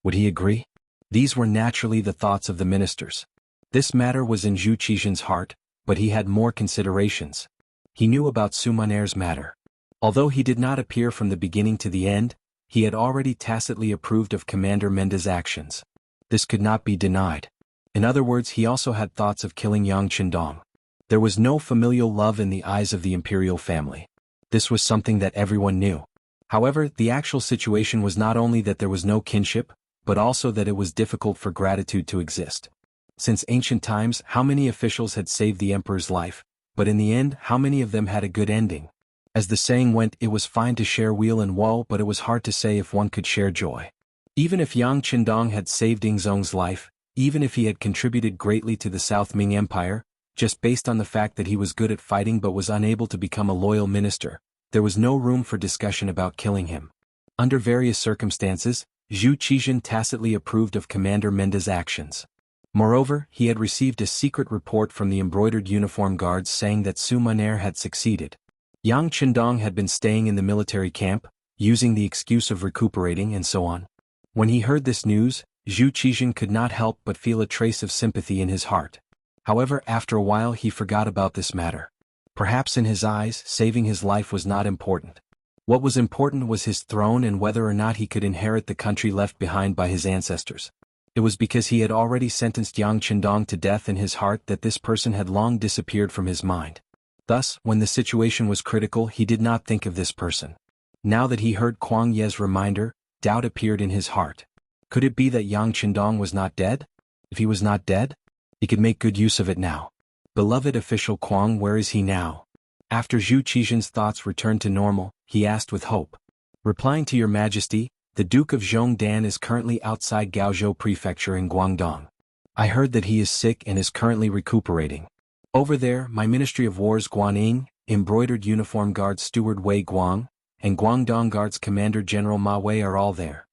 Would he agree? These were naturally the thoughts of the ministers. This matter was in Zhu Qizhen's heart, but he had more considerations. He knew about Sumaner's matter. Although he did not appear from the beginning to the end, he had already tacitly approved of Commander Menda's actions. This could not be denied. In other words, he also had thoughts of killing Yang Qindong. There was no familial love in the eyes of the imperial family. This was something that everyone knew. However, the actual situation was not only that there was no kinship, but also that it was difficult for gratitude to exist. Since ancient times, how many officials had saved the emperor's life, but in the end, how many of them had a good ending? As the saying went, it was fine to share weal and woe, but it was hard to say if one could share joy. Even if Yang Qindong had saved Yingzong's life, even if he had contributed greatly to the South Ming Empire, just based on the fact that he was good at fighting but was unable to become a loyal minister, there was no room for discussion about killing him. Under various circumstances, Zhu Qizhen tacitly approved of Commander Menda's actions. Moreover, he had received a secret report from the embroidered uniform guards saying that Su Munaer had succeeded. Yang Qindong had been staying in the military camp, using the excuse of recuperating and so on. When he heard this news, Zhu Qizhen could not help but feel a trace of sympathy in his heart. However, after a while he forgot about this matter. Perhaps in his eyes, saving his life was not important. What was important was his throne and whether or not he could inherit the country left behind by his ancestors. It was because he had already sentenced Yang Qindong to death in his heart that this person had long disappeared from his mind. Thus, when the situation was critical, he did not think of this person. Now that he heard Kuang Ye's reminder, doubt appeared in his heart. Could it be that Yang Qindong was not dead? If he was not dead, he could make good use of it now. Beloved official Kuang, where is he now? After Zhu Qizhen's thoughts returned to normal, he asked with hope. Replying to your majesty, the Duke of Zhongdan is currently outside Gaozhou Prefecture in Guangdong. I heard that he is sick and is currently recuperating. Over there, my Ministry of War's Guaning, embroidered uniform guards steward Wei Guang, and Guangdong Guards Commander General Ma Wei are all there.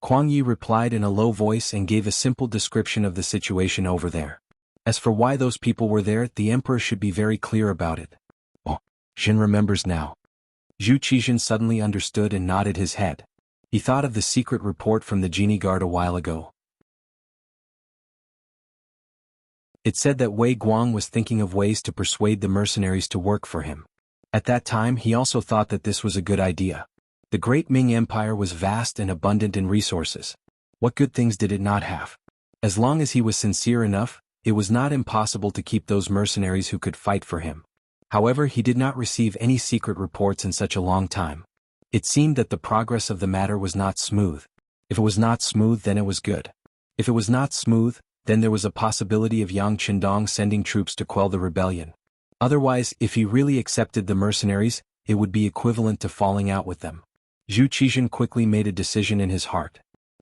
Kuang Yi replied in a low voice and gave a simple description of the situation over there. As for why those people were there, the emperor should be very clear about it. Oh, Xin remembers now. Zhu Qizhen suddenly understood and nodded his head. He thought of the secret report from the genie guard a while ago. It said that Wei Guang was thinking of ways to persuade the mercenaries to work for him. At that time he also thought that this was a good idea. The great Ming Empire was vast and abundant in resources. What good things did it not have? As long as he was sincere enough, it was not impossible to keep those mercenaries who could fight for him. However, he did not receive any secret reports in such a long time. It seemed that the progress of the matter was not smooth. If it was not smooth, then it was good. If it was not smooth, then there was a possibility of Yang Qindong sending troops to quell the rebellion. Otherwise, if he really accepted the mercenaries, it would be equivalent to falling out with them. Zhu Qizhen quickly made a decision in his heart.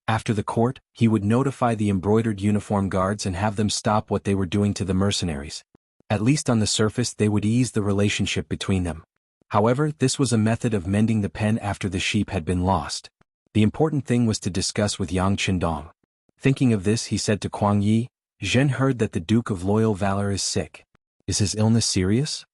After the court, he would notify the embroidered uniform guards and have them stop what they were doing to the mercenaries. At least on the surface they would ease the relationship between them. However, this was a method of mending the pen after the sheep had been lost. The important thing was to discuss with Yang Qindong. Thinking of this, he said to Kuang Yi, Zhen heard that the Duke of Loyal Valor is sick. Is his illness serious?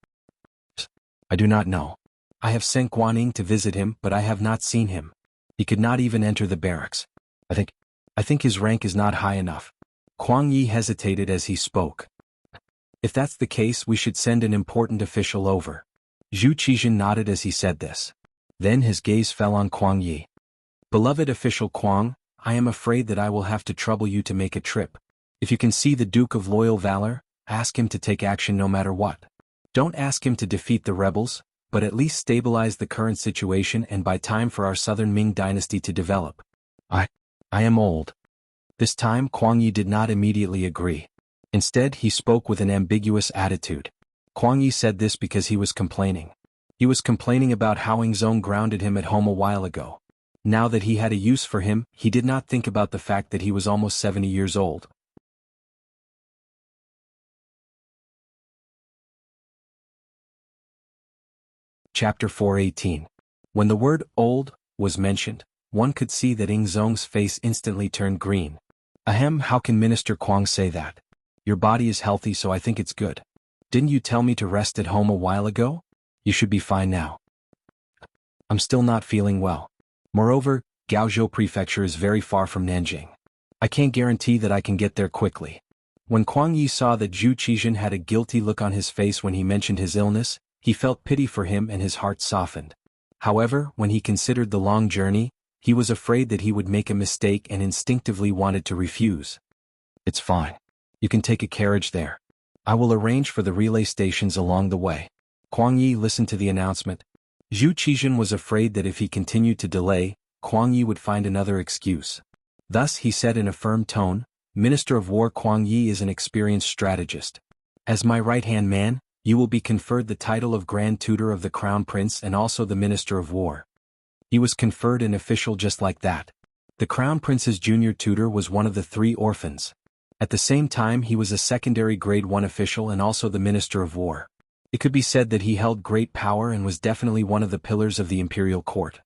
I do not know. I have sent Guaning to visit him, but I have not seen him. He could not even enter the barracks. I think his rank is not high enough. Kuang Yi hesitated as he spoke. If that's the case, we should send an important official over. Zhu Qizhen nodded as he said this. Then his gaze fell on Kuang Yi. Beloved official Kuang, I am afraid that I will have to trouble you to make a trip. If you can see the Duke of Loyal Valor, ask him to take action no matter what. Don't ask him to defeat the rebels, but at least stabilize the current situation and buy time for our southern Ming dynasty to develop. I am old. This time Kuang Yi did not immediately agree. Instead, he spoke with an ambiguous attitude. Kuang Yi said this because he was complaining. He was complaining about how Yingzong grounded him at home a while ago. Now that he had a use for him, he did not think about the fact that he was almost 70 years old. Chapter 418. When the word old was mentioned, one could see that Yingzong's face instantly turned green. Ahem, how can Minister Kuang say that? Your body is healthy, so I think it's good. Didn't you tell me to rest at home a while ago? You should be fine now. I'm still not feeling well. Moreover, Gaozhou Prefecture is very far from Nanjing. I can't guarantee that I can get there quickly. When Kuang Yi saw that Zhu Qizhen had a guilty look on his face when he mentioned his illness, he felt pity for him and his heart softened. However, when he considered the long journey, he was afraid that he would make a mistake and instinctively wanted to refuse. It's fine. You can take a carriage there. I will arrange for the relay stations along the way. Kuang Yi listened to the announcement. Zhu Qizhen was afraid that if he continued to delay, Kuang Yi would find another excuse. Thus he said in a firm tone, "Minister of War Kuang Yi is an experienced strategist. As my right-hand man, you will be conferred the title of Grand Tutor of the Crown Prince and also the Minister of War." He was conferred an official just like that. The Crown Prince's junior tutor was one of the 3 orphans. At the same time he was a secondary grade 1 official and also the Minister of War. It could be said that he held great power and was definitely one of the pillars of the imperial court.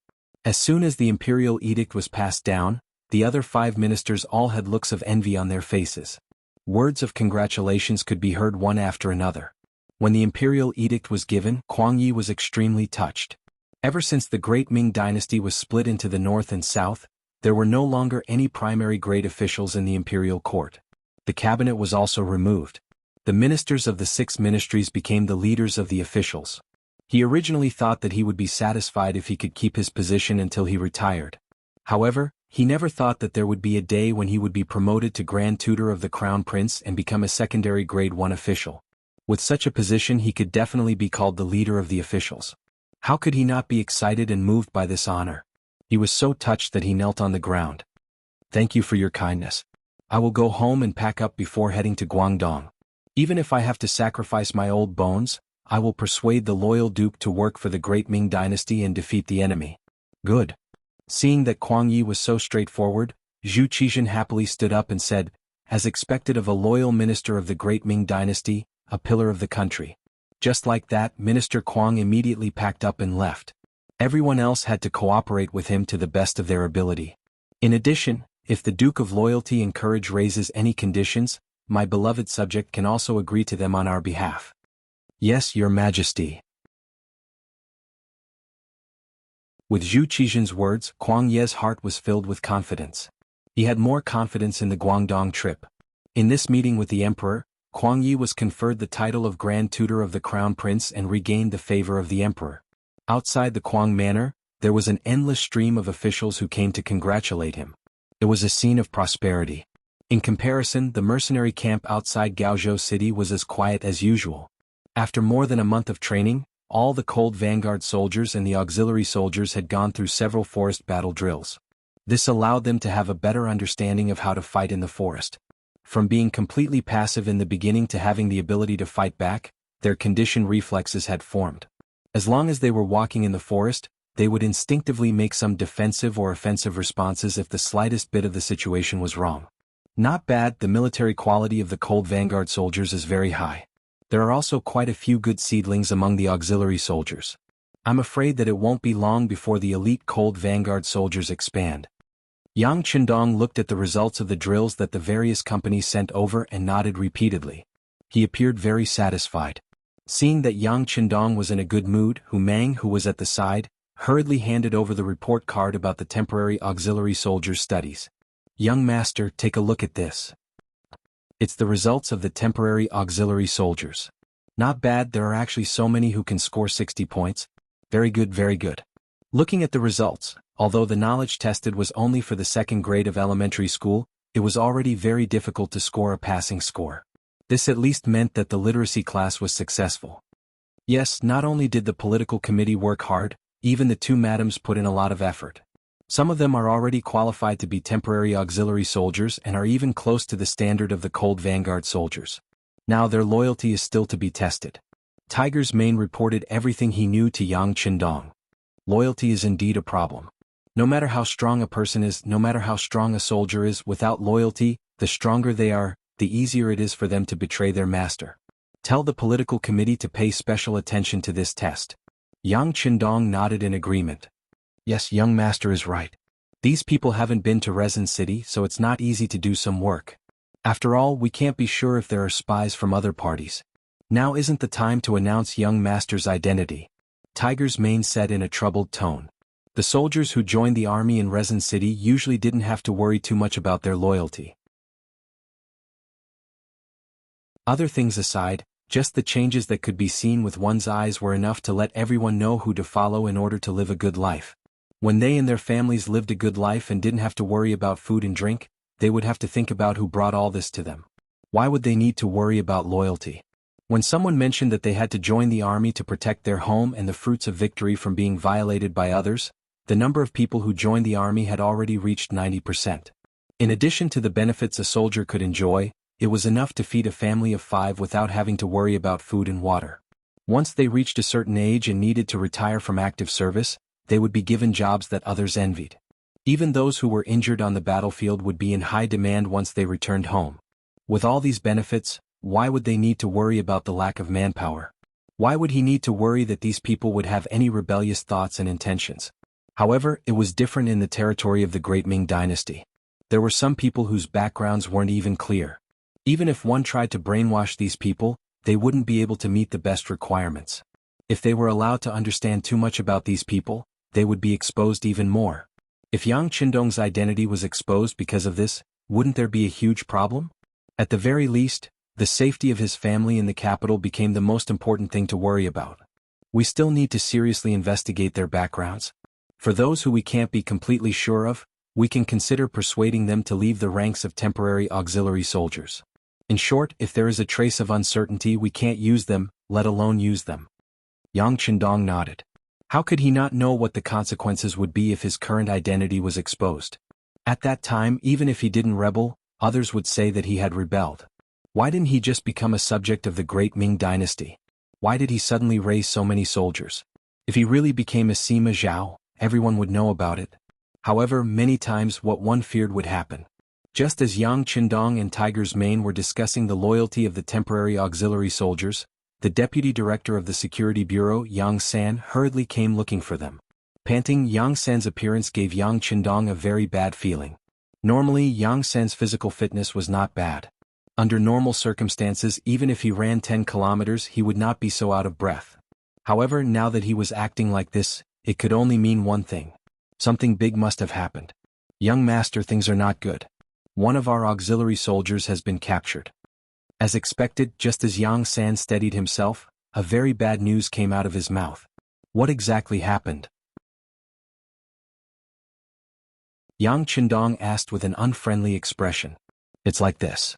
As soon as the imperial edict was passed down, the other 5 ministers all had looks of envy on their faces. Words of congratulations could be heard one after another. When the imperial edict was given, Kuang Yi was extremely touched. Ever since the Great Ming Dynasty was split into the north and south, there were no longer any primary grade officials in the imperial court. The cabinet was also removed. The ministers of the 6 ministries became the leaders of the officials. He originally thought that he would be satisfied if he could keep his position until he retired. However, he never thought that there would be a day when he would be promoted to Grand Tutor of the Crown Prince and become a secondary grade 1 official. With such a position he could definitely be called the leader of the officials. How could he not be excited and moved by this honor? He was so touched that he knelt on the ground. "Thank you for your kindness. I will go home and pack up before heading to Guangdong. Even if I have to sacrifice my old bones, I will persuade the loyal duke to work for the Great Ming Dynasty and defeat the enemy." "Good." Seeing that Kuang Yi was so straightforward, Zhu Qizhen happily stood up and said, "As expected of a loyal minister of the Great Ming Dynasty, a pillar of the country." Just like that, Minister Kuang immediately packed up and left. Everyone else had to cooperate with him to the best of their ability. In addition, if the Duke of Loyalty and Courage raises any conditions, my beloved subject can also agree to them on our behalf. "Yes, Your Majesty." With Zhu Qizhen's words, Kuang Ye's heart was filled with confidence. He had more confidence in the Guangdong trip. In this meeting with the emperor, Kuang Yi was conferred the title of Grand Tutor of the Crown Prince and regained the favor of the emperor. Outside the Kuang Manor, there was an endless stream of officials who came to congratulate him. It was a scene of prosperity. In comparison, the mercenary camp outside Gaozhou City was as quiet as usual. After more than a month of training, all the cold vanguard soldiers and the auxiliary soldiers had gone through several forest battle drills. This allowed them to have a better understanding of how to fight in the forest. From being completely passive in the beginning to having the ability to fight back, their conditioned reflexes had formed. As long as they were walking in the forest, they would instinctively make some defensive or offensive responses if the slightest bit of the situation was wrong. Not bad. The military quality of the cold vanguard soldiers is very high. There are also quite a few good seedlings among the auxiliary soldiers. I'm afraid that it won't be long before the elite cold vanguard soldiers expand. Yang Qindong looked at the results of the drills that the various companies sent over and nodded repeatedly. He appeared very satisfied. Seeing that Yang Qindong was in a good mood, Hu Mang, who was at the side, hurriedly handed over the report card about the temporary auxiliary soldiers' studies. "Young master, take a look at this. It's the results of the temporary auxiliary soldiers. Not bad. There are actually so many who can score 60 points. Very good, very good." Looking at the results, although the knowledge tested was only for the 2nd grade of elementary school, it was already very difficult to score a passing score. This at least meant that the literacy class was successful. Yes, not only did the political committee work hard, even the 2 madams put in a lot of effort. Some of them are already qualified to be temporary auxiliary soldiers and are even close to the standard of the cold vanguard soldiers. Now their loyalty is still to be tested. Tiger's Mane reported everything he knew to Yang Qindong. Loyalty is indeed a problem. No matter how strong a person is, no matter how strong a soldier is, without loyalty, the stronger they are, the easier it is for them to betray their master. Tell the political committee to pay special attention to this test. Yang Qindong nodded in agreement. Yes, young master is right. These people haven't been to Resin City, so it's not easy to do some work. After all, we can't be sure if there are spies from other parties. Now isn't the time to announce young master's identity. Tiger's Mane said in a troubled tone. The soldiers who joined the army in Resin City usually didn't have to worry too much about their loyalty. Other things aside, just the changes that could be seen with one's eyes were enough to let everyone know who to follow in order to live a good life. When they and their families lived a good life and didn't have to worry about food and drink, they would have to think about who brought all this to them. Why would they need to worry about loyalty? When someone mentioned that they had to join the army to protect their home and the fruits of victory from being violated by others, the number of people who joined the army had already reached 90%. In addition to the benefits a soldier could enjoy, it was enough to feed a family of 5 without having to worry about food and water. Once they reached a certain age and needed to retire from active service, they would be given jobs that others envied. Even those who were injured on the battlefield would be in high demand once they returned home. With all these benefits, why would they need to worry about the lack of manpower? Why would he need to worry that these people would have any rebellious thoughts and intentions? However, it was different in the territory of the Great Ming Dynasty. There were some people whose backgrounds weren't even clear. Even if one tried to brainwash these people, they wouldn't be able to meet the best requirements. If they were allowed to understand too much about these people, they would be exposed even more. If Yang Qindong's identity was exposed because of this, wouldn't there be a huge problem? At the very least, the safety of his family in the capital became the most important thing to worry about. We still need to seriously investigate their backgrounds. For those who we can't be completely sure of, we can consider persuading them to leave the ranks of temporary auxiliary soldiers. In short, if there is a trace of uncertainty, we can't use them, let alone use them. Yang Qindong nodded. How could he not know what the consequences would be if his current identity was exposed? At that time, even if he didn't rebel, others would say that he had rebelled. Why didn't he just become a subject of the Great Ming Dynasty? Why did he suddenly raise so many soldiers? If he really became a Sima Zhao, everyone would know about it. However, many times what one feared would happen. Just as Yang Qindong and Tiger's Mane were discussing the loyalty of the temporary auxiliary soldiers, the deputy director of the security bureau, Yang San, hurriedly came looking for them. Panting, Yang San's appearance gave Yang Qindong a very bad feeling. Normally, Yang San's physical fitness was not bad. Under normal circumstances, even if he ran 10 kilometers, he would not be so out of breath. However, now that he was acting like this, it could only mean one thing. Something big must have happened. Young master, things are not good. One of our auxiliary soldiers has been captured. As expected, just as Yang San steadied himself, a very bad news came out of his mouth. What exactly happened? Yang Qindong asked with an unfriendly expression. It's like this.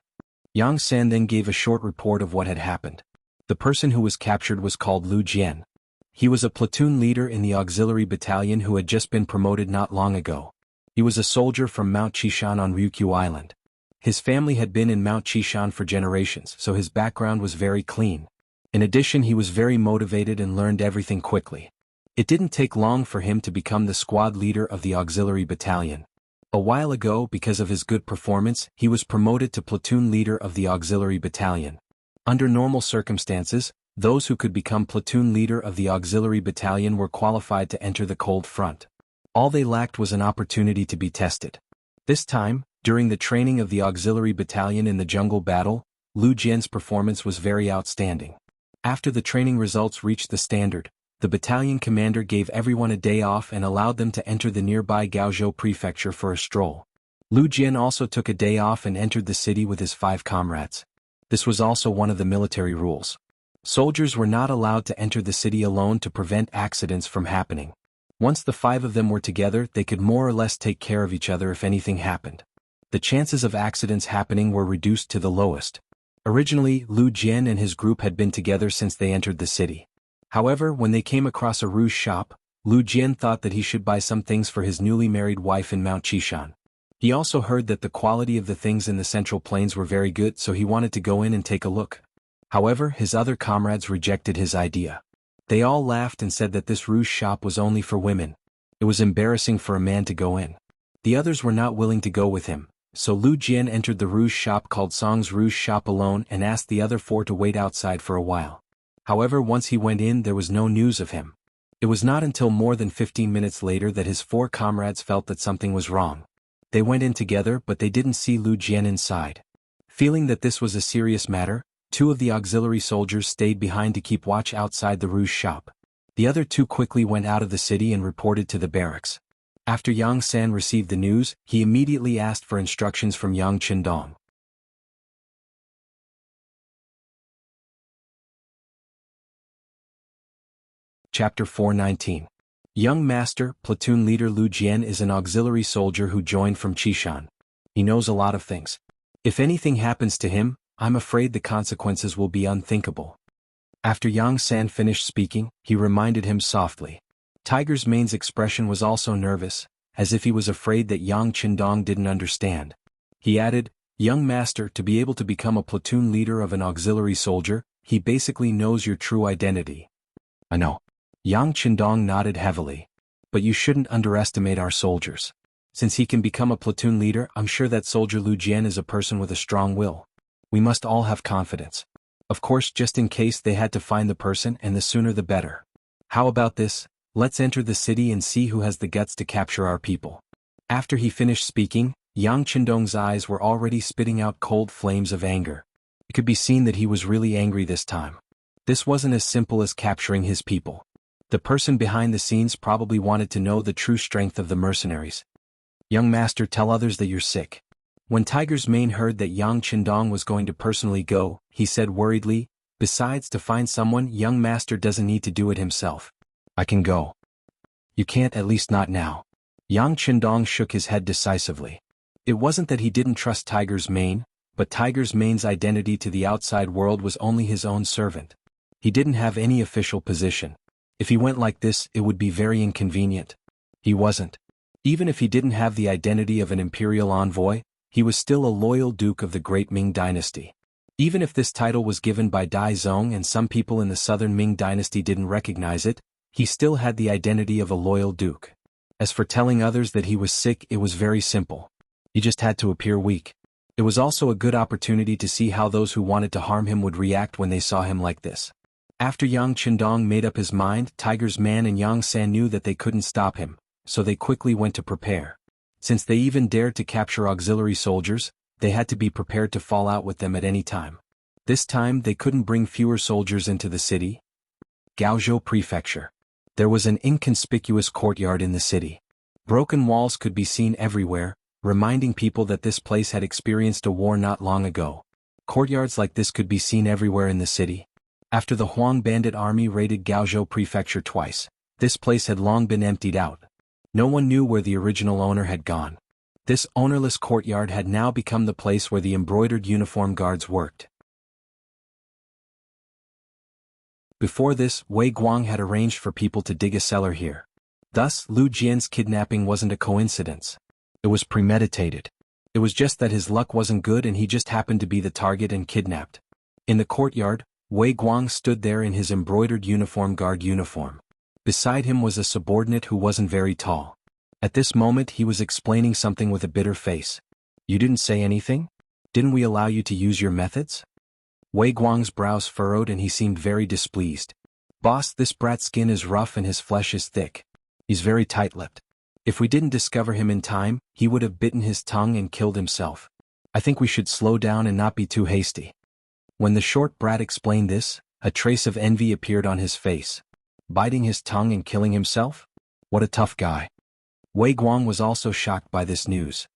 Yang San then gave a short report of what had happened. The person who was captured was called Lu Jian. He was a platoon leader in the auxiliary battalion who had just been promoted not long ago. He was a soldier from Mount Qishan on Ryukyu Island. His family had been in Mount Qishan for generations, so his background was very clean. In addition, he was very motivated and learned everything quickly. It didn't take long for him to become the squad leader of the auxiliary battalion. A while ago, because of his good performance, he was promoted to platoon leader of the auxiliary battalion. Under normal circumstances, those who could become platoon leader of the auxiliary battalion were qualified to enter the cold front. All they lacked was an opportunity to be tested. This time, during the training of the auxiliary battalion in the jungle battle, Lu Jian's performance was very outstanding. After the training results reached the standard, the battalion commander gave everyone a day off and allowed them to enter the nearby Gaozhou prefecture for a stroll. Lu Jian also took a day off and entered the city with his 5 comrades. This was also one of the military rules. Soldiers were not allowed to enter the city alone to prevent accidents from happening. Once the 5 of them were together, they could more or less take care of each other if anything happened. The chances of accidents happening were reduced to the lowest. Originally, Lu Jian and his group had been together since they entered the city. However, when they came across a rouge shop, Lu Jian thought that he should buy some things for his newly married wife in Mount Qishan. He also heard that the quality of the things in the Central Plains were very good, so he wanted to go in and take a look. However, his other comrades rejected his idea. They all laughed and said that this rouge shop was only for women. It was embarrassing for a man to go in. The others were not willing to go with him, so Lu Jian entered the rouge shop called Song's Rouge Shop alone and asked the other 4 to wait outside for a while. However, once he went in, there was no news of him. It was not until more than 15 minutes later that his 4 comrades felt that something was wrong. They went in together, but they didn't see Lu Jian inside. Feeling that this was a serious matter, 2 of the auxiliary soldiers stayed behind to keep watch outside the rouge shop. The other 2 quickly went out of the city and reported to the barracks. After Yang San received the news, he immediately asked for instructions from Yang Qindong. Chapter 419. Young Master, Platoon Leader Lu Jian is an auxiliary soldier who joined from Qishan. He knows a lot of things. If anything happens to him, I'm afraid the consequences will be unthinkable. After Yang San finished speaking, he reminded him softly. Tiger's mane's expression was also nervous, as if he was afraid that Yang Qindong didn't understand. He added, "Young master, to be able to become a platoon leader of an auxiliary soldier, he basically knows your true identity." "I know." Yang Qindong nodded heavily. "But you shouldn't underestimate our soldiers. Since he can become a platoon leader, I'm sure that soldier Lu Jian is a person with a strong will. We must all have confidence. Of course, just in case they had to find the person, and the sooner the better. How about this? Let's enter the city and see who has the guts to capture our people." After he finished speaking, Yang Qindong's eyes were already spitting out cold flames of anger. It could be seen that he was really angry this time. This wasn't as simple as capturing his people. The person behind the scenes probably wanted to know the true strength of the mercenaries. "Young master, tell others that you're sick." When Tiger's mane heard that Yang Qindong was going to personally go, he said worriedly, "Besides, to find someone, young master doesn't need to do it himself. I can go." "You can't, at least not now." Yang Qindong shook his head decisively. It wasn't that he didn't trust Tiger's mane, but Tiger's mane's identity to the outside world was only his own servant. He didn't have any official position. If he went like this, it would be very inconvenient. He wasn't. Even if he didn't have the identity of an imperial envoy, he was still a loyal duke of the great Ming dynasty. Even if this title was given by Dai Zong and some people in the southern Ming dynasty didn't recognize it, he still had the identity of a loyal duke. As for telling others that he was sick, it was very simple. He just had to appear weak. It was also a good opportunity to see how those who wanted to harm him would react when they saw him like this. After Yang Qindong made up his mind, Tiger's man and Yang San knew that they couldn't stop him, so they quickly went to prepare. Since they even dared to capture auxiliary soldiers, they had to be prepared to fall out with them at any time. This time they couldn't bring fewer soldiers into the city. Gaozhou Prefecture. There was an inconspicuous courtyard in the city. Broken walls could be seen everywhere, reminding people that this place had experienced a war not long ago. Courtyards like this could be seen everywhere in the city. After the Huang bandit army raided Gaozhou Prefecture twice, this place had long been emptied out. No one knew where the original owner had gone. This ownerless courtyard had now become the place where the embroidered uniform guards worked. Before this, Wei Guang had arranged for people to dig a cellar here. Thus, Lu Jian's kidnapping wasn't a coincidence. It was premeditated. It was just that his luck wasn't good and he just happened to be the target and kidnapped. In the courtyard, Wei Guang stood there in his embroidered uniform guard uniform. Beside him was a subordinate who wasn't very tall. At this moment he was explaining something with a bitter face. "You didn't say anything? Didn't we allow you to use your methods?" Wei Guang's brows furrowed and he seemed very displeased. "Boss, this brat's skin is rough and his flesh is thick. He's very tight-lipped. If we didn't discover him in time, he would have bitten his tongue and killed himself. I think we should slow down and not be too hasty." When the short brat explained this, a trace of envy appeared on his face. Biting his tongue and killing himself? What a tough guy. Wei Guang was also shocked by this news.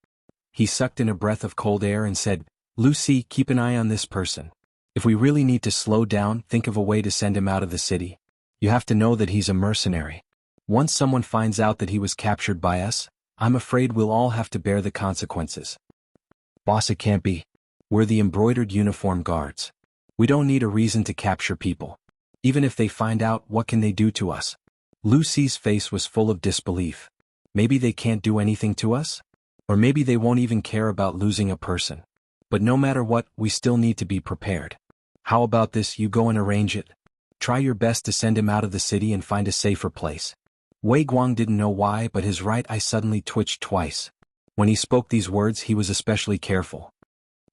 He sucked in a breath of cold air and said, "Lucy, keep an eye on this person. If we really need to slow down, think of a way to send him out of the city. You have to know that he's a mercenary. Once someone finds out that he was captured by us, I'm afraid we'll all have to bear the consequences." "Boss, it can't be. We're the embroidered uniform guards. We don't need a reason to capture people. Even if they find out, what can they do to us?" Lucy's face was full of disbelief. Maybe they can't do anything to us? Or maybe they won't even care about losing a person. But no matter what, we still need to be prepared. How about this, you go and arrange it. Try your best to send him out of the city and find a safer place. Wei Guang didn't know why, but his right eye suddenly twitched twice. When he spoke these words, he was especially careful.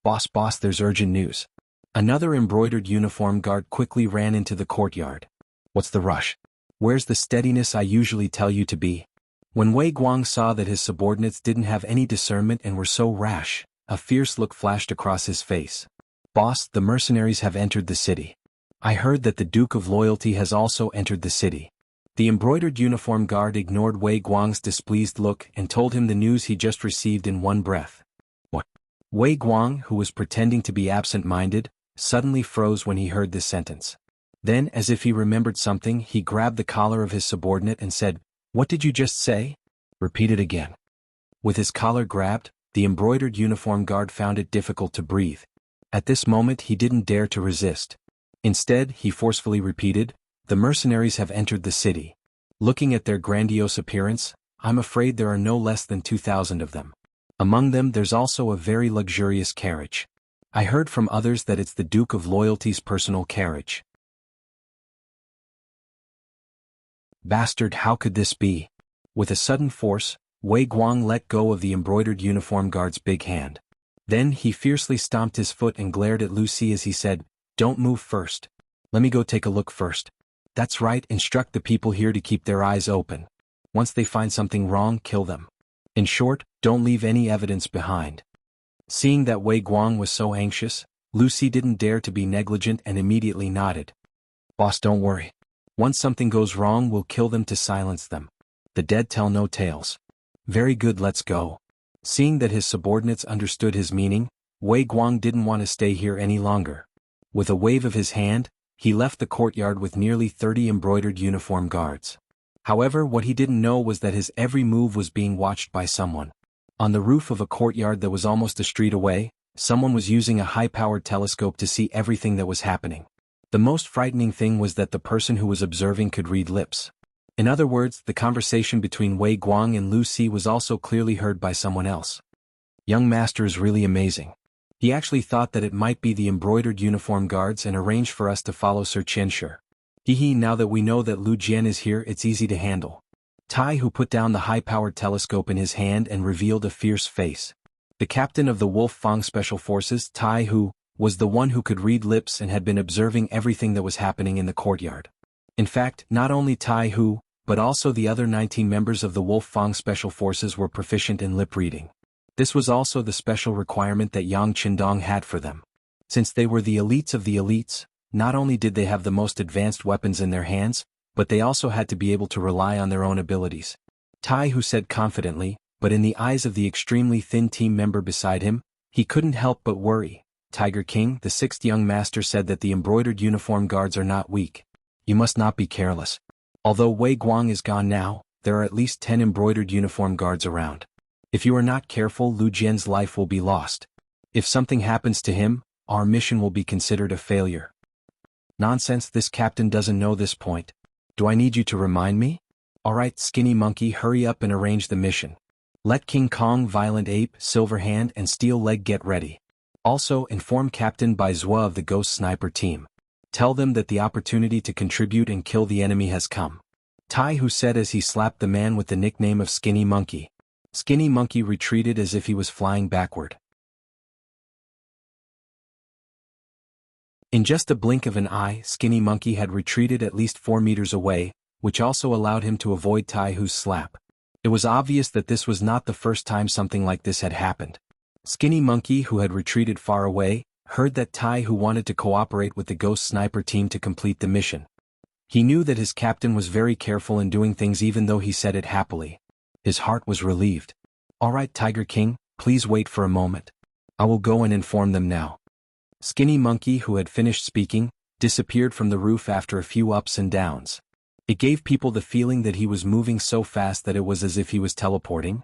Boss, there's urgent news." Another embroidered uniform guard quickly ran into the courtyard. "What's the rush? Where's the steadiness I usually tell you to be?" When Wei Guang saw that his subordinates didn't have any discernment and were so rash, a fierce look flashed across his face. "Boss, the mercenaries have entered the city. I heard that the Duke of Loyalty has also entered the city." The embroidered uniform guard ignored Wei Guang's displeased look and told him the news he just received in one breath. "What?" Wei Guang, who was pretending to be absent-minded, suddenly froze when he heard this sentence. Then, as if he remembered something, he grabbed the collar of his subordinate and said, "What did you just say? Repeat it again." With his collar grabbed, the embroidered uniform guard found it difficult to breathe. At this moment he didn't dare to resist. Instead, he forcefully repeated, "The mercenaries have entered the city. Looking at their grandiose appearance, I'm afraid there are no less than 2,000 of them. Among them there's also a very luxurious carriage. I heard from others that it's the Duke of Loyalty's personal carriage." Bastard, how could this be? With a sudden force, Wei Guang let go of the embroidered uniform guard's big hand. Then he fiercely stomped his foot and glared at Lu Si as he said, "Don't move first. Let me go take a look first. That's right, instruct the people here to keep their eyes open. Once they find something wrong, kill them. In short, don't leave any evidence behind." Seeing that Wei Guang was so anxious, Lu Si didn't dare to be negligent and immediately nodded. "Boss, don't worry. Once something goes wrong, we'll kill them to silence them. The dead tell no tales." "Very good, let's go." Seeing that his subordinates understood his meaning, Wei Guang didn't want to stay here any longer. With a wave of his hand, he left the courtyard with nearly 30 embroidered uniform guards. However, what he didn't know was that his every move was being watched by someone. On the roof of a courtyard that was almost a street away, someone was using a high-powered telescope to see everything that was happening. The most frightening thing was that the person who was observing could read lips. In other words, the conversation between Wei Guang and Lu Si was also clearly heard by someone else. "Young master is really amazing. He actually thought that it might be the embroidered uniform guards and arranged for us to follow Sir Qianshi. Now that we know that Lu Jian is here, it's easy to handle." Tai Hu put down the high-powered telescope in his hand and revealed a fierce face. The captain of the Wolf Fang Special Forces, Tai Hu, was the one who could read lips and had been observing everything that was happening in the courtyard. In fact, not only Tai Hu, but also the other 19 members of the Wolf Fang Special Forces were proficient in lip reading. This was also the special requirement that Yang Qindong had for them. Since they were the elites of the elites, not only did they have the most advanced weapons in their hands, but they also had to be able to rely on their own abilities. Tai Hu said confidently, but in the eyes of the extremely thin team member beside him, he couldn't help but worry. "Tiger King, the 6th young master, said that the embroidered uniform guards are not weak. You must not be careless. Although Wei Guang is gone now, there are at least 10 embroidered uniform guards around. If you are not careful, Lu Jian's life will be lost. If something happens to him, our mission will be considered a failure." "Nonsense, this captain doesn't know this point. Do I need you to remind me? Alright, Skinny Monkey, hurry up and arrange the mission. Let King Kong, Violent Ape, Silver Hand and Steel Leg get ready. Also, inform Captain Bai Zhua of the Ghost Sniper team. Tell them that the opportunity to contribute and kill the enemy has come." Tai Hu said as he slapped the man with the nickname of Skinny Monkey. Skinny Monkey retreated as if he was flying backward. In just a blink of an eye, Skinny Monkey had retreated at least 4 meters away, which also allowed him to avoid Tai Hu's slap. It was obvious that this was not the first time something like this had happened. Skinny Monkey, who had retreated far away, heard that Tai Hu wanted to cooperate with the Ghost Sniper team to complete the mission. He knew that his captain was very careful in doing things even though he said it happily. His heart was relieved. "Alright, Tiger King, please wait for a moment. I will go and inform them now." Skinny Monkey, who had finished speaking, disappeared from the roof after a few ups and downs. It gave people the feeling that he was moving so fast that it was as if he was teleporting.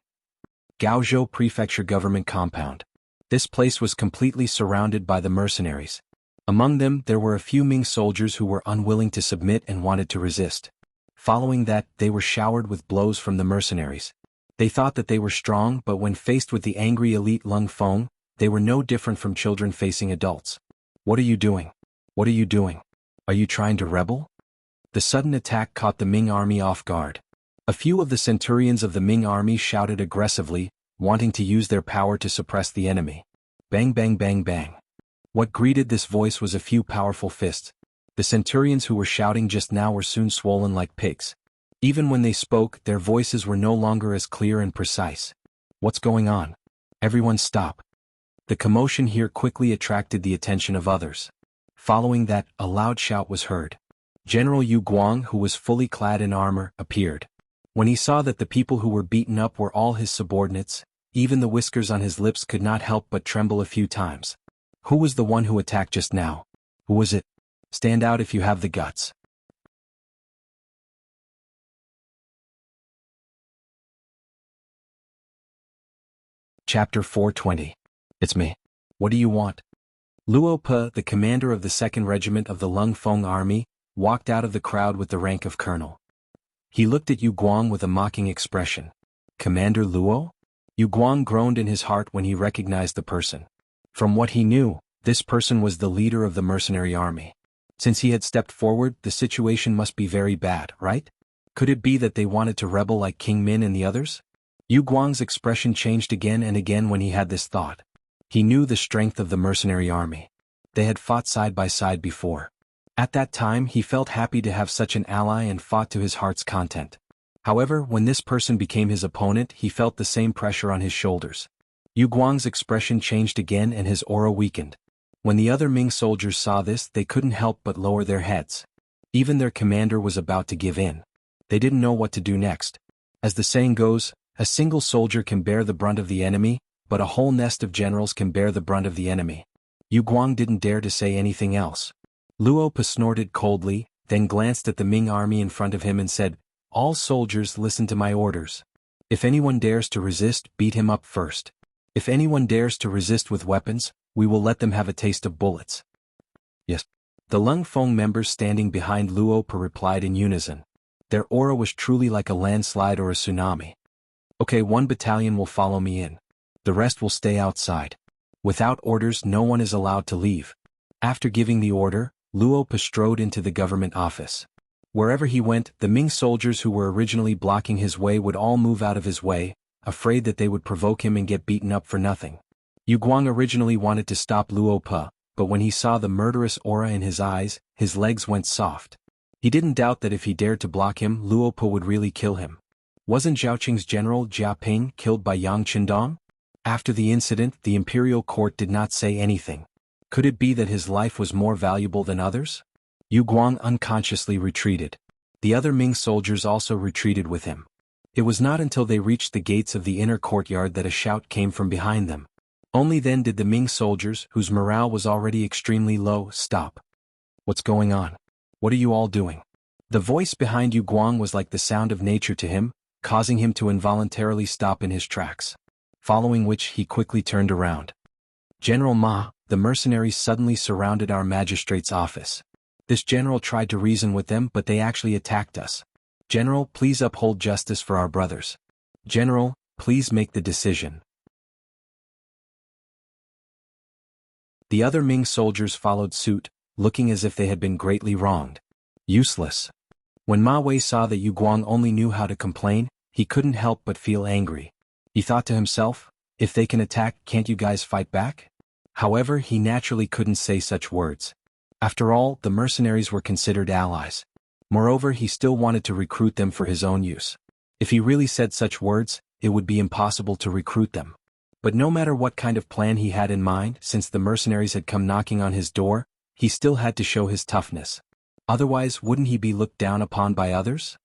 Gaozhou Prefecture Government Compound. This place was completely surrounded by the mercenaries. Among them, there were a few Ming soldiers who were unwilling to submit and wanted to resist. Following that, they were showered with blows from the mercenaries. They thought that they were strong, but when faced with the angry elite Lung Feng, they were no different from children facing adults. "What are you doing? What are you doing? Are you trying to rebel?" The sudden attack caught the Ming army off guard. A few of the centurions of the Ming army shouted aggressively, wanting to use their power to suppress the enemy. Bang bang bang bang. What greeted this voice was a few powerful fists. The centurions who were shouting just now were soon swollen like pigs. Even when they spoke, their voices were no longer as clear and precise. "What's going on? Everyone stop." The commotion here quickly attracted the attention of others. Following that, a loud shout was heard. General Yu Guang, who was fully clad in armor, appeared. When he saw that the people who were beaten up were all his subordinates, even the whiskers on his lips could not help but tremble a few times. "Who was the one who attacked just now? Who was it? Stand out if you have the guts." Chapter 420. "It's me. What do you want?" Luo Pe, the commander of the 2nd Regiment of the Lung Feng Army, walked out of the crowd with the rank of colonel. He looked at Yu Guang with a mocking expression. Commander Luo? Yu Guang groaned in his heart when he recognized the person. From what he knew, this person was the leader of the mercenary army. Since he had stepped forward, the situation must be very bad, right? Could it be that they wanted to rebel like King Min and the others? Yu Guang's expression changed again and again when he had this thought. He knew the strength of the mercenary army. They had fought side by side before. At that time he felt happy to have such an ally and fought to his heart's content. However, when this person became his opponent, he felt the same pressure on his shoulders. Yu Guang's expression changed again and his aura weakened. When the other Ming soldiers saw this, they couldn't help but lower their heads. Even their commander was about to give in. They didn't know what to do next. As the saying goes, a single soldier can bear the brunt of the enemy, but a whole nest of generals can bear the brunt of the enemy. Yu Guang didn't dare to say anything else. Luo Pe snorted coldly, then glanced at the Ming army in front of him and said, "All soldiers listen to my orders. If anyone dares to resist, beat him up first. If anyone dares to resist with weapons, we will let them have a taste of bullets." Yes. The Lung Feng members standing behind Luo Pe replied in unison. Their aura was truly like a landslide or a tsunami. Okay, 1 battalion will follow me in. The rest will stay outside. Without orders, no one is allowed to leave. After giving the order, Luo Pe strode into the government office. Wherever he went, the Ming soldiers who were originally blocking his way would all move out of his way, afraid that they would provoke him and get beaten up for nothing. Yu Guang originally wanted to stop Luo Pe, but when he saw the murderous aura in his eyes, his legs went soft. He didn't doubt that if he dared to block him, Luo Pe would really kill him. Wasn't Zhaoqing's general Jia Ping killed by Yang Qindong? After the incident, the imperial court did not say anything. Could it be that his life was more valuable than others? Yu Guang unconsciously retreated. The other Ming soldiers also retreated with him. It was not until they reached the gates of the inner courtyard that a shout came from behind them. Only then did the Ming soldiers, whose morale was already extremely low, stop. What's going on? What are you all doing? The voice behind Yu Guang was like the sound of nature to him, causing him to involuntarily stop in his tracks. Following which he quickly turned around. General Ma, the mercenaries suddenly surrounded our magistrate's office. This general tried to reason with them, but they actually attacked us. General, please uphold justice for our brothers. General, please make the decision. The other Ming soldiers followed suit, looking as if they had been greatly wronged. Useless. When Ma Wei saw that Yu Guang only knew how to complain, he couldn't help but feel angry. He thought to himself, if they can attack, can't you guys fight back? However, he naturally couldn't say such words. After all, the mercenaries were considered allies. Moreover, he still wanted to recruit them for his own use. If he really said such words, it would be impossible to recruit them. But no matter what kind of plan he had in mind, since the mercenaries had come knocking on his door, he still had to show his toughness. Otherwise, wouldn't he be looked down upon by others?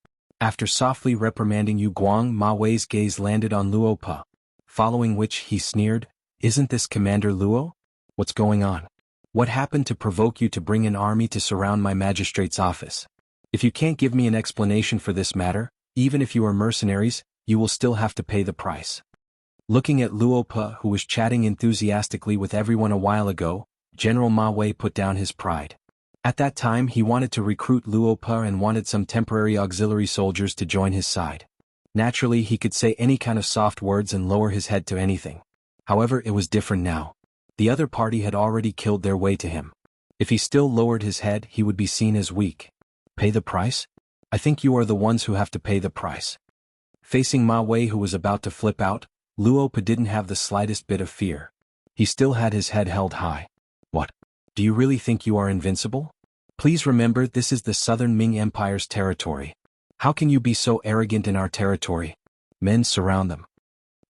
After softly reprimanding Yu Guang, Ma Wei's gaze landed on Luo Pe. Following which he sneered, "Isn't this Commander Luo? What's going on? What happened to provoke you to bring an army to surround my magistrate's office? If you can't give me an explanation for this matter, even if you are mercenaries, you will still have to pay the price." Looking at Luo Pe, who was chatting enthusiastically with everyone a while ago, General Ma Wei put down his pride. At that time he wanted to recruit Luo Pe and wanted some temporary auxiliary soldiers to join his side. Naturally, he could say any kind of soft words and lower his head to anything. However, it was different now. The other party had already killed their way to him. If he still lowered his head, he would be seen as weak. Pay the price? I think you are the ones who have to pay the price. Facing Ma Wei, who was about to flip out, Luo Pe didn't have the slightest bit of fear. He still had his head held high. What? Do you really think you are invincible? Please remember, this is the Southern Ming Empire's territory. How can you be so arrogant in our territory? Men surround them.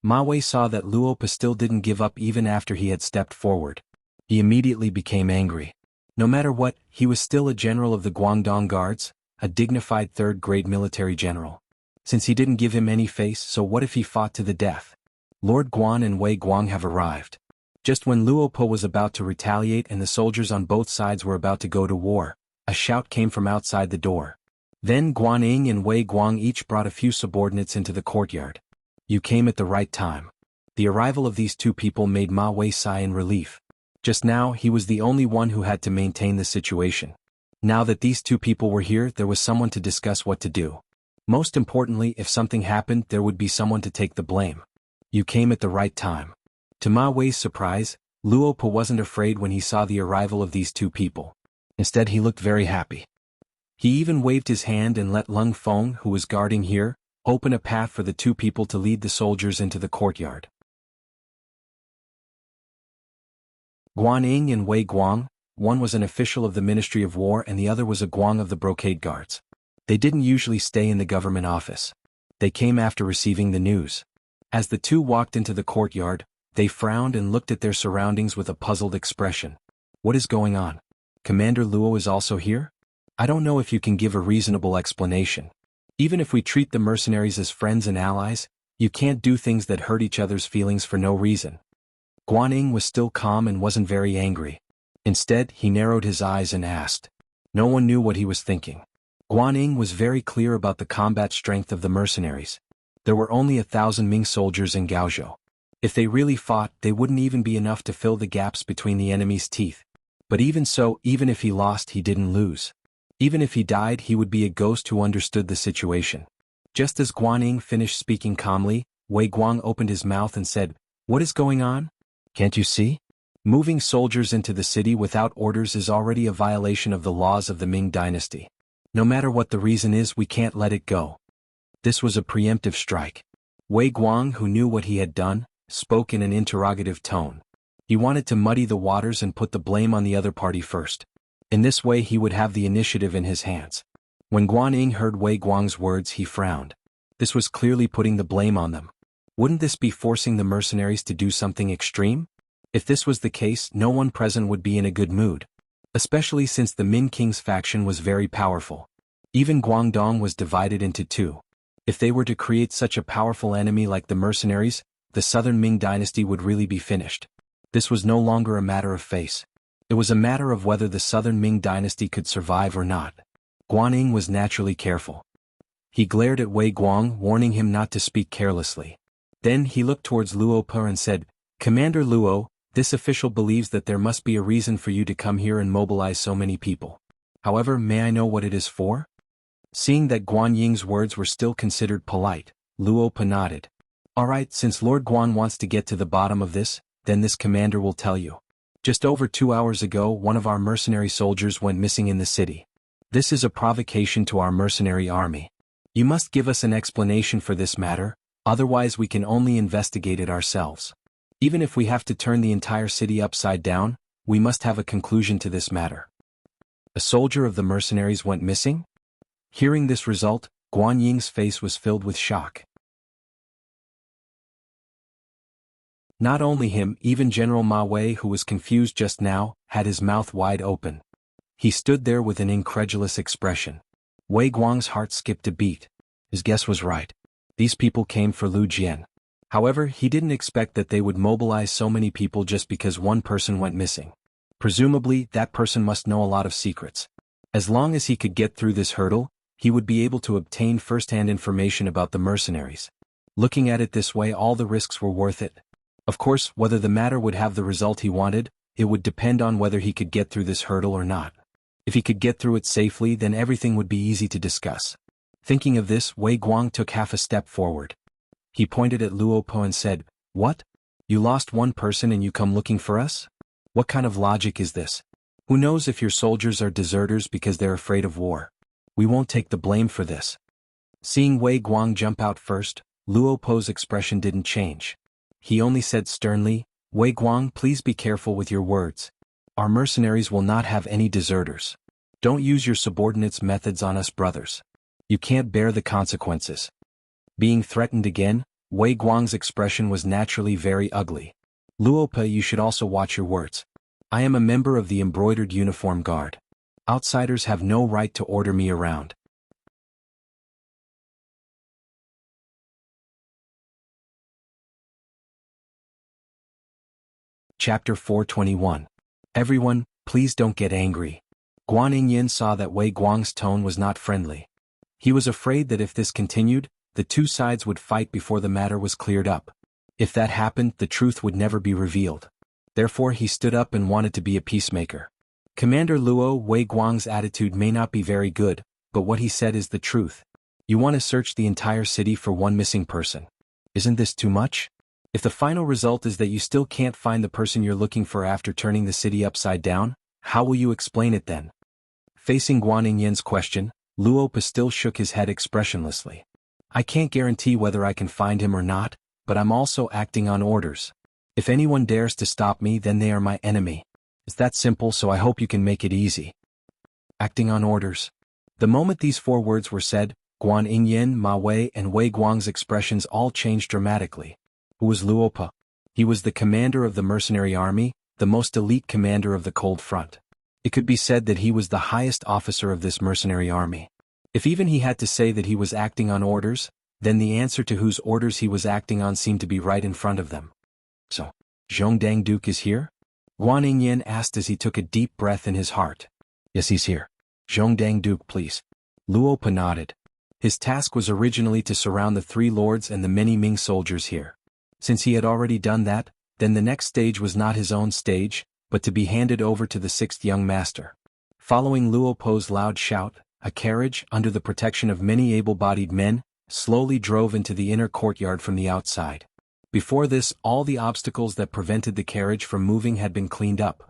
Ma Wei saw that Luo Pe still didn't give up even after he had stepped forward. He immediately became angry. No matter what, he was still a general of the Guangdong Guards, a dignified third-grade military general. Since he didn't give him any face, so what if he fought to the death? Lord Guan and Wei Guang have arrived. Just when Luo Pe was about to retaliate and the soldiers on both sides were about to go to war, a shout came from outside the door. Then Guan Ying and Wei Guang each brought a few subordinates into the courtyard. You came at the right time. The arrival of these two people made Ma Wei sigh in relief. Just now he was the only one who had to maintain the situation. Now that these two people were here, there was someone to discuss what to do. Most importantly, if something happened, there would be someone to take the blame. You came at the right time. To Ma Wei's surprise, Luo Po wasn't afraid when he saw the arrival of these two people. Instead, he looked very happy. He even waved his hand and let Lung Feng, who was guarding here, open a path for the two people to lead the soldiers into the courtyard. Guan Ying and Wei Guang, one was an official of the Ministry of War and the other was a Guang of the Brocade Guards. They didn't usually stay in the government office. They came after receiving the news. As the two walked into the courtyard, they frowned and looked at their surroundings with a puzzled expression. What is going on? Commander Luo is also here? I don't know if you can give a reasonable explanation. Even if we treat the mercenaries as friends and allies, you can't do things that hurt each other's feelings for no reason. Guan Ying was still calm and wasn't very angry. Instead, he narrowed his eyes and asked. No one knew what he was thinking. Guan Ying was very clear about the combat strength of the mercenaries. There were only 1,000 Ming soldiers in Gaozhou. If they really fought, they wouldn't even be enough to fill the gaps between the enemy's teeth. But even so, even if he lost, he didn't lose. Even if he died, he would be a ghost who understood the situation. Just as Guan Ying finished speaking calmly, Wei Guang opened his mouth and said, What is going on? Can't you see? Moving soldiers into the city without orders is already a violation of the laws of the Ming Dynasty. No matter what the reason is, we can't let it go. This was a preemptive strike. Wei Guang, who knew what he had done, spoke in an interrogative tone. He wanted to muddy the waters and put the blame on the other party first. In this way he would have the initiative in his hands. When Guan Ying heard Wei Guang's words, he frowned. This was clearly putting the blame on them. Wouldn't this be forcing the mercenaries to do something extreme? If this was the case, no one present would be in a good mood. Especially since the Min King's faction was very powerful. Even Guangdong was divided into two. If they were to create such a powerful enemy like the mercenaries, the southern Ming dynasty would really be finished. This was no longer a matter of face. It was a matter of whether the southern Ming dynasty could survive or not. Guan Ying was naturally careful. He glared at Wei Guang, warning him not to speak carelessly. Then he looked towards Luo Po and said, Commander Luo, this official believes that there must be a reason for you to come here and mobilize so many people. However, may I know what it is for? Seeing that Guan Ying's words were still considered polite, Luo Po nodded. Alright, since Lord Guan wants to get to the bottom of this, then this commander will tell you. Just over 2 hours ago, one of our mercenary soldiers went missing in the city. This is a provocation to our mercenary army. You must give us an explanation for this matter, otherwise we can only investigate it ourselves. Even if we have to turn the entire city upside down, we must have a conclusion to this matter. A soldier of the mercenaries went missing? Hearing this result, Guan Ying's face was filled with shock. Not only him, even General Ma Wei, who was confused just now, had his mouth wide open. He stood there with an incredulous expression. Wei Guang's heart skipped a beat. His guess was right. These people came for Lu Jian. However, he didn't expect that they would mobilize so many people just because one person went missing. Presumably, that person must know a lot of secrets. As long as he could get through this hurdle, he would be able to obtain first-hand information about the mercenaries. Looking at it this way, all the risks were worth it. Of course, whether the matter would have the result he wanted, it would depend on whether he could get through this hurdle or not. If he could get through it safely, then everything would be easy to discuss. Thinking of this, Wei Guang took half a step forward. He pointed at Luo Po and said, What? You lost one person and you come looking for us? What kind of logic is this? Who knows if your soldiers are deserters because they're afraid of war? We won't take the blame for this. Seeing Wei Guang jump out first, Luo Po's expression didn't change. He only said sternly, Wei Guang, please be careful with your words. Our mercenaries will not have any deserters. Don't use your subordinates' methods on us brothers. You can't bear the consequences. Being threatened again, Wei Guang's expression was naturally very ugly. Luo Po, you should also watch your words. I am a member of the embroidered uniform guard. Outsiders have no right to order me around. Chapter 421. Everyone, please don't get angry. Guan Yingyan saw that Wei Guang's tone was not friendly. He was afraid that if this continued, the two sides would fight before the matter was cleared up. If that happened, the truth would never be revealed. Therefore he stood up and wanted to be a peacemaker. Commander Luo Wei Guang's attitude may not be very good, but what he said is the truth. You want to search the entire city for one missing person. Isn't this too much? If the final result is that you still can't find the person you're looking for after turning the city upside down, how will you explain it then? Facing Guan Yinyan's question, Luo Pa still shook his head expressionlessly. I can't guarantee whether I can find him or not, but I'm also acting on orders. If anyone dares to stop me, then they are my enemy. It's that simple, so I hope you can make it easy. Acting on orders. The moment these 4 words were said, Guan Yinyan, Ma Wei and Wei Guang's expressions all changed dramatically. Who was Luo Pa? He was the commander of the mercenary army, the most elite commander of the Cold Front. It could be said that he was the highest officer of this mercenary army. If even he had to say that he was acting on orders, then the answer to whose orders he was acting on seemed to be right in front of them. So, Zhongdang Duke is here? Guan Yinyan asked as he took a deep breath in his heart. Yes, he's here. Zhongdang Duke, please. Luo Pa nodded. His task was originally to surround the 3 lords and the many Ming soldiers here. Since he had already done that, then the next stage was not his own stage, but to be handed over to the 6th young master. Following Luo Pa's loud shout, a carriage, under the protection of many able-bodied men, slowly drove into the inner courtyard from the outside. Before this, all the obstacles that prevented the carriage from moving had been cleaned up.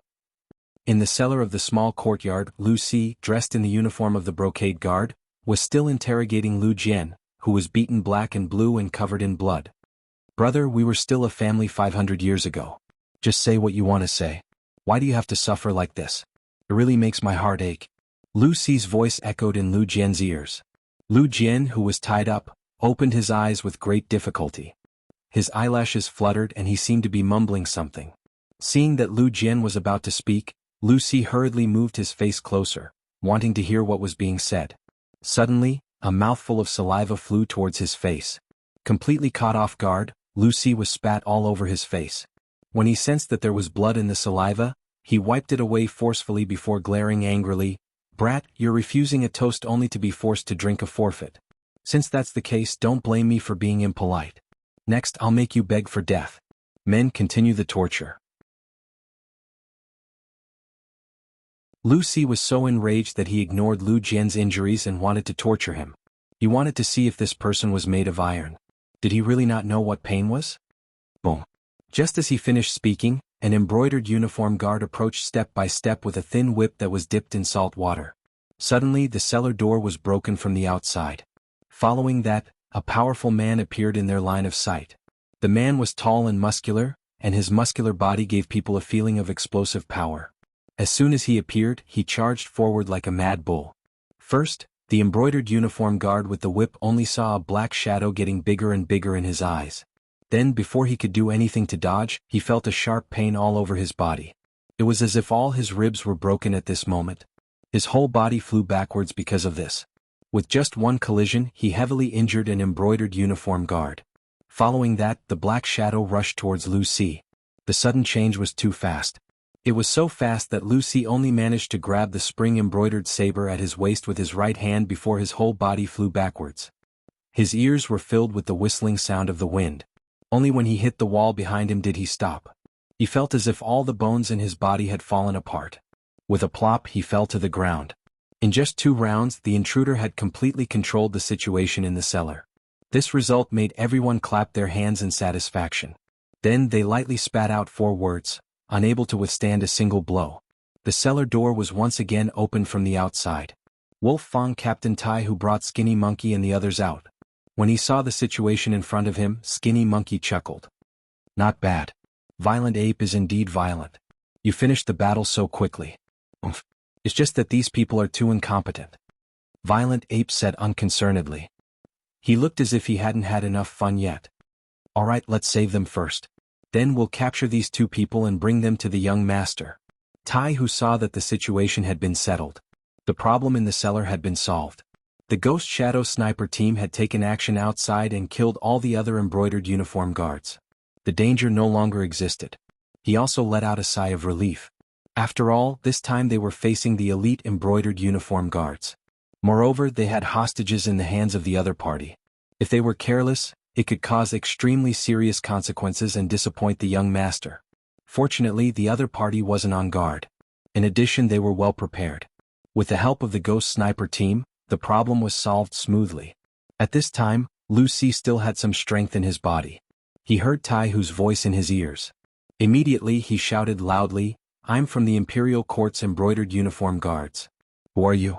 In the cellar of the small courtyard, Lu Si, dressed in the uniform of the brocade guard, was still interrogating Lu Jian, who was beaten black and blue and covered in blood. Brother, we were still a family 500 years ago. Just say what you want to say. Why do you have to suffer like this? It really makes my heart ache. Lu Si's voice echoed in Lu Jian's ears. Lu Jian, who was tied up, opened his eyes with great difficulty. His eyelashes fluttered and he seemed to be mumbling something. Seeing that Lu Jian was about to speak, Lu Si hurriedly moved his face closer, wanting to hear what was being said. Suddenly, a mouthful of saliva flew towards his face. Completely caught off guard, Lu Si was spat all over his face. When he sensed that there was blood in the saliva, he wiped it away forcefully before glaring angrily, "Brat, you're refusing a toast only to be forced to drink a forfeit. Since that's the case, don't blame me for being impolite. Next, I'll make you beg for death." Men, continue the torture. Lu Si was so enraged that he ignored Lu Jian's injuries and wanted to torture him. He wanted to see if this person was made of iron. Did he really not know what pain was? Boom. Just as he finished speaking, an embroidered uniform guard approached step by step with a thin whip that was dipped in salt water. Suddenly, the cellar door was broken from the outside. Following that, a powerful man appeared in their line of sight. The man was tall and muscular, and his muscular body gave people a feeling of explosive power. As soon as he appeared, he charged forward like a mad bull. First, the embroidered uniform guard with the whip only saw a black shadow getting bigger and bigger in his eyes. Then, before he could do anything to dodge, he felt a sharp pain all over his body. It was as if all his ribs were broken at this moment. His whole body flew backwards because of this. With just one collision, he heavily injured an embroidered uniform guard. Following that, the black shadow rushed towards Lu Si. The sudden change was too fast. It was so fast that Lu Si only managed to grab the spring-embroidered saber at his waist with his right hand before his whole body flew backwards. His ears were filled with the whistling sound of the wind. Only when he hit the wall behind him did he stop. He felt as if all the bones in his body had fallen apart. With a plop, he fell to the ground. In just 2 rounds, the intruder had completely controlled the situation in the cellar. This result made everyone clap their hands in satisfaction. Then they lightly spat out 4 words, unable to withstand a single blow. The cellar door was once again opened from the outside. Wolf Fong Captain Tai, who brought Skinny Monkey and the others out. When he saw the situation in front of him, Skinny Monkey chuckled. Not bad. Violent Ape is indeed violent. You finished the battle so quickly. Oomph. It's just that these people are too incompetent. Violent Ape said unconcernedly. He looked as if he hadn't had enough fun yet. Alright, let's save them first. Then we'll capture these 2 people and bring them to the young master. Tai, who saw that the situation had been settled. The problem in the cellar had been solved. The Ghost Shadow Sniper team had taken action outside and killed all the other embroidered uniform guards. The danger no longer existed. He also let out a sigh of relief. After all, this time they were facing the elite embroidered uniform guards. Moreover, they had hostages in the hands of the other party. If they were careless, it could cause extremely serious consequences and disappoint the young master. Fortunately, the other party wasn't on guard. In addition, they were well prepared. With the help of the ghost sniper team, the problem was solved smoothly. At this time, Lu Si still had some strength in his body. He heard Tai Hu's voice in his ears. Immediately he shouted loudly, "I'm from the Imperial Court's embroidered uniform guards. Who are you?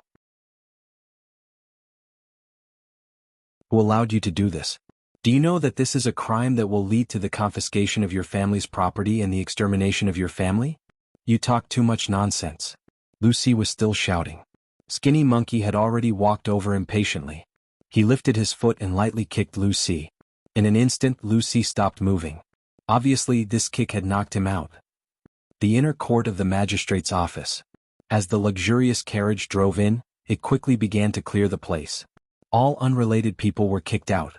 Who allowed you to do this? Do you know that this is a crime that will lead to the confiscation of your family's property and the extermination of your family? You talk too much nonsense." Lu Si was still shouting. Skinny Monkey had already walked over impatiently. He lifted his foot and lightly kicked Lu Si. In an instant, Lu Si stopped moving. Obviously, this kick had knocked him out. The inner court of the magistrate's office. As the luxurious carriage drove in, it quickly began to clear the place. All unrelated people were kicked out.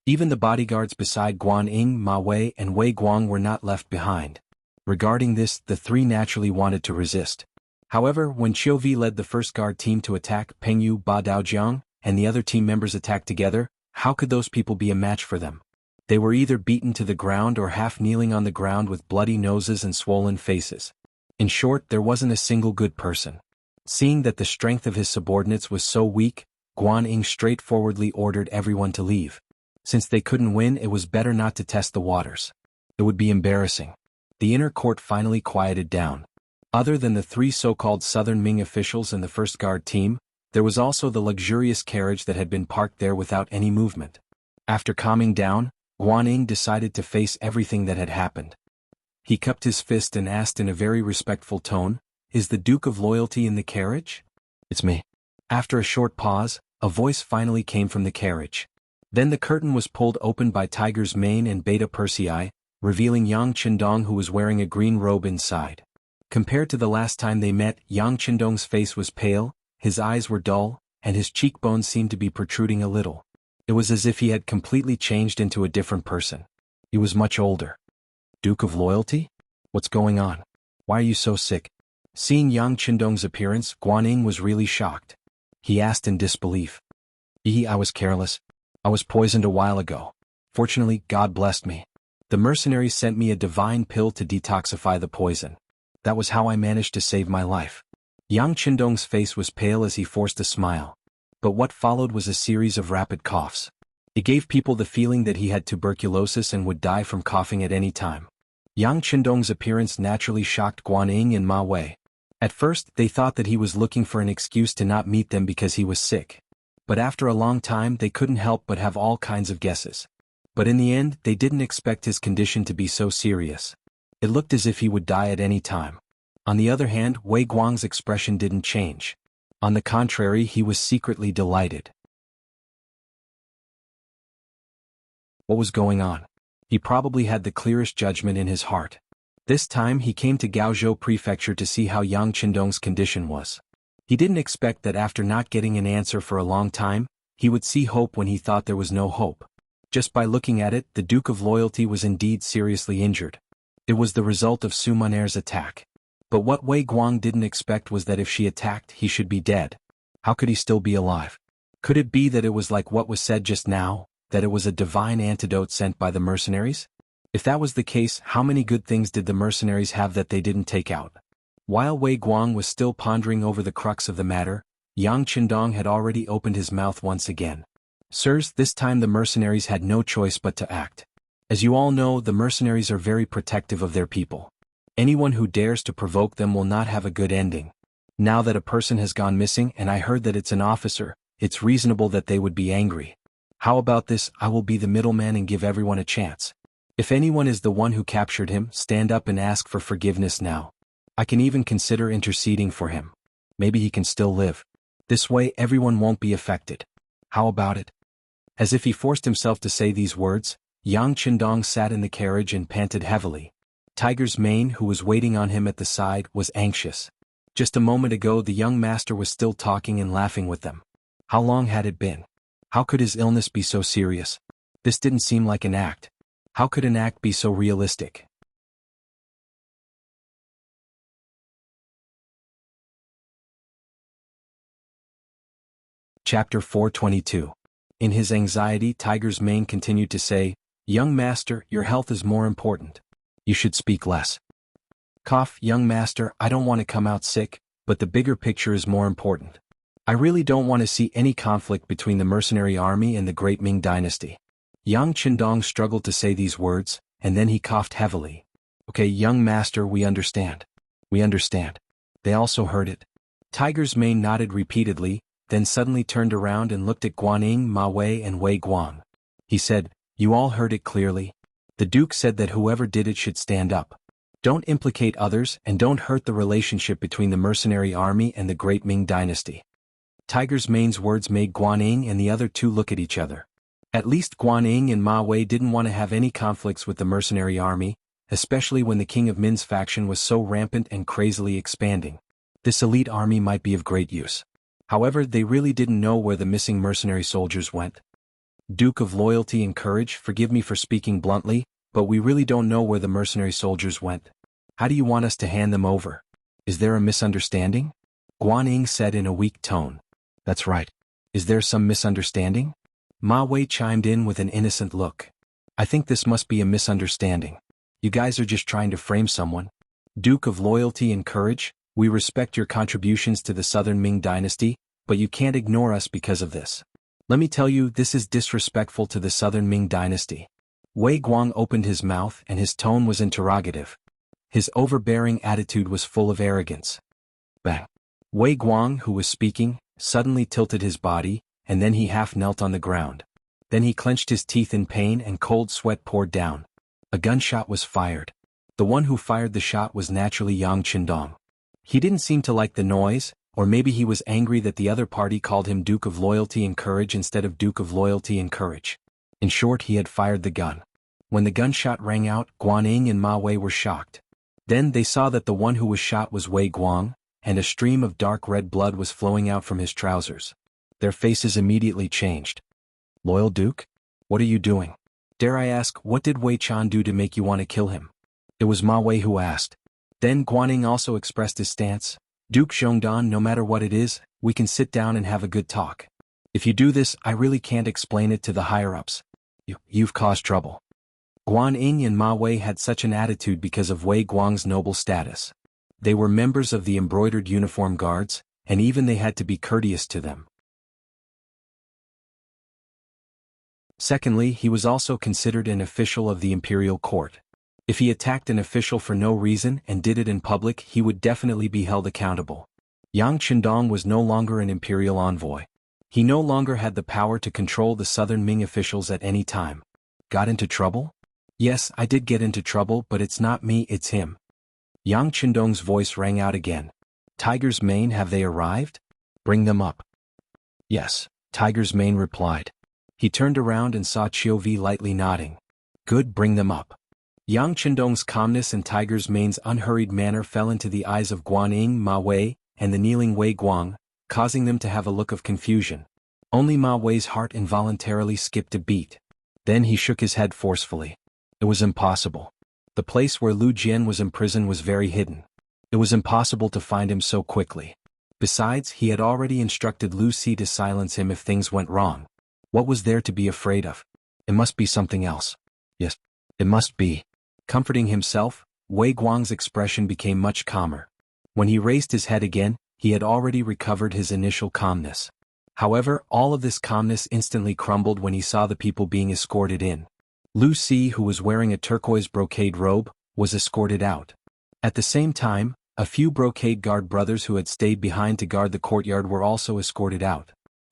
Even the bodyguards beside Guan Ying, Ma Wei, and Wei Guang were not left behind. Regarding this, the three naturally wanted to resist. However, when Qiu Vi led the first guard team to attack Peng Yu, Ba Daojiang, and the other team members attacked together, how could those people be a match for them? They were either beaten to the ground or half kneeling on the ground with bloody noses and swollen faces. In short, there wasn't a single good person. Seeing that the strength of his subordinates was so weak, Guan Ying straightforwardly ordered everyone to leave. Since they couldn't win, it was better not to test the waters. It would be embarrassing. The inner court finally quieted down. Other than the three so-called Southern Ming officials and the first guard team, there was also the luxurious carriage that had been parked there without any movement. After calming down, Guan Ying decided to face everything that had happened. He cupped his fist and asked in a very respectful tone, "Is the Duke of Loyalty in the carriage?" "It's me." After a short pause, a voice finally came from the carriage. Then the curtain was pulled open by Tiger's Mane and Beta Persei, revealing Yang Qindong, who was wearing a green robe inside. Compared to the last time they met, Yang Qindong's face was pale, his eyes were dull, and his cheekbones seemed to be protruding a little. It was as if he had completely changed into a different person. He was much older. "Duke of Loyalty? What's going on? Why are you so sick?" Seeing Yang Qindong's appearance, Guan Ying was really shocked. He asked in disbelief. I was careless. I was poisoned a while ago. Fortunately, God blessed me. The mercenaries sent me a divine pill to detoxify the poison. That was how I managed to save my life." Yang Qindong's face was pale as he forced a smile. But what followed was a series of rapid coughs. It gave people the feeling that he had tuberculosis and would die from coughing at any time. Yang Qindong's appearance naturally shocked Guan Ying and Ma Wei. At first, they thought that he was looking for an excuse to not meet them because he was sick. But after a long time, they couldn't help but have all kinds of guesses. But in the end, they didn't expect his condition to be so serious. It looked as if he would die at any time. On the other hand, Wei Guang's expression didn't change. On the contrary, he was secretly delighted. What was going on? He probably had the clearest judgment in his heart. This time he came to Gaozhou Prefecture to see how Yang Qindong's condition was. He didn't expect that after not getting an answer for a long time, he would see hope when he thought there was no hope. Just by looking at it, the Duke of Loyalty was indeed seriously injured. It was the result of Su Moner's attack. But what Wei Guang didn't expect was that if she attacked, he should be dead. How could he still be alive? Could it be that it was like what was said just now, that it was a divine antidote sent by the mercenaries? If that was the case, how many good things did the mercenaries have that they didn't take out? While Wei Guang was still pondering over the crux of the matter, Yang Qindong had already opened his mouth once again. "Sirs, this time the mercenaries had no choice but to act. As you all know, the mercenaries are very protective of their people. Anyone who dares to provoke them will not have a good ending. Now that a person has gone missing and I heard that it's an officer, it's reasonable that they would be angry. How about this? I will be the middleman and give everyone a chance. If anyone is the one who captured him, stand up and ask for forgiveness now. I can even consider interceding for him. Maybe he can still live. This way everyone won't be affected. How about it?" As if he forced himself to say these words, Yang Qindong sat in the carriage and panted heavily. Tiger's Mane, who was waiting on him at the side, was anxious. Just a moment ago the young master was still talking and laughing with them. How long had it been? How could his illness be so serious? This didn't seem like an act. How could an act be so realistic? Chapter 422. In his anxiety, Tiger's Mane continued to say, "Young master, your health is more important. You should speak less." Cough, young master, I don't want to come out sick, but the bigger picture is more important. I really don't want to see any conflict between the mercenary army and the great Ming dynasty. Yang Qindong struggled to say these words, and then he coughed heavily. Okay, young master, we understand. We understand. They also heard it. Tiger's mane nodded repeatedly, then suddenly turned around and looked at Guanyin, Ma Wei and Wei Guang. He said, you all heard it clearly? The Duke said that whoever did it should stand up. Don't implicate others and don't hurt the relationship between the mercenary army and the great Ming dynasty. Tiger's mane's words made Guanyin and the other two look at each other. At least Guanyin and Ma Wei didn't want to have any conflicts with the mercenary army, especially when the King of Min's faction was so rampant and crazily expanding. This elite army might be of great use. However, they really didn't know where the missing mercenary soldiers went. Duke of Loyalty and Courage, forgive me for speaking bluntly, but we really don't know where the mercenary soldiers went. How do you want us to hand them over? Is there a misunderstanding? Guanyin said in a weak tone. That's right. Is there some misunderstanding? Ma Wei chimed in with an innocent look. I think this must be a misunderstanding. You guys are just trying to frame someone. Duke of Loyalty and Courage, we respect your contributions to the Southern Ming dynasty, but you can't ignore us because of this. Let me tell you, this is disrespectful to the Southern Ming dynasty. Wei Guang opened his mouth and his tone was interrogative. His overbearing attitude was full of arrogance. Bang. Wei Guang, who was speaking, suddenly tilted his body, and then he half knelt on the ground. Then he clenched his teeth in pain and cold sweat poured down. A gunshot was fired. The one who fired the shot was naturally Yang Qindong. He didn't seem to like the noise, or maybe he was angry that the other party called him Duke of Loyalty and Courage instead of Duke of Loyalty and Courage. In short, he had fired the gun. When the gunshot rang out, Guanyin and Ma Wei were shocked. Then they saw that the one who was shot was Wei Guang, and a stream of dark red blood was flowing out from his trousers. Their faces immediately changed. Loyal Duke? What are you doing? Dare I ask, what did Wei Chan do to make you want to kill him? It was Ma Wei who asked. Then Guanyin also expressed his stance. Duke Zhongdan, no matter what it is, we can sit down and have a good talk. If you do this, I really can't explain it to the higher-ups. You've caused trouble. Guanyin and Ma Wei had such an attitude because of Wei Guang's noble status. They were members of the embroidered uniform guards, and even they had to be courteous to them. Secondly, he was also considered an official of the imperial court. If he attacked an official for no reason and did it in public, he would definitely be held accountable. Yang Qindong was no longer an imperial envoy. He no longer had the power to control the southern Ming officials at any time. Got into trouble? Yes, I did get into trouble, but it's not me, it's him. Yang Qindong's voice rang out again. Tiger's Mane, have they arrived? Bring them up. Yes, Tiger's Mane replied. He turned around and saw Chiu Vi lightly nodding. Good, bring them up. Yang Qindong's calmness and Tiger's Mane's unhurried manner fell into the eyes of Guanyin, Ma Wei, and the kneeling Wei Guang, causing them to have a look of confusion. Only Ma Wei's heart involuntarily skipped a beat. Then he shook his head forcefully. It was impossible. The place where Lu Jian was imprisoned was very hidden. It was impossible to find him so quickly. Besides, he had already instructed Lu Si to silence him if things went wrong. What was there to be afraid of? It must be something else. Yes, it must be. Comforting himself, Wei Guang's expression became much calmer. When he raised his head again, he had already recovered his initial calmness. However, all of this calmness instantly crumbled when he saw the people being escorted in. Lu Si, who was wearing a turquoise brocade robe, was escorted out. At the same time, a few brocade guard brothers who had stayed behind to guard the courtyard were also escorted out.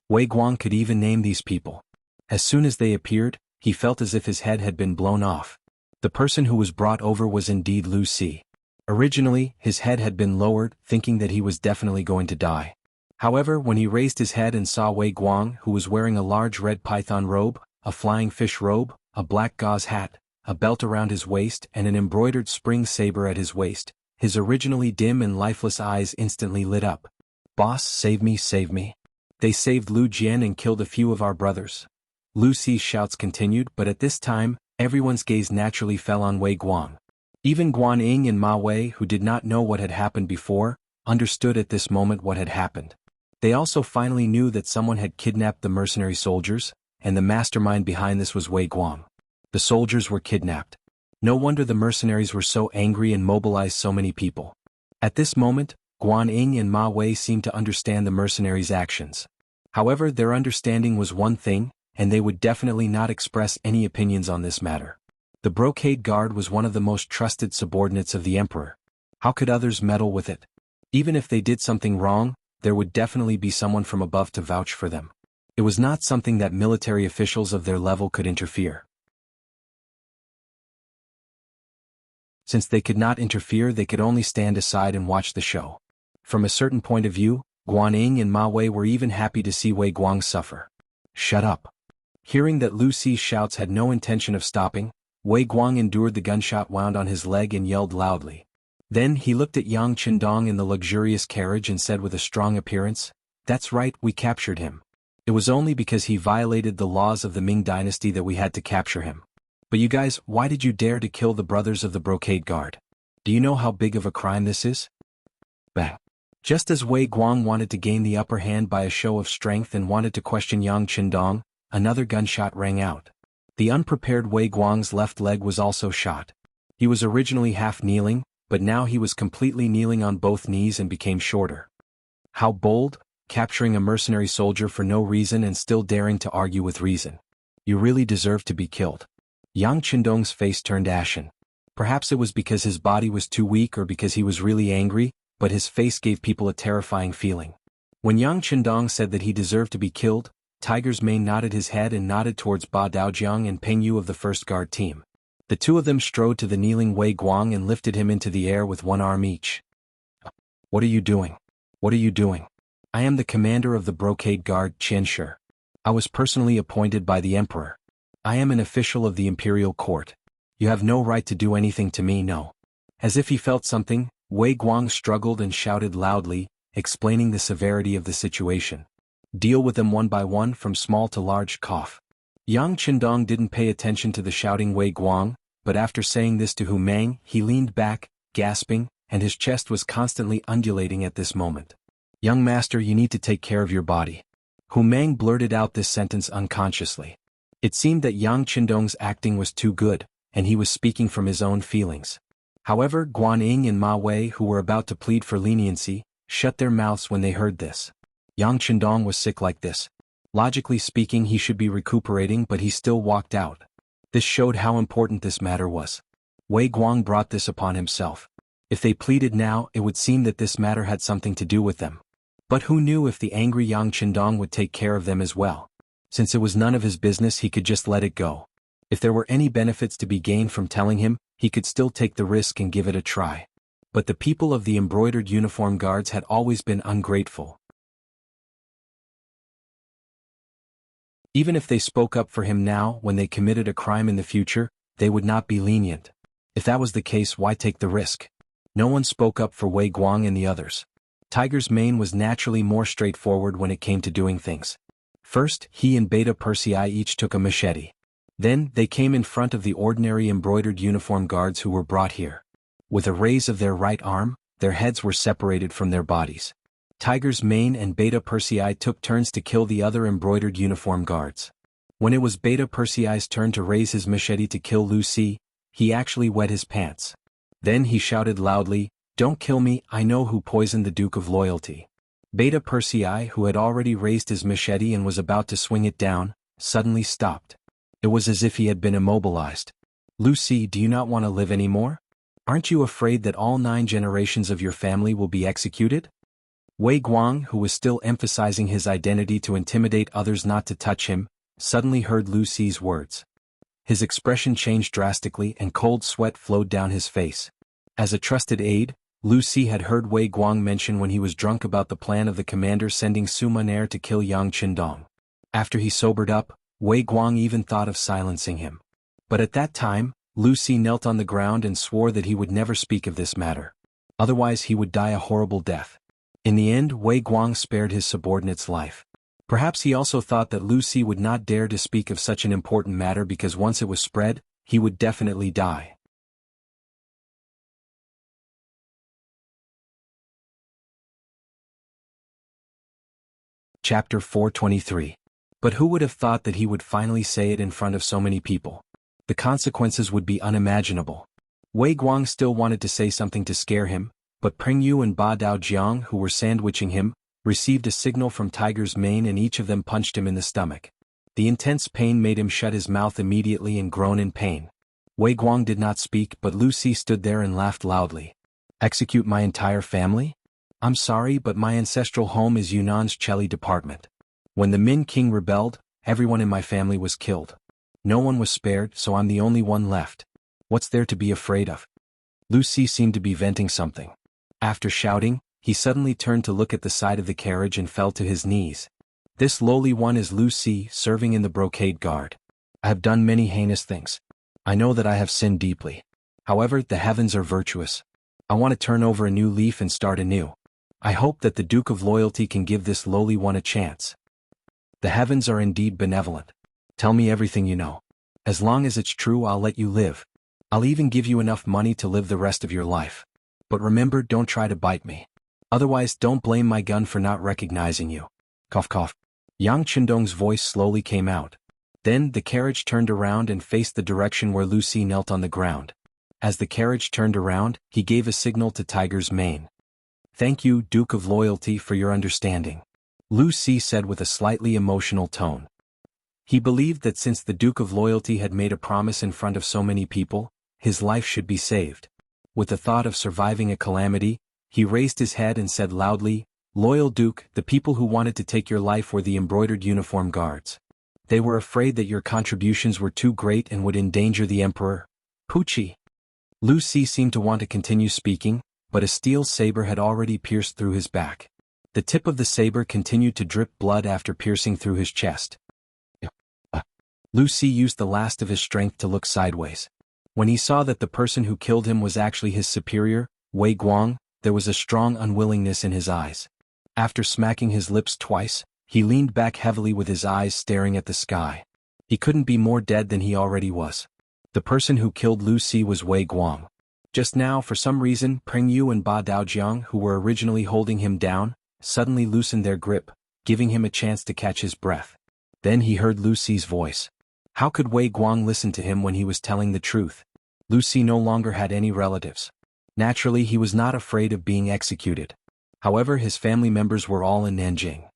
Wei Guang could even name these people. As soon as they appeared, he felt as if his head had been blown off. The person who was brought over was indeed Lu Si. Originally, his head had been lowered, thinking that he was definitely going to die. However, when he raised his head and saw Wei Guang, who was wearing a large red python robe, a flying fish robe, a black gauze hat, a belt around his waist and an embroidered spring saber at his waist, his originally dim and lifeless eyes instantly lit up. Boss, save me, save me. They saved Lu Jian and killed a few of our brothers. Lu Si's shouts continued, but at this time, everyone's gaze naturally fell on Wei Guang. Even Guanyin and Ma Wei, who did not know what had happened before, understood at this moment what had happened. They also finally knew that someone had kidnapped the mercenary soldiers, and the mastermind behind this was Wei Guang. The soldiers were kidnapped. No wonder the mercenaries were so angry and mobilized so many people. At this moment, Guan Ying and Ma Wei seemed to understand the mercenaries' actions. However, their understanding was one thing, and they would definitely not express any opinions on this matter. The brocade guard was one of the most trusted subordinates of the emperor. How could others meddle with it? Even if they did something wrong, there would definitely be someone from above to vouch for them. It was not something that military officials of their level could interfere. Since they could not interfere, they could only stand aside and watch the show. From a certain point of view, Guan Ying and Ma Wei were even happy to see Wei Guang suffer. Shut up. Hearing that Lu Si's shouts had no intention of stopping, Wei Guang endured the gunshot wound on his leg and yelled loudly. Then he looked at Yang Qindong in the luxurious carriage and said with a strong appearance, "That's right, we captured him. It was only because he violated the laws of the Ming Dynasty that we had to capture him. But you guys, why did you dare to kill the brothers of the brocade guard? Do you know how big of a crime this is?" Bang. Just as Wei Guang wanted to gain the upper hand by a show of strength and wanted to question Yang Qindong, another gunshot rang out. The unprepared Wei Guang's left leg was also shot. He was originally half kneeling, but now he was completely kneeling on both knees and became shorter. How bold, capturing a mercenary soldier for no reason and still daring to argue with reason. You really deserve to be killed. Yang Qindong's face turned ashen. Perhaps it was because his body was too weak or because he was really angry, but his face gave people a terrifying feeling. When Yang Qindong said that he deserved to be killed, Tiger's Mane nodded his head and nodded towards Ba Daojiang and Peng Yu of the first guard team. The two of them strode to the kneeling Wei Guang and lifted him into the air with one arm each. "What are you doing? What are you doing?" "I am the commander of the brocade guard, Qian Shi. I was personally appointed by the emperor. I am an official of the imperial court. You have no right to do anything to me, no." As if he felt something, Wei Guang struggled and shouted loudly, explaining the severity of the situation. "Deal with them one by one from small to large." Cough. Yang Qindong didn't pay attention to the shouting Wei Guang, but after saying this to Hu Mang, he leaned back, gasping, and his chest was constantly undulating at this moment. "Young master, you need to take care of your body." Hu Mang blurted out this sentence unconsciously. It seemed that Yang Qindong's acting was too good, and he was speaking from his own feelings. However, Guan Ying and Ma Wei, who were about to plead for leniency, shut their mouths when they heard this. Yang Qindong was sick like this. Logically speaking, he should be recuperating, but he still walked out. This showed how important this matter was. Wei Guang brought this upon himself. If they pleaded now, it would seem that this matter had something to do with them. But who knew if the angry Yang Qindong would take care of them as well? Since it was none of his business, he could just let it go. If there were any benefits to be gained from telling him, he could still take the risk and give it a try. But the people of the embroidered uniform guards had always been ungrateful. Even if they spoke up for him now, when they committed a crime in the future, they would not be lenient. If that was the case, why take the risk? No one spoke up for Wei Guang and the others. Tiger's Mane was naturally more straightforward when it came to doing things. First, he and Beta Persei each took a machete. Then, they came in front of the ordinary embroidered uniform guards who were brought here. With a raise of their right arm, their heads were separated from their bodies. Tiger's Mane and Beta Persei took turns to kill the other embroidered uniform guards. When it was Beta Persei's turn to raise his machete to kill Lu Si, he actually wet his pants. Then he shouted loudly, "Don't kill me, I know who poisoned the Duke of Loyalty." Beta Persei, who had already raised his machete and was about to swing it down, suddenly stopped. It was as if he had been immobilized. "Lu Si, do you not want to live anymore? Aren't you afraid that all 9 generations of your family will be executed?" Wei Guang, who was still emphasizing his identity to intimidate others not to touch him, suddenly heard Lu Si's words. His expression changed drastically and cold sweat flowed down his face. As a trusted aide, Lu Si had heard Wei Guang mention when he was drunk about the plan of the commander sending Su Munaer to kill Yang Qindong. After he sobered up, Wei Guang even thought of silencing him. But at that time, Lu Si knelt on the ground and swore that he would never speak of this matter. Otherwise he would die a horrible death. In the end, Wei Guang spared his subordinate's life. Perhaps he also thought that Lu Si would not dare to speak of such an important matter because once it was spread, he would definitely die. Chapter 423. But who would have thought that he would finally say it in front of so many people? The consequences would be unimaginable. Wei Guang still wanted to say something to scare him, but Peng Yu and Ba Daojiang, who were sandwiching him, received a signal from Tiger's mane and each of them punched him in the stomach. The intense pain made him shut his mouth immediately and groan in pain. Wei Guang did not speak, but Lu Si stood there and laughed loudly. Execute my entire family? I'm sorry, but my ancestral home is Yunnan's Cheli department. When the Min King rebelled, everyone in my family was killed. No one was spared, so I'm the only one left. What's there to be afraid of? Lu Si seemed to be venting something. After shouting, he suddenly turned to look at the side of the carriage and fell to his knees. This lowly one is Lu Si, serving in the brocade guard. I have done many heinous things. I know that I have sinned deeply. However, the heavens are virtuous. I want to turn over a new leaf and start anew. I hope that the Duke of Loyalty can give this lowly one a chance. The heavens are indeed benevolent. Tell me everything you know. As long as it's true, I'll let you live. I'll even give you enough money to live the rest of your life. But remember, don't try to bite me. Otherwise, don't blame my gun for not recognizing you. Cough cough. Yang Qindong's voice slowly came out. Then the carriage turned around and faced the direction where Lu Si knelt on the ground. As the carriage turned around, he gave a signal to Tiger's mane. Thank you, Duke of Loyalty, for your understanding. Lu Si said with a slightly emotional tone. He believed that since the Duke of Loyalty had made a promise in front of so many people, his life should be saved. With the thought of surviving a calamity, he raised his head and said loudly, Loyal Duke, the people who wanted to take your life were the embroidered uniform guards. They were afraid that your contributions were too great and would endanger the Emperor. Pucci. Lu Si seemed to want to continue speaking, but a steel saber had already pierced through his back. The tip of the saber continued to drip blood after piercing through his chest. Lu Si used the last of his strength to look sideways. When he saw that the person who killed him was actually his superior, Wei Guang, there was a strong unwillingness in his eyes. After smacking his lips twice, he leaned back heavily with his eyes staring at the sky. He couldn't be more dead than he already was. The person who killed Lu Si was Wei Guang. Just now, for some reason, Peng Yu and Ba Daojiang, who were originally holding him down, suddenly loosened their grip, giving him a chance to catch his breath. Then he heard Lu Si's voice. How could Wei Guang listen to him when he was telling the truth? Lu Si no longer had any relatives. Naturally, he was not afraid of being executed. However, his family members were all in Nanjing.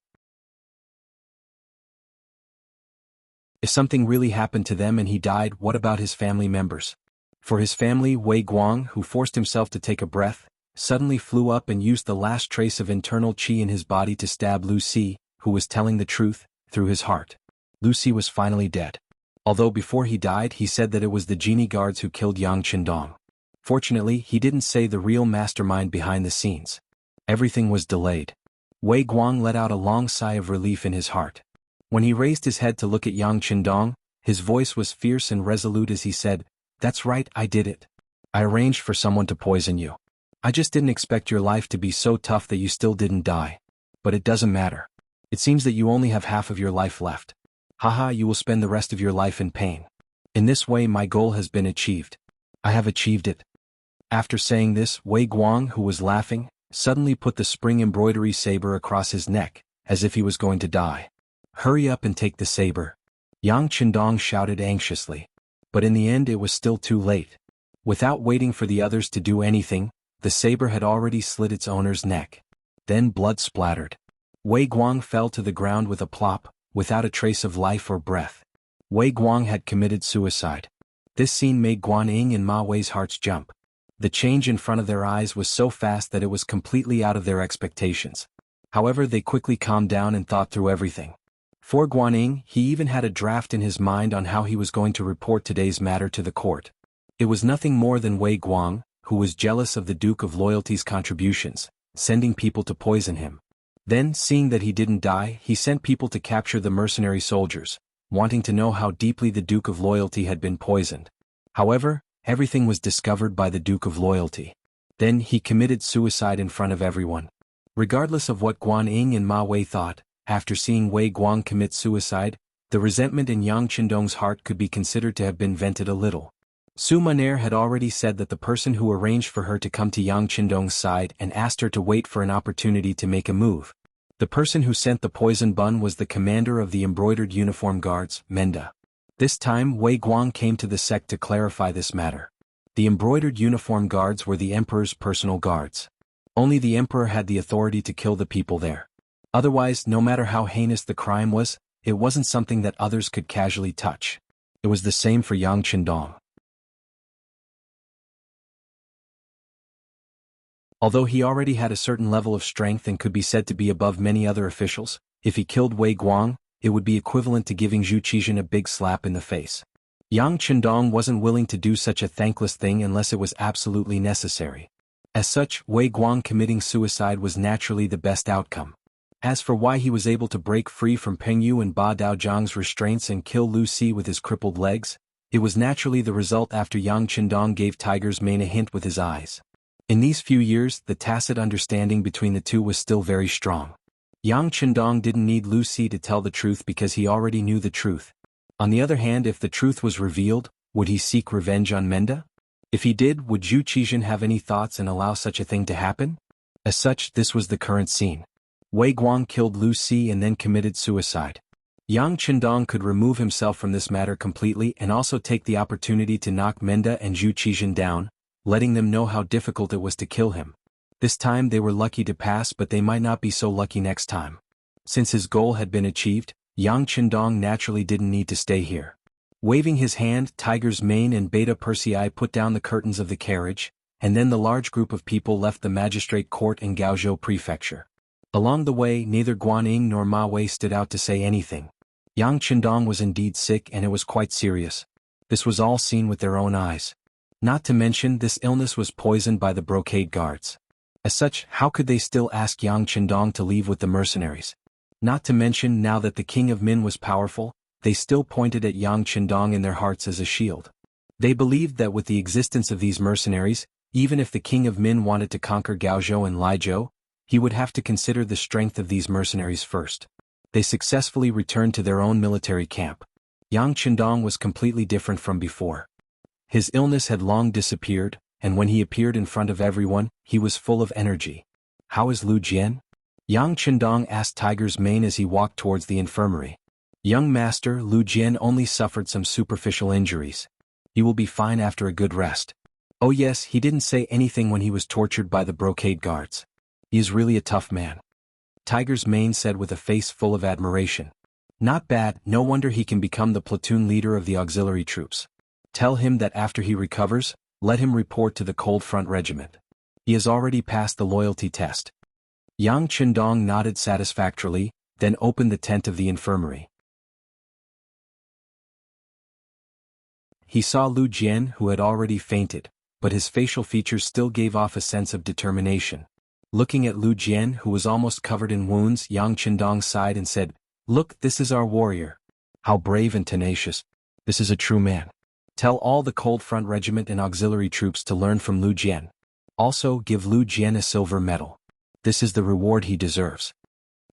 If something really happened to them and he died, what about his family members? For his family, Wei Guang, who forced himself to take a breath, suddenly flew up and used the last trace of internal qi in his body to stab Lu Si, who was telling the truth, through his heart. Lu Si was finally dead. Although before he died he said that it was the genie guards who killed Yang Qindong. Fortunately, he didn't say the real mastermind behind the scenes. Everything was delayed. Wei Guang let out a long sigh of relief in his heart. When he raised his head to look at Yang Qindong, his voice was fierce and resolute as he said, That's right, I did it. I arranged for someone to poison you. I just didn't expect your life to be so tough that you still didn't die. But it doesn't matter. It seems that you only have half of your life left. Haha, you will spend the rest of your life in pain. In this way my goal has been achieved. I have achieved it. After saying this, Wei Guang, who was laughing, suddenly put the spring embroidery saber across his neck, as if he was going to die. Hurry up and take the saber. Yang Qindong shouted anxiously. But in the end it was still too late. Without waiting for the others to do anything, the saber had already slit its owner's neck. Then blood splattered. Wei Guang fell to the ground with a plop, without a trace of life or breath. Wei Guang had committed suicide. This scene made Guan Ying and Ma Wei's hearts jump. The change in front of their eyes was so fast that it was completely out of their expectations. However, they quickly calmed down and thought through everything. For Guan Ying, he even had a draft in his mind on how he was going to report today's matter to the court. It was nothing more than Wei Guang, who was jealous of the Duke of Loyalty's contributions, sending people to poison him. Then, seeing that he didn't die, he sent people to capture the mercenary soldiers, wanting to know how deeply the Duke of Loyalty had been poisoned. However, everything was discovered by the Duke of Loyalty. Then he committed suicide in front of everyone. Regardless of what Guan Ying and Ma Wei thought, after seeing Wei Guang commit suicide, the resentment in Yang Qindong's heart could be considered to have been vented a little. Su Maner had already said that the person who arranged for her to come to Yang Qindong's side and asked her to wait for an opportunity to make a move. The person who sent the poison bun was the commander of the embroidered uniform guards, Menda. This time Wei Guang came to the sect to clarify this matter. The embroidered uniform guards were the emperor's personal guards. Only the emperor had the authority to kill the people there. Otherwise, no matter how heinous the crime was, it wasn't something that others could casually touch. It was the same for Yang Qindong. Although he already had a certain level of strength and could be said to be above many other officials, if he killed Wei Guang, it would be equivalent to giving Zhu Qizhen a big slap in the face. Yang Qindong wasn't willing to do such a thankless thing unless it was absolutely necessary. As such, Wei Guang committing suicide was naturally the best outcome. As for why he was able to break free from Peng Yu and Ba Daozhang's restraints and kill Lu Si with his crippled legs, it was naturally the result after Yang Qindong gave Tiger's mane a hint with his eyes. In these few years, the tacit understanding between the two was still very strong. Yang Qindong didn't need Lu Si to tell the truth because he already knew the truth. On the other hand, if the truth was revealed, would he seek revenge on Menda? If he did, would Zhu Qizhen have any thoughts and allow such a thing to happen? As such, this was the current scene. Wei Guang killed Lu Si and then committed suicide. Yang Qindong could remove himself from this matter completely and also take the opportunity to knock Menda and Zhu Qizhen down, letting them know how difficult it was to kill him. This time they were lucky to pass, but they might not be so lucky next time. Since his goal had been achieved, Yang Qindong naturally didn't need to stay here. Waving his hand, Tiger's mane and Beta Persei put down the curtains of the carriage, and then the large group of people left the magistrate court in Gaozhou Prefecture. Along the way, neither Guanyin nor Ma Wei stood out to say anything. Yang Qindong was indeed sick and it was quite serious. This was all seen with their own eyes. Not to mention, this illness was poisoned by the brocade guards. As such, how could they still ask Yang Qindong to leave with the mercenaries? Not to mention, now that the king of Min was powerful, they still pointed at Yang Qindong in their hearts as a shield. They believed that with the existence of these mercenaries, even if the king of Min wanted to conquer Gaozhou and Laizhou, he would have to consider the strength of these mercenaries first. They successfully returned to their own military camp. Yang Qindong was completely different from before. His illness had long disappeared, and when he appeared in front of everyone, he was full of energy. "How is Lu Jian?" Yang Qindong asked Tiger's mane as he walked towards the infirmary. "Young master, Lu Jian only suffered some superficial injuries. He will be fine after a good rest." Oh yes, he didn't say anything when he was tortured by the brocade guards. He is really a tough man. Tiger's mane said with a face full of admiration. "Not bad, no wonder he can become the platoon leader of the auxiliary troops. Tell him that after he recovers, let him report to the Cold Front Regiment. He has already passed the loyalty test." Yang Qindong nodded satisfactorily, then opened the tent of the infirmary. He saw Lu Jian, who had already fainted, but his facial features still gave off a sense of determination. Looking at Lu Jian, who was almost covered in wounds, Yang Qindong sighed and said, "Look, this is our warrior. How brave and tenacious. This is a true man. Tell all the Cold Front Regiment and auxiliary troops to learn from Lu Jian. Also, give Lu Jian a silver medal. This is the reward he deserves."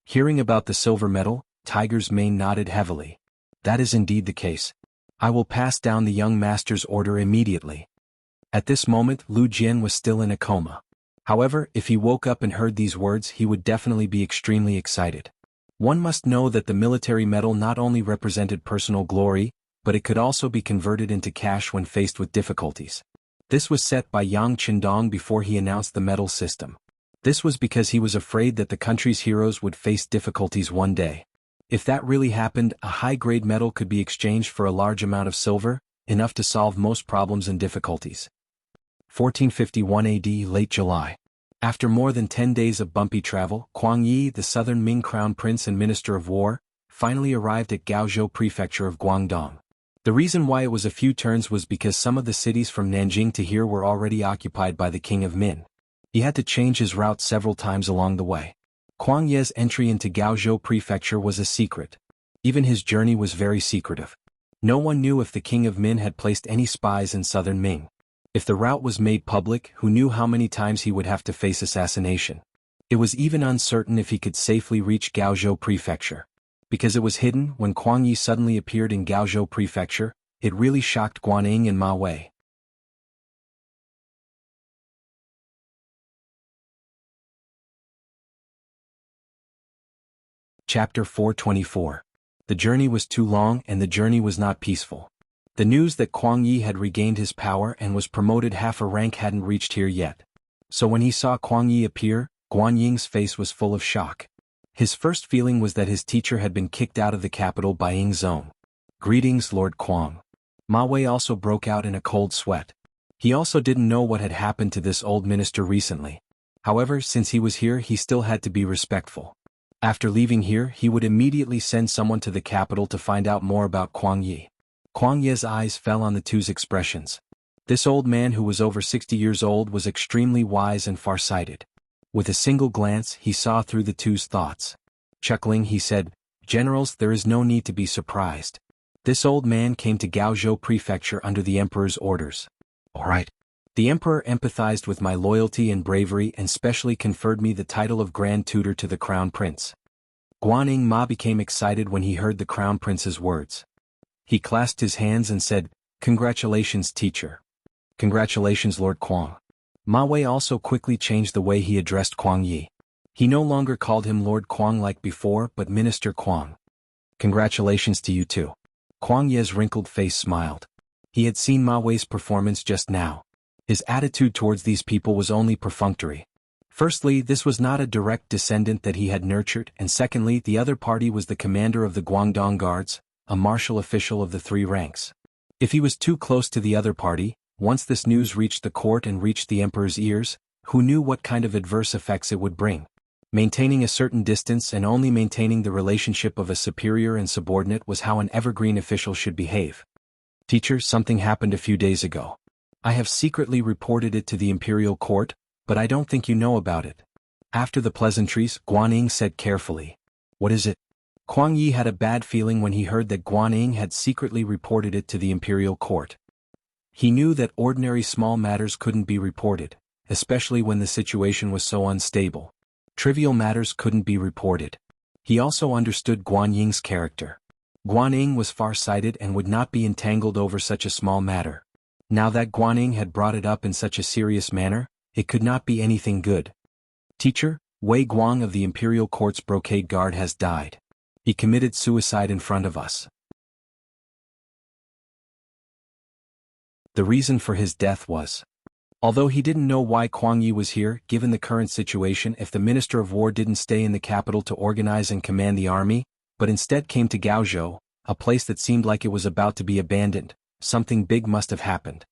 Hearing about the silver medal, Tiger's mane nodded heavily. "That is indeed the case. I will pass down the young master's order immediately." At this moment, Lu Jian was still in a coma. However, if he woke up and heard these words, he would definitely be extremely excited. One must know that the military medal not only represented personal glory, but it could also be converted into cash when faced with difficulties. This was set by Yang Qindong before he announced the medal system. This was because he was afraid that the country's heroes would face difficulties one day. If that really happened, a high-grade medal could be exchanged for a large amount of silver, enough to solve most problems and difficulties. 1451 AD, late July. After more than 10 days of bumpy travel, Kuang Yi, the southern Ming crown prince and minister of war, finally arrived at Gaozhou prefecture of Guangdong. The reason why it was a few turns was because some of the cities from Nanjing to here were already occupied by the king of Min. He had to change his route several times along the way. Kuang Ye's entry into Gaozhou prefecture was a secret. Even his journey was very secretive. No one knew if the king of Min had placed any spies in southern Ming. If the route was made public, who knew how many times he would have to face assassination? It was even uncertain if he could safely reach Gaozhou prefecture. Because it was hidden, when Kuang Yi suddenly appeared in Gaozhou prefecture, it really shocked Guanyin and Ma Wei. Chapter 424. The journey was too long and the journey was not peaceful. The news that Kuang Yi had regained his power and was promoted half a rank hadn't reached here yet. So when he saw Kuang Yi appear, Guan Ying's face was full of shock. His first feeling was that his teacher had been kicked out of the capital by Ying Zong. "Greetings, Lord Kuang." Ma Wei also broke out in a cold sweat. He also didn't know what had happened to this old minister recently. However, since he was here, he still had to be respectful. After leaving here, he would immediately send someone to the capital to find out more about Kuang Yi. Kuang Yi's eyes fell on the two's expressions. This old man who was over 60 years old was extremely wise and far-sighted. With a single glance, he saw through the two's thoughts. Chuckling, he said, "Generals, there is no need to be surprised. This old man came to Gaozhou Prefecture under the Emperor's orders." "All right." "The Emperor empathized with my loyalty and bravery and specially conferred me the title of Grand Tutor to the Crown Prince." Guanyin Ma became excited when he heard the Crown Prince's words. He clasped his hands and said, "Congratulations, teacher." "Congratulations, Lord Kuang." Ma Wei also quickly changed the way he addressed Kuang Yi. He no longer called him Lord Kuang like before but Minister Kuang. "Congratulations to you too." Kuang Yi's wrinkled face smiled. He had seen Ma Wei's performance just now. His attitude towards these people was only perfunctory. Firstly, this was not a direct descendant that he had nurtured, and secondly, the other party was the commander of the Guangdong Guards, a martial official of the 3 ranks. If he was too close to the other party, once this news reached the court and reached the emperor's ears, who knew what kind of adverse effects it would bring? Maintaining a certain distance and only maintaining the relationship of a superior and subordinate was how an evergreen official should behave. "Teacher, something happened a few days ago. I have secretly reported it to the imperial court, but I don't think you know about it." After the pleasantries, Guanyin said carefully, "What is it?" Kuang Yi had a bad feeling when he heard that Guanyin had secretly reported it to the imperial court. He knew that ordinary small matters couldn't be reported, especially when the situation was so unstable. Trivial matters couldn't be reported. He also understood Guanying's character. Guanying was far-sighted and would not be entangled over such a small matter. Now that Guanying had brought it up in such a serious manner, it could not be anything good. "Teacher, Wei Guang of the Imperial Court's Brocade Guard has died. He committed suicide in front of us." The reason for his death was. Although he didn't know why Kuang Yi was here, given the current situation, if the Minister of War didn't stay in the capital to organize and command the army, but instead came to Gaozhou, a place that seemed like it was about to be abandoned, something big must have happened.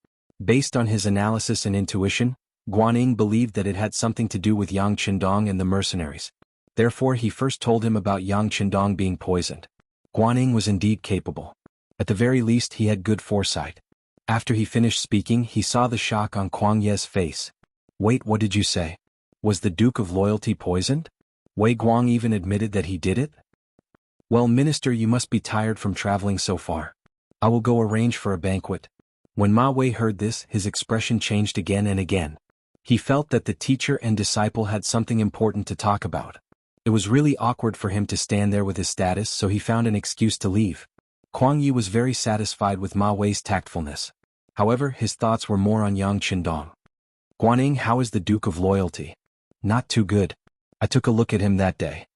Based on his analysis and intuition, Guanying believed that it had something to do with Yang Qindong and the mercenaries. Therefore he first told him about Yang Qindong being poisoned. Guanying was indeed capable. At the very least he had good foresight. After he finished speaking, he saw the shock on Kuang Yi's face. "Wait, what did you say? Was the Duke of Loyalty poisoned?" Wei Guang even admitted that he did it? "Well, Minister, you must be tired from traveling so far. I will go arrange for a banquet." When Ma Wei heard this, his expression changed again and again. He felt that the teacher and disciple had something important to talk about. It was really awkward for him to stand there with his status, so he found an excuse to leave. Kuang Yi was very satisfied with Ma Wei's tactfulness. However, his thoughts were more on Yang Qindong. "Guanying, how is the Duke of Loyalty?" "Not too good. I took a look at him that day.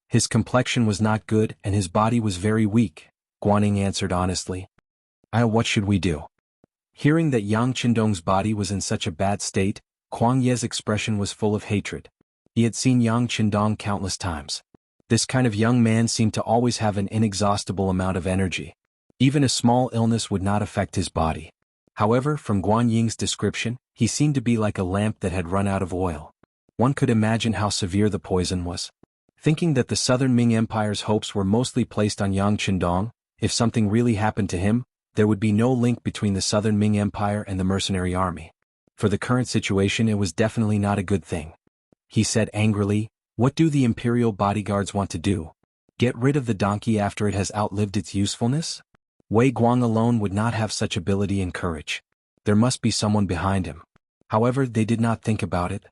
His complexion was not good and his body was very weak," Guanying answered honestly. What should we do?" Hearing that Yang Qindong's body was in such a bad state, Kuang Yi's expression was full of hatred. He had seen Yang Qindong countless times. This kind of young man seemed to always have an inexhaustible amount of energy. Even a small illness would not affect his body. However, from Guanying's description, he seemed to be like a lamp that had run out of oil. One could imagine how severe the poison was. Thinking that the Southern Ming Empire's hopes were mostly placed on Yang Qindong, if something really happened to him, there would be no link between the Southern Ming Empire and the mercenary army. For the current situation, it was definitely not a good thing. He said angrily, "What do the imperial bodyguards want to do? Get rid of the donkey after it has outlived its usefulness?" Wei Guang alone would not have such ability and courage. There must be someone behind him. However, they did not think about it.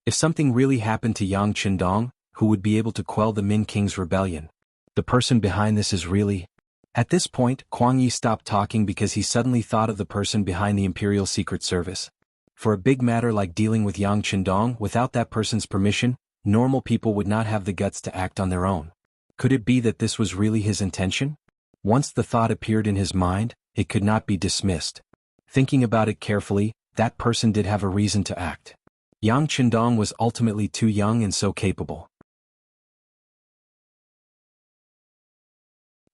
If something really happened to Yang Qindong, who would be able to quell the Min King's rebellion? The person behind this is really... At this point, Kuang Yi stopped talking because he suddenly thought of the person behind the Imperial Secret Service. For a big matter like dealing with Yang Qindong, without that person's permission, normal people would not have the guts to act on their own. Could it be that this was really his intention? Once the thought appeared in his mind, it could not be dismissed. Thinking about it carefully, that person did have a reason to act. Yang Chendong was ultimately too young and so capable.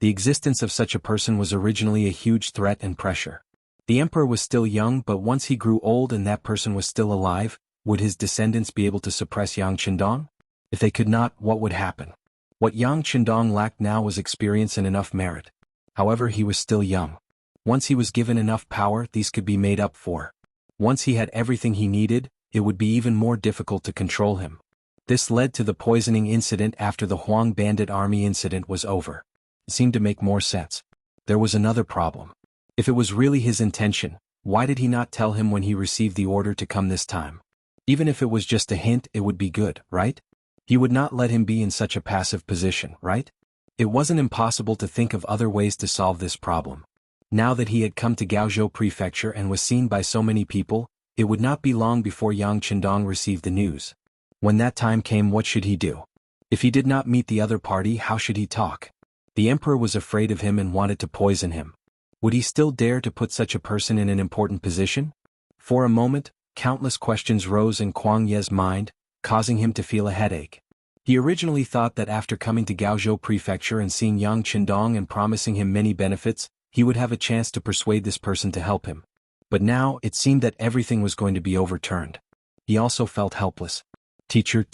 The existence of such a person was originally a huge threat and pressure. The emperor was still young, but once he grew old and that person was still alive, would his descendants be able to suppress Yang Chendong? If they could not, what would happen? What Yang Chendong lacked now was experience and enough merit. However, he was still young. Once he was given enough power, these could be made up for. Once he had everything he needed, it would be even more difficult to control him. This led to the poisoning incident after the Huang bandit army incident was over. It seemed to make more sense. There was another problem. If it was really his intention, why did he not tell him when he received the order to come this time? Even if it was just a hint, it would be good, right? He would not let him be in such a passive position, right? It wasn't impossible to think of other ways to solve this problem. Now that he had come to Gaozhou Prefecture and was seen by so many people, it would not be long before Yang Chendong received the news. When that time came, what should he do? If he did not meet the other party, how should he talk? The emperor was afraid of him and wanted to poison him. Would he still dare to put such a person in an important position? For a moment, countless questions rose in Kuang Ye's mind, causing him to feel a headache. He originally thought that after coming to Gaozhou Prefecture and seeing Yang Chendong and promising him many benefits, he would have a chance to persuade this person to help him. But now, it seemed that everything was going to be overturned. He also felt helpless. Teacher.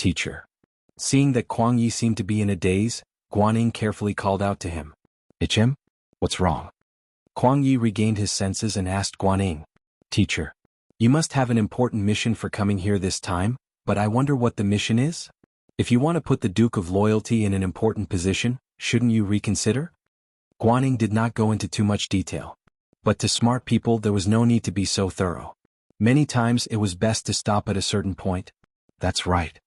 Seeing that Kuang Yi seemed to be in a daze, Guanyin carefully called out to him. Ichim? What's wrong? Kuang Yi regained his senses and asked Guanyin. Teacher. You must have an important mission for coming here this time, but I wonder what the mission is? If you want to put the Duke of Loyalty in an important position, shouldn't you reconsider? Guanyin did not go into too much detail. But to smart people there was no need to be so thorough. Many times it was best to stop at a certain point. That's right.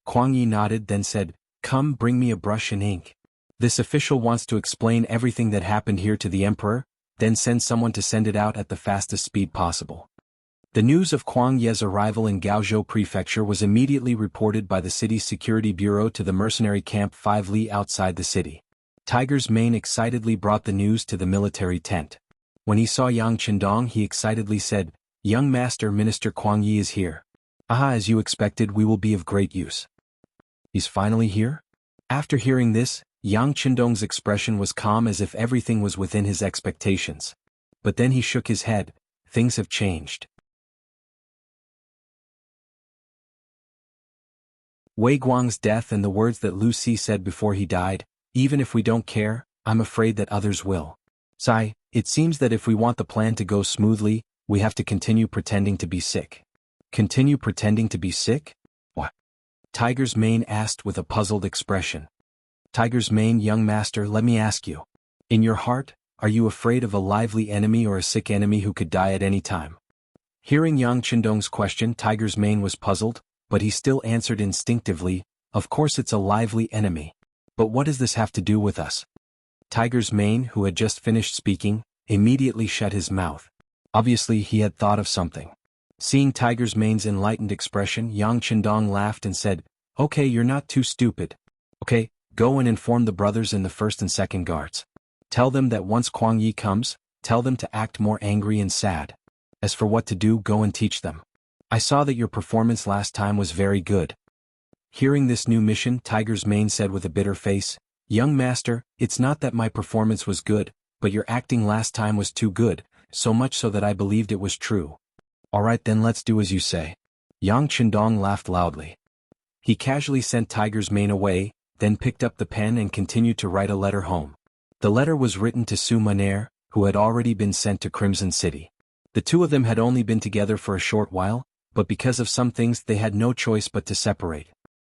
Kuang Yi nodded, then said, Come, bring me a brush and ink. This official wants to explain everything that happened here to the emperor, then send someone to send it out at the fastest speed possible. The news of Kuang Ye's arrival in Gaozhou Prefecture was immediately reported by the city's security bureau to the mercenary camp 5 li outside the city. Tiger's Mane excitedly brought the news to the military tent. When he saw Yang Chendong, he excitedly said, Young Master, Minister Kuang Yi is here. Aha, as you expected, we will be of great use. He's finally here? After hearing this, Yang Chendong's expression was calm as if everything was within his expectations. But then he shook his head. Things have changed. Wei Guang's death and the words that Lu Si said before he died, even if we don't care, I'm afraid that others will. Sai, it seems that if we want the plan to go smoothly, we have to continue pretending to be sick. Continue pretending to be sick? What? Tiger's Mane asked with a puzzled expression. Tiger's Mane, young master, let me ask you. In your heart, are you afraid of a lively enemy or a sick enemy who could die at any time? Hearing Yang Chendong's question, Tiger's Mane was puzzled, but he still answered instinctively, of course it's a lively enemy. But what does this have to do with us? Tiger's Mane, who had just finished speaking, immediately shut his mouth. Obviously he had thought of something. Seeing Tiger's Mane's enlightened expression, Yang Chendong laughed and said, Okay, you're not too stupid. Okay, go and inform the brothers in the 1st and 2nd guards. Tell them that once Kuang Yi comes, tell them to act more angry and sad. As for what to do, go and teach them. I saw that your performance last time was very good. Hearing this new mission, Tiger's Mane said with a bitter face, Young master, it's not that my performance was good, but your acting last time was too good, so much so that I believed it was true. Alright then, let's do as you say. Yang Chendong laughed loudly. He casually sent Tiger's Mane away, then picked up the pen and continued to write a letter home. The letter was written to Su Maner, who had already been sent to Crimson City. The two of them had only been together for a short while, but because of some things they had no choice but to separate.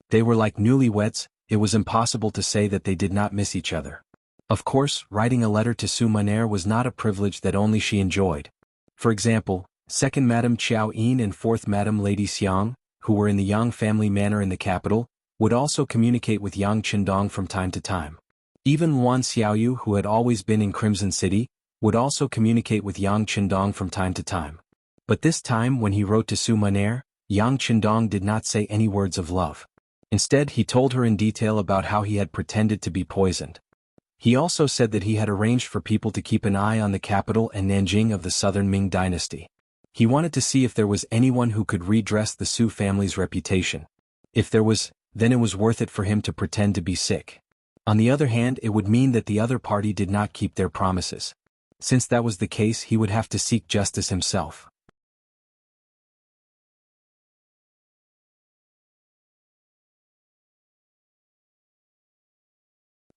They were like newlyweds. It was impossible to say that they did not miss each other. Of course, writing a letter to Su Maner was not a privilege that only she enjoyed. For example, 2nd Madame Qiao Yin and 4th Madame Lady Xiang, who were in the Yang family manor in the capital, would also communicate with Yang Chendong from time to time. Even Wan Xiaoyu, who had always been in Crimson City, would also communicate with Yang Chendong from time to time. But this time when he wrote to Su Maner, Yang Chendong did not say any words of love. Instead, he told her in detail about how he had pretended to be poisoned. He also said that he had arranged for people to keep an eye on the capital and Nanjing of the southern Ming dynasty. He wanted to see if there was anyone who could redress the Su family's reputation. If there was, then it was worth it for him to pretend to be sick. On the other hand, it would mean that the other party did not keep their promises. Since that was the case, he would have to seek justice himself.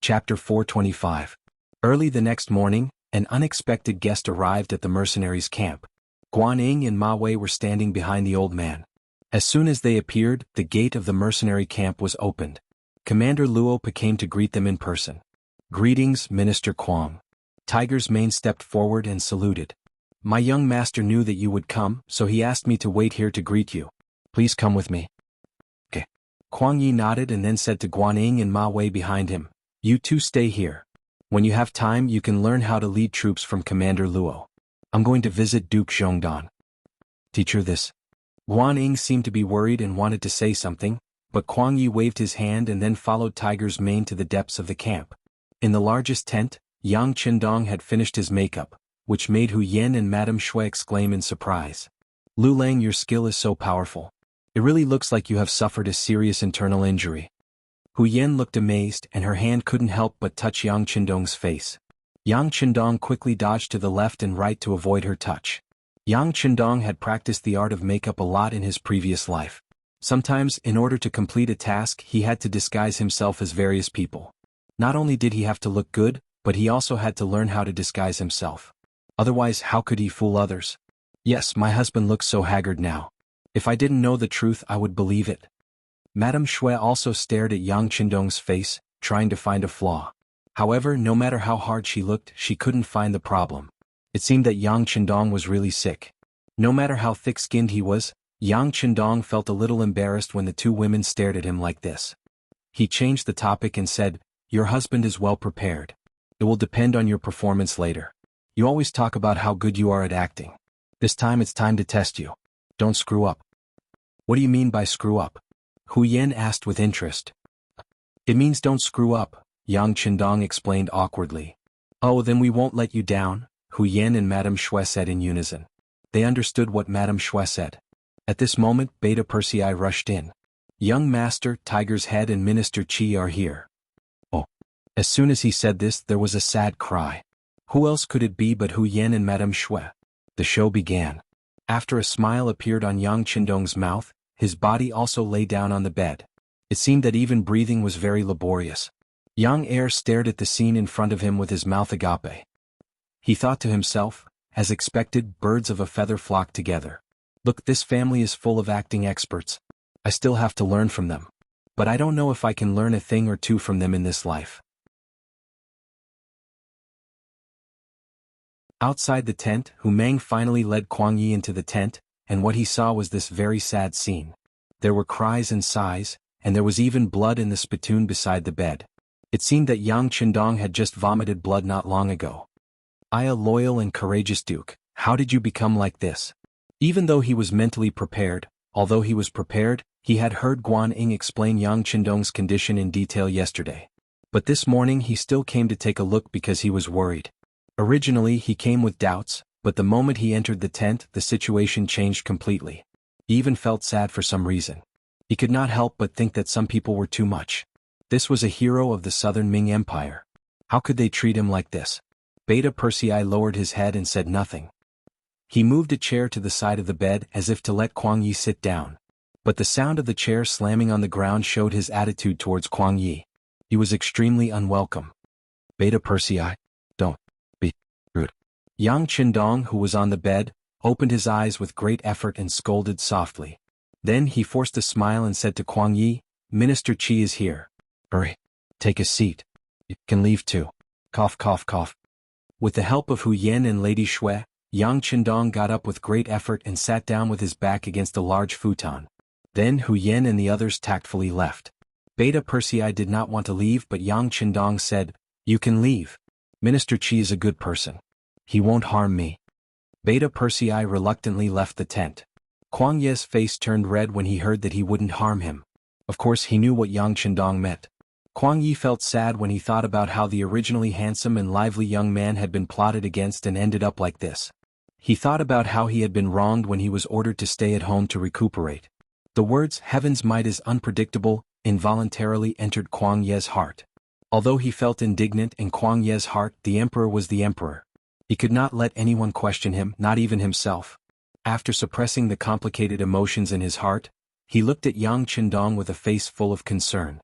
Chapter 425. Early the next morning, an unexpected guest arrived at the mercenaries' camp. Guan Ying and Ma Wei were standing behind the old man. As soon as they appeared, the gate of the mercenary camp was opened. Commander Luo came to greet them in person. "Greetings, Minister Kuang." Tiger's Mane stepped forward and saluted. "My young master knew that you would come, so he asked me to wait here to greet you. Please come with me." "Okay." Kuang Yi nodded and then said to Guan Ying and Ma Wei behind him, "You two stay here. When you have time, you can learn how to lead troops from Commander Luo. I'm going to visit Duke Zhongdan." "Teacher, this." Guan Ying seemed to be worried and wanted to say something, but Kuang Yi waved his hand and then followed Tiger's Mane to the depths of the camp. In the largest tent, Yang Qindong had finished his makeup, which made Hu Yen and Madame Shui exclaim in surprise. "Lu Lang, your skill is so powerful. It really looks like you have suffered a serious internal injury." Hu Yen looked amazed and her hand couldn't help but touch Yang Qindong's face. Yang Qindong quickly dodged to the left and right to avoid her touch. Yang Qindong had practiced the art of makeup a lot in his previous life. Sometimes, in order to complete a task, he had to disguise himself as various people. Not only did he have to look good, but he also had to learn how to disguise himself. Otherwise, how could he fool others? "Yes, my husband looks so haggard now. If I didn't know the truth, I would believe it." Madame Shui also stared at Yang Qindong's face, trying to find a flaw. However, no matter how hard she looked, she couldn't find the problem. It seemed that Yang Qindong was really sick. No matter how thick-skinned he was, Yang Qindong felt a little embarrassed when the two women stared at him like this. He changed the topic and said, "Your husband is well prepared. It will depend on your performance later. You always talk about how good you are at acting. This time it's time to test you. Don't screw up." "What do you mean by screw up?" Hu Yen asked with interest. "It means don't screw up," Yang Qindong explained awkwardly. "Oh, then we won't let you down," Hu Yen and Madame Shui said in unison. They understood what Madame Shui said. At this moment, Beta Persei rushed in. "Young Master, Tiger's Head and Minister Qi are here." "Oh." As soon as he said this, there was a sad cry. Who else could it be but Hu Yen and Madame Shui? The show began. After a smile appeared on Yang Qindong's mouth, his body also lay down on the bed. It seemed that even breathing was very laborious. Yang Air stared at the scene in front of him with his mouth agape. He thought to himself, as expected, birds of a feather flock together. Look, this family is full of acting experts. I still have to learn from them. But I don't know if I can learn a thing or two from them in this life. Outside the tent, Hu Meng finally led Kuang Yi into the tent, and what he saw was this very sad scene. There were cries and sighs, and there was even blood in the spittoon beside the bed. It seemed that Yang Qindong had just vomited blood not long ago. "I, a loyal and courageous duke, how did you become like this?" Even though he was mentally prepared, he had heard Guan Ying explain Yang Qindong's condition in detail yesterday. But this morning he still came to take a look because he was worried. Originally he came with doubts, but the moment he entered the tent, the situation changed completely. He even felt sad for some reason. He could not help but think that some people were too much. This was a hero of the southern Ming Empire. How could they treat him like this? Beta Persei lowered his head and said nothing. He moved a chair to the side of the bed as if to let Kuang Yi sit down. But the sound of the chair slamming on the ground showed his attitude towards Kuang Yi. He was extremely unwelcome. "Beta Persei, don't be rude." Yang Qindong, who was on the bed, opened his eyes with great effort and scolded softly. Then he forced a smile and said to Kuang Yi, "Minister Qi is here. Hurry. Take a seat. You can leave too." Cough, cough, cough. With the help of Hu Yen and Lady Shui, Yang Qindong got up with great effort and sat down with his back against a large futon. Then Hu Yen and the others tactfully left. Beta Persei did not want to leave, but Yang Qindong said, "You can leave. Minister Qi is a good person. He won't harm me." Beta Persei reluctantly left the tent. Kuang Ye's face turned red when he heard that he wouldn't harm him. Of course he knew what Yang Qindong meant. Kuang Yi felt sad when he thought about how the originally handsome and lively young man had been plotted against and ended up like this. He thought about how he had been wronged when he was ordered to stay at home to recuperate. The words "heaven's might is unpredictable" involuntarily entered Kuang Ye's heart. Although he felt indignant in Kuang Ye's heart, the emperor was the emperor. He could not let anyone question him, not even himself. After suppressing the complicated emotions in his heart, he looked at Yang Qindong with a face full of concern.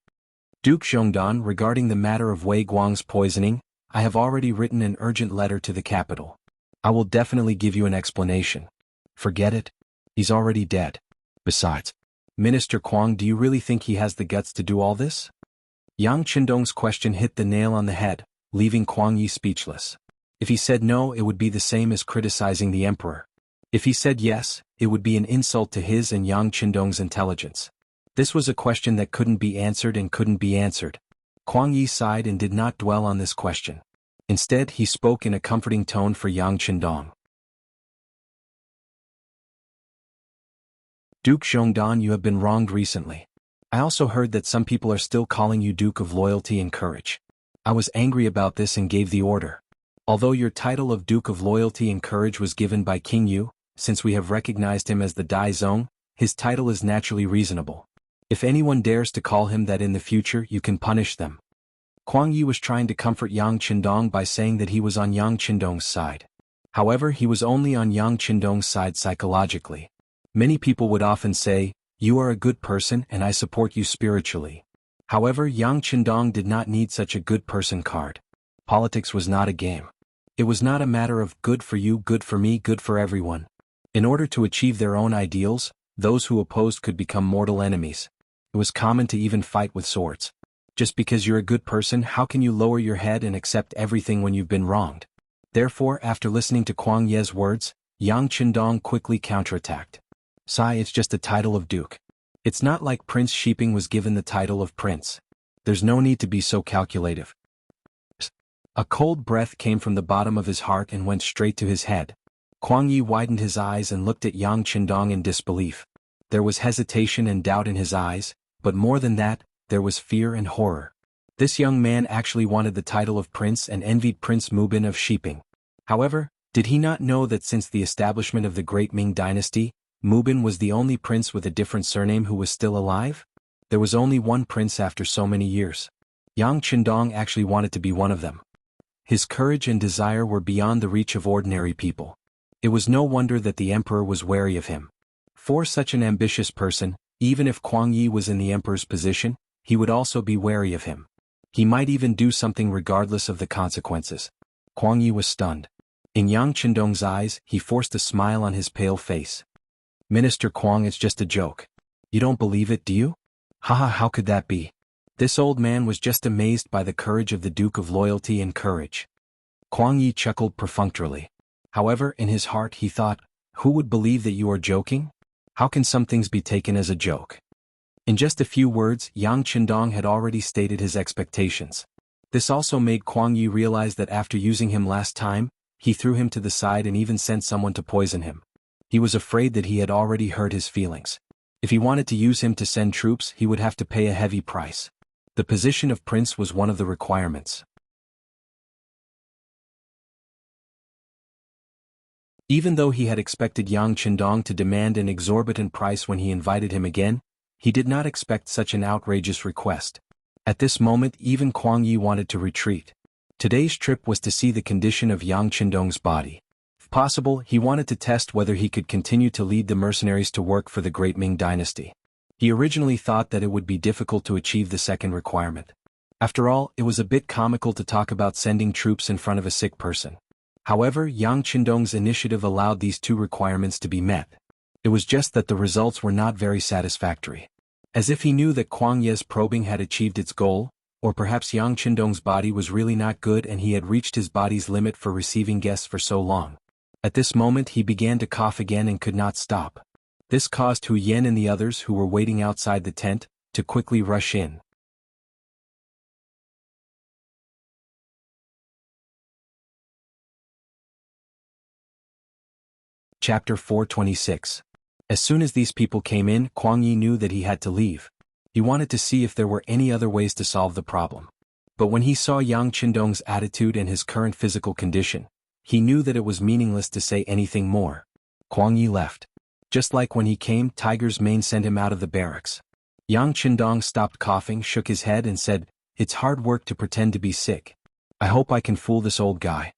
Duke Zhongdan, regarding the matter of Wei Guang's poisoning, I have already written an urgent letter to the capital. I will definitely give you an explanation. Forget it. He's already dead. Besides, Minister Kuang, do you really think he has the guts to do all this? Yang Qindong's question hit the nail on the head, leaving Kuang Yi speechless. If he said no, it would be the same as criticizing the emperor. If he said yes, it would be an insult to his and Yang Qindong's intelligence. This was a question that couldn't be answered and couldn't be answered. Kuang Yi sighed and did not dwell on this question. Instead, he spoke in a comforting tone for Yang Qindong. Duke Zhongdan, you have been wronged recently. I also heard that some people are still calling you Duke of Loyalty and Courage. I was angry about this and gave the order. Although your title of Duke of Loyalty and Courage was given by King Yu, since we have recognized him as the Dai Zong, his title is naturally reasonable. If anyone dares to call him that in the future, you can punish them. Kuang Yi was trying to comfort Yang Qindong by saying that he was on Yang Qindong's side. However, he was only on Yang Qindong's side psychologically. Many people would often say, "You are a good person and I support you spiritually." However, Yang Qindong did not need such a good person card. Politics was not a game. It was not a matter of good for you, good for me, good for everyone. In order to achieve their own ideals, those who opposed could become mortal enemies. It was common to even fight with swords. Just because you're a good person, how can you lower your head and accept everything when you've been wronged? Therefore, after listening to Kuang Ye's words, Yang Qindong quickly counterattacked. Sai, it's just a title of duke. It's not like Prince Shiping was given the title of prince. There's no need to be so calculative. A cold breath came from the bottom of his heart and went straight to his head. Kuang Yi widened his eyes and looked at Yang Qindong in disbelief. There was hesitation and doubt in his eyes, but more than that, there was fear and horror. This young man actually wanted the title of prince and envied Prince Mubin of Shiping. However, did he not know that since the establishment of the Great Ming Dynasty, Mubin was the only prince with a different surname who was still alive? There was only one prince after so many years. Yang Qindong actually wanted to be one of them. His courage and desire were beyond the reach of ordinary people. It was no wonder that the emperor was wary of him. For such an ambitious person, even if Kuang Yi was in the emperor's position, he would also be wary of him. He might even do something regardless of the consequences. Kuang Yi was stunned. In Yang Qindong's eyes, he forced a smile on his pale face. Minister Kuang, it's just a joke. You don't believe it, do you? Haha, how could that be? This old man was just amazed by the courage of the Duke of Loyalty and Courage. Kuang Yi chuckled perfunctorily. However, in his heart he thought, who would believe that you are joking? How can some things be taken as a joke? In just a few words, Yang Qindong had already stated his expectations. This also made Kuang Yi realize that after using him last time, he threw him to the side and even sent someone to poison him. He was afraid that he had already hurt his feelings. If he wanted to use him to send troops, he would have to pay a heavy price. The position of prince was one of the requirements. Even though he had expected Yang Qindong to demand an exorbitant price when he invited him again, he did not expect such an outrageous request. At this moment, even Kuang Yi wanted to retreat. Today's trip was to see the condition of Yang Qindong's body. If possible, he wanted to test whether he could continue to lead the mercenaries to work for the Great Ming Dynasty. He originally thought that it would be difficult to achieve the second requirement. After all, it was a bit comical to talk about sending troops in front of a sick person. However, Yang Qindong's initiative allowed these two requirements to be met. It was just that the results were not very satisfactory. As if he knew that Kuang Ye's probing had achieved its goal, or perhaps Yang Qindong's body was really not good and he had reached his body's limit for receiving guests for so long. At this moment he began to cough again and could not stop. This caused Hu Yen and the others who were waiting outside the tent to quickly rush in. Chapter 426. As soon as these people came in, Kuang Yi knew that he had to leave. He wanted to see if there were any other ways to solve the problem. But when he saw Yang Qindong's attitude and his current physical condition, he knew that it was meaningless to say anything more. Kuang Yi left. Just like when he came, Tiger's mane sent him out of the barracks. Yang Qindong stopped coughing, shook his head and said, "It's hard work to pretend to be sick. I hope I can fool this old guy."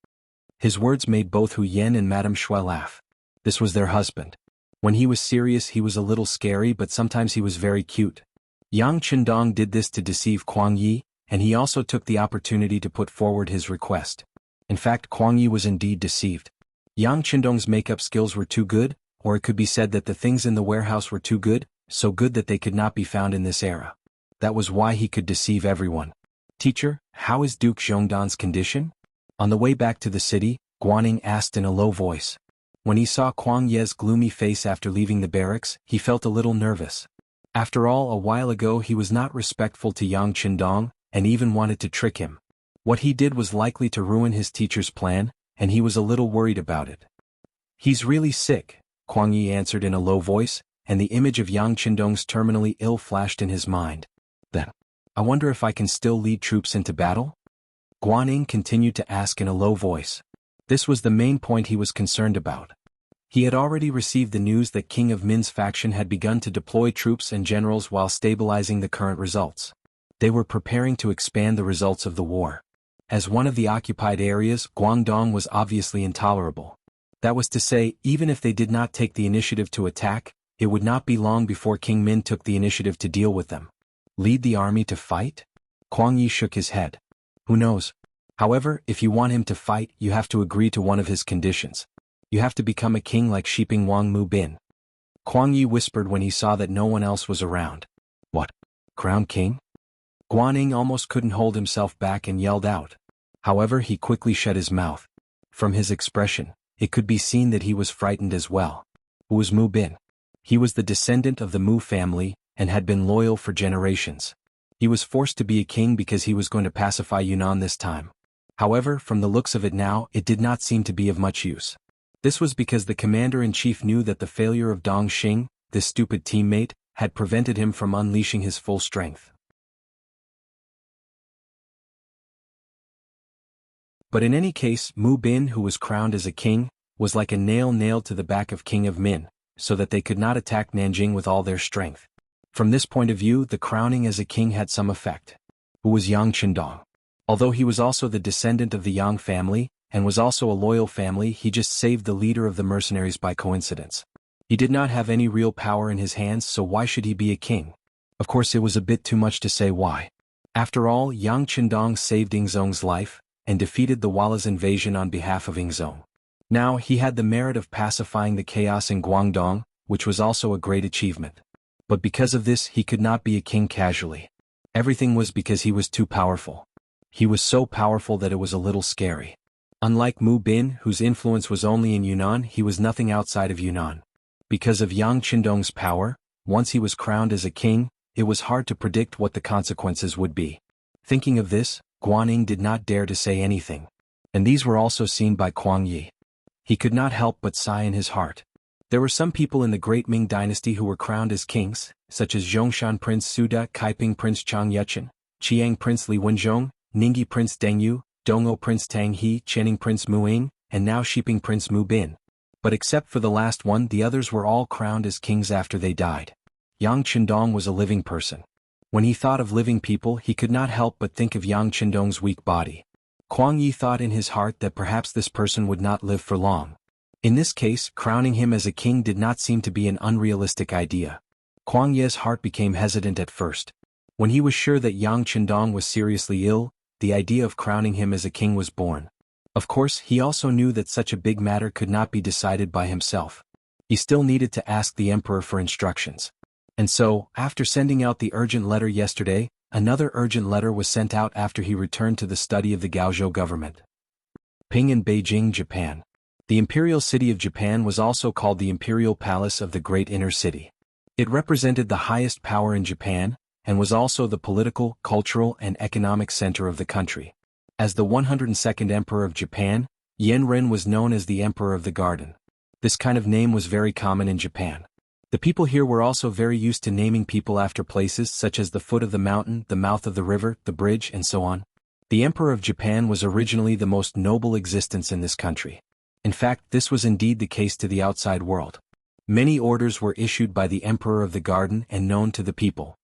His words made both Hu Yen and Madame Shui laugh. This was their husband. When he was serious he was a little scary, but sometimes he was very cute. Yang Qindong did this to deceive Kuang Yi, and he also took the opportunity to put forward his request. In fact, Kuang Yi was indeed deceived. Yang Qindong's makeup skills were too good, or it could be said that the things in the warehouse were too good, so good that they could not be found in this era. That was why he could deceive everyone. "Teacher, how is Duke Zhongdan's condition?" On the way back to the city, Guaning asked in a low voice. When he saw Kuang Ye's gloomy face after leaving the barracks, he felt a little nervous. After all, a while ago he was not respectful to Yang Qindong, and even wanted to trick him. What he did was likely to ruin his teacher's plan, and he was a little worried about it. "He's really sick," Kuang Yi answered in a low voice, and the image of Yang Qindong's terminally ill flashed in his mind. "Then, I wonder if I can still lead troops into battle?" Guaning continued to ask in a low voice. This was the main point he was concerned about. He had already received the news that King of Min's faction had begun to deploy troops and generals while stabilizing the current results. They were preparing to expand the results of the war. As one of the occupied areas, Guangdong was obviously intolerable. That was to say, even if they did not take the initiative to attack, it would not be long before King Min took the initiative to deal with them. Lead the army to fight? Kuang Yi shook his head. Who knows? However, if you want him to fight, you have to agree to one of his conditions. You have to become a king like Shiping Wang Mu Bin. Kuang Yi whispered when he saw that no one else was around. What? Crown king? Guaning almost couldn't hold himself back and yelled out. However, he quickly shut his mouth. From his expression, it could be seen that he was frightened as well. Who was Mu Bin? He was the descendant of the Mu family, and had been loyal for generations. He was forced to be a king because he was going to pacify Yunnan this time. However, from the looks of it now, it did not seem to be of much use. This was because the commander-in-chief knew that the failure of Dong Xing, this stupid teammate, had prevented him from unleashing his full strength. But in any case, Mu Bin, who was crowned as a king, was like a nail nailed to the back of King of Min, so that they could not attack Nanjing with all their strength. From this point of view, the crowning as a king had some effect. Who was Yang Qindong? Although he was also the descendant of the Yang family, and was also a loyal family, he just saved the leader of the mercenaries by coincidence. He did not have any real power in his hands, so why should he be a king? Of course, it was a bit too much to say why. After all, Yang Qindong saved Ingzong's life, and defeated the Wala's invasion on behalf of Ingzong. Now, he had the merit of pacifying the chaos in Guangdong, which was also a great achievement. But because of this, he could not be a king casually. Everything was because he was too powerful. He was so powerful that it was a little scary. Unlike Mu Bin, whose influence was only in Yunnan, he was nothing outside of Yunnan. Because of Yang Qindong's power, once he was crowned as a king, it was hard to predict what the consequences would be. Thinking of this, Guaning did not dare to say anything. And these were also seen by Kuang Yi. He could not help but sigh in his heart. There were some people in the Great Ming Dynasty who were crowned as kings, such as Zhongshan Prince Suda, Kaiping Prince Chang Yuchen, Chiang Prince Li Wenzhong, Ningyi Prince Deng Yu, Dongou Prince Tang He, Chening Prince Muing, and now Shiping Prince Mu Bin. But except for the last one, the others were all crowned as kings after they died. Yang Qindong was a living person. When he thought of living people, he could not help but think of Yang Qindong's weak body. Kuang Yi thought in his heart that perhaps this person would not live for long. In this case, crowning him as a king did not seem to be an unrealistic idea. Kuang Yi's heart became hesitant at first. When he was sure that Yang Qindong was seriously ill, the idea of crowning him as a king was born. Of course, he also knew that such a big matter could not be decided by himself. He still needed to ask the emperor for instructions. And so, after sending out the urgent letter yesterday, another urgent letter was sent out after he returned to the study of the Gaozhou government. Ping in Beijing, Japan. The imperial city of Japan was also called the Imperial Palace of the Great Inner City. It represented the highest power in Japan, and was also the political, cultural, and economic center of the country. As the 102nd Emperor of Japan, Yen Ren was known as the Emperor of the Garden. This kind of name was very common in Japan. The people here were also very used to naming people after places such as the foot of the mountain, the mouth of the river, the bridge, and so on. The Emperor of Japan was originally the most noble existence in this country. In fact, this was indeed the case to the outside world. Many orders were issued by the Emperor of the Garden and known to the people.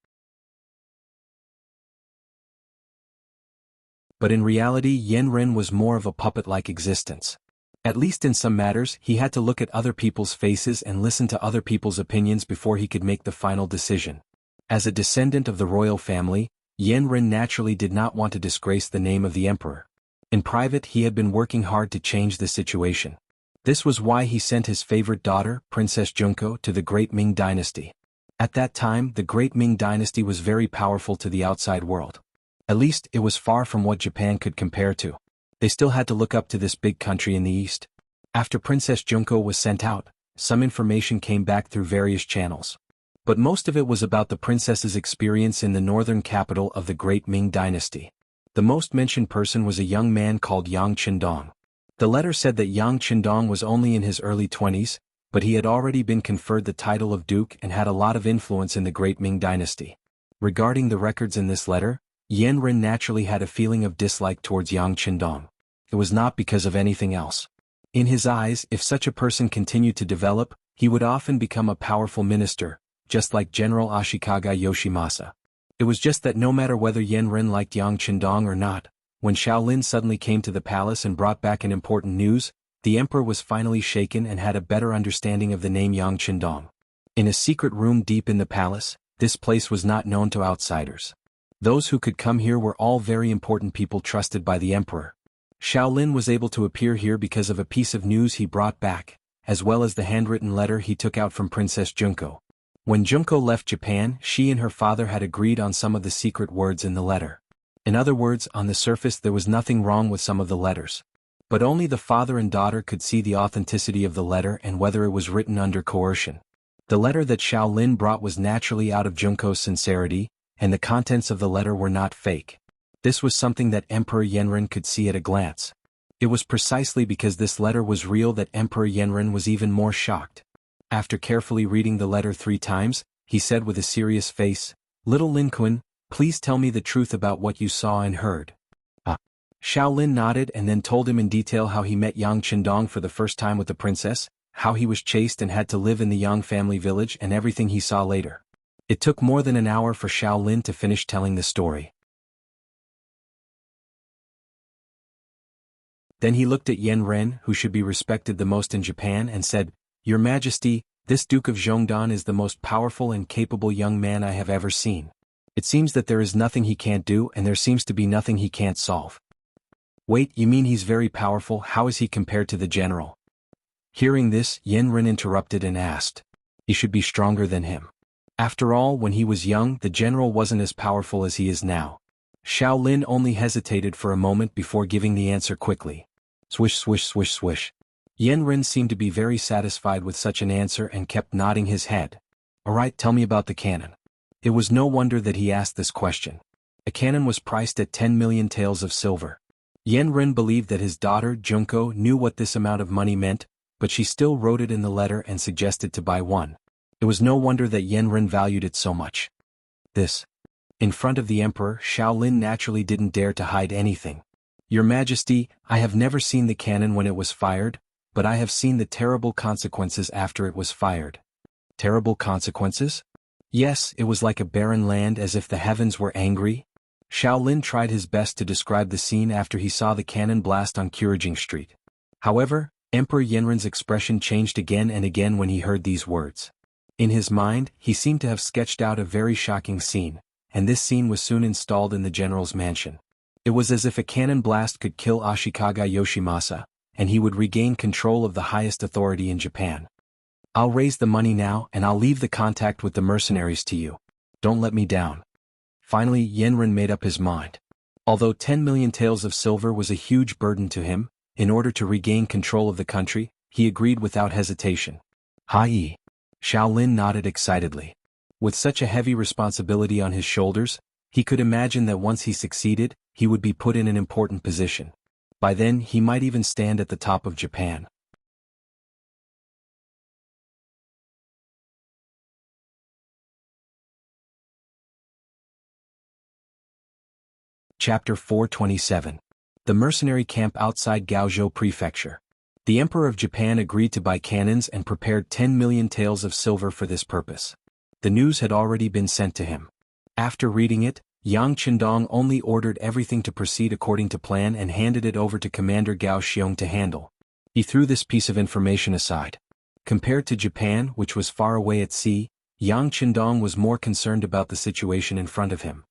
But in reality, Yen was more of a puppet-like existence. At least in some matters, he had to look at other people's faces and listen to other people's opinions before he could make the final decision. As a descendant of the royal family, Yen naturally did not want to disgrace the name of the emperor. In private, he had been working hard to change the situation. This was why he sent his favorite daughter, Princess Junko, to the Great Ming Dynasty. At that time, the Great Ming Dynasty was very powerful to the outside world. At least, it was far from what Japan could compare to. They still had to look up to this big country in the east. After Princess Junko was sent out, some information came back through various channels. But most of it was about the princess's experience in the northern capital of the Great Ming Dynasty. The most mentioned person was a young man called Yang Qindong. The letter said that Yang Qindong was only in his early 20s, but he had already been conferred the title of duke and had a lot of influence in the Great Ming Dynasty. Regarding the records in this letter, Yen naturally had a feeling of dislike towards Yang Qindong. It was not because of anything else. In his eyes, if such a person continued to develop, he would often become a powerful minister, just like General Ashikaga Yoshimasa. It was just that no matter whether Yen liked Yang Qindong or not, when Shaolin suddenly came to the palace and brought back an important news, the emperor was finally shaken and had a better understanding of the name Yang Qindong. In a secret room deep in the palace, this place was not known to outsiders. Those who could come here were all very important people trusted by the emperor. Shaolin was able to appear here because of a piece of news he brought back, as well as the handwritten letter he took out from Princess Junko. When Junko left Japan, she and her father had agreed on some of the secret words in the letter. In other words, on the surface there was nothing wrong with some of the letters. But only the father and daughter could see the authenticity of the letter and whether it was written under coercion. The letter that Shaolin brought was naturally out of Junko's sincerity, and the contents of the letter were not fake. This was something that Emperor Yenren could see at a glance. It was precisely because this letter was real that Emperor Yenren was even more shocked. After carefully reading the letter 3 times, he said with a serious face, "Little Lin Kun, please tell me the truth about what you saw and heard." Shaolin nodded and then told him in detail how he met Yang Qindong for the first time with the princess, how he was chased and had to live in the Yang family village and everything he saw later. It took more than an hour for Shaolin to finish telling the story. Then he looked at Yen who should be respected the most in Japan, and said, "Your Majesty, this Duke of Zhongdan is the most powerful and capable young man I have ever seen. It seems that there is nothing he can't do and there seems to be nothing he can't solve." "Wait, you mean he's very powerful? How is he compared to the general?" Hearing this, Yen interrupted and asked. "He should be stronger than him. After all, when he was young, the general wasn't as powerful as he is now." Shaolin only hesitated for a moment before giving the answer quickly. Swish swish swish swish. Yen seemed to be very satisfied with such an answer and kept nodding his head. "Alright, tell me about the cannon." It was no wonder that he asked this question. A cannon was priced at 10 million taels of silver. Yen believed that his daughter, Junko, knew what this amount of money meant, but she still wrote it in the letter and suggested to buy one. It was no wonder that Yen valued it so much. This. In front of the emperor, Shaolin naturally didn't dare to hide anything. "Your Majesty, I have never seen the cannon when it was fired, but I have seen the terrible consequences after it was fired." Terrible consequences? Yes, it was like a barren land, as if the heavens were angry. Shaolin tried his best to describe the scene after he saw the cannon blast on Kurajing Street. However, Emperor Yenren's expression changed again and again when he heard these words. In his mind, he seemed to have sketched out a very shocking scene, and this scene was soon installed in the general's mansion. It was as if a cannon blast could kill Ashikaga Yoshimasa, and he would regain control of the highest authority in Japan. "I'll raise the money now and I'll leave the contact with the mercenaries to you. Don't let me down." Finally, Yenren made up his mind. Although 10 million taels of silver was a huge burden to him, in order to regain control of the country, he agreed without hesitation. "Hai!" Shaolin nodded excitedly. With such a heavy responsibility on his shoulders, he could imagine that once he succeeded, he would be put in an important position. By then, he might even stand at the top of Japan. Chapter 427. The mercenary camp outside Gaozhou Prefecture. The Emperor of Japan agreed to buy cannons and prepared 10 million taels of silver for this purpose. The news had already been sent to him. After reading it, Yang Qindong only ordered everything to proceed according to plan and handed it over to Commander Gao Xiong to handle. He threw this piece of information aside. Compared to Japan, which was far away at sea, Yang Qindong was more concerned about the situation in front of him.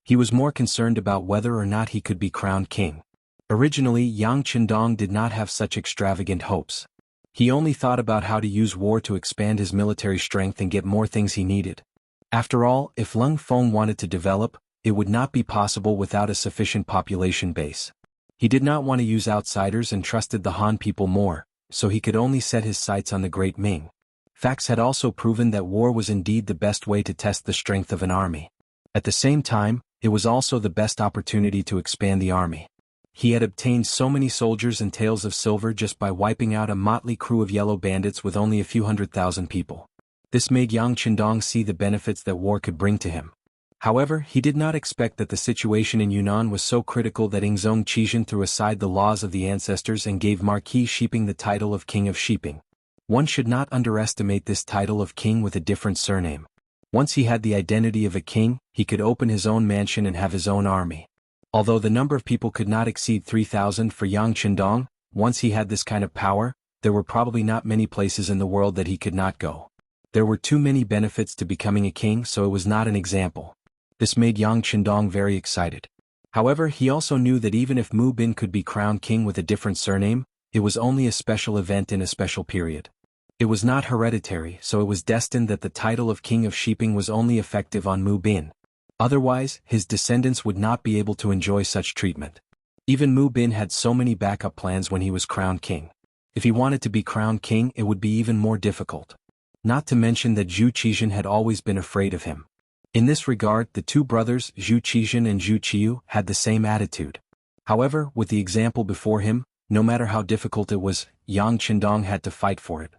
He was more concerned about whether or not he could be crowned king. Originally, Yang Qindong did not have such extravagant hopes. He only thought about how to use war to expand his military strength and get more things he needed. After all, if Lung Feng wanted to develop, it would not be possible without a sufficient population base. He did not want to use outsiders and trusted the Han people more, so he could only set his sights on the Great Ming. Facts had also proven that war was indeed the best way to test the strength of an army. At the same time, it was also the best opportunity to expand the army. He had obtained so many soldiers and taels of silver just by wiping out a motley crew of yellow bandits with only a few 100,000 people. This made Yang Qindong see the benefits that war could bring to him. However, he did not expect that the situation in Yunnan was so critical that Ingzong Qizhen threw aside the laws of the ancestors and gave Marquis Shiping the title of King of Shiping. One should not underestimate this title of king with a different surname. Once he had the identity of a king, he could open his own mansion and have his own army. Although the number of people could not exceed 3,000 for Yang Qindong, once he had this kind of power, there were probably not many places in the world that he could not go. There were too many benefits to becoming a king, so it was not an example. This made Yang Qindong very excited. However, he also knew that even if Mu Bin could be crowned king with a different surname, it was only a special event in a special period. It was not hereditary, so it was destined that the title of King of Shiping was only effective on Mu Bin. Otherwise, his descendants would not be able to enjoy such treatment. Even Mu Bin had so many backup plans when he was crowned king. If he wanted to be crowned king, it would be even more difficult. Not to mention that Zhu Qizhen had always been afraid of him. In this regard, the two brothers, Zhu Qizhen and Zhu Qiyu, had the same attitude. However, with the example before him, no matter how difficult it was, Yang Qindong had to fight for it.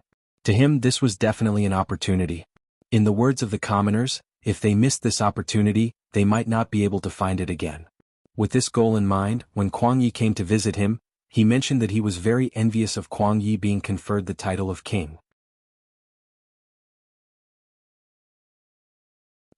To him, this was definitely an opportunity. In the words of the commoners, if they missed this opportunity, they might not be able to find it again. With this goal in mind, when Kuang Yi came to visit him, he mentioned that he was very envious of Kuang Yi being conferred the title of king.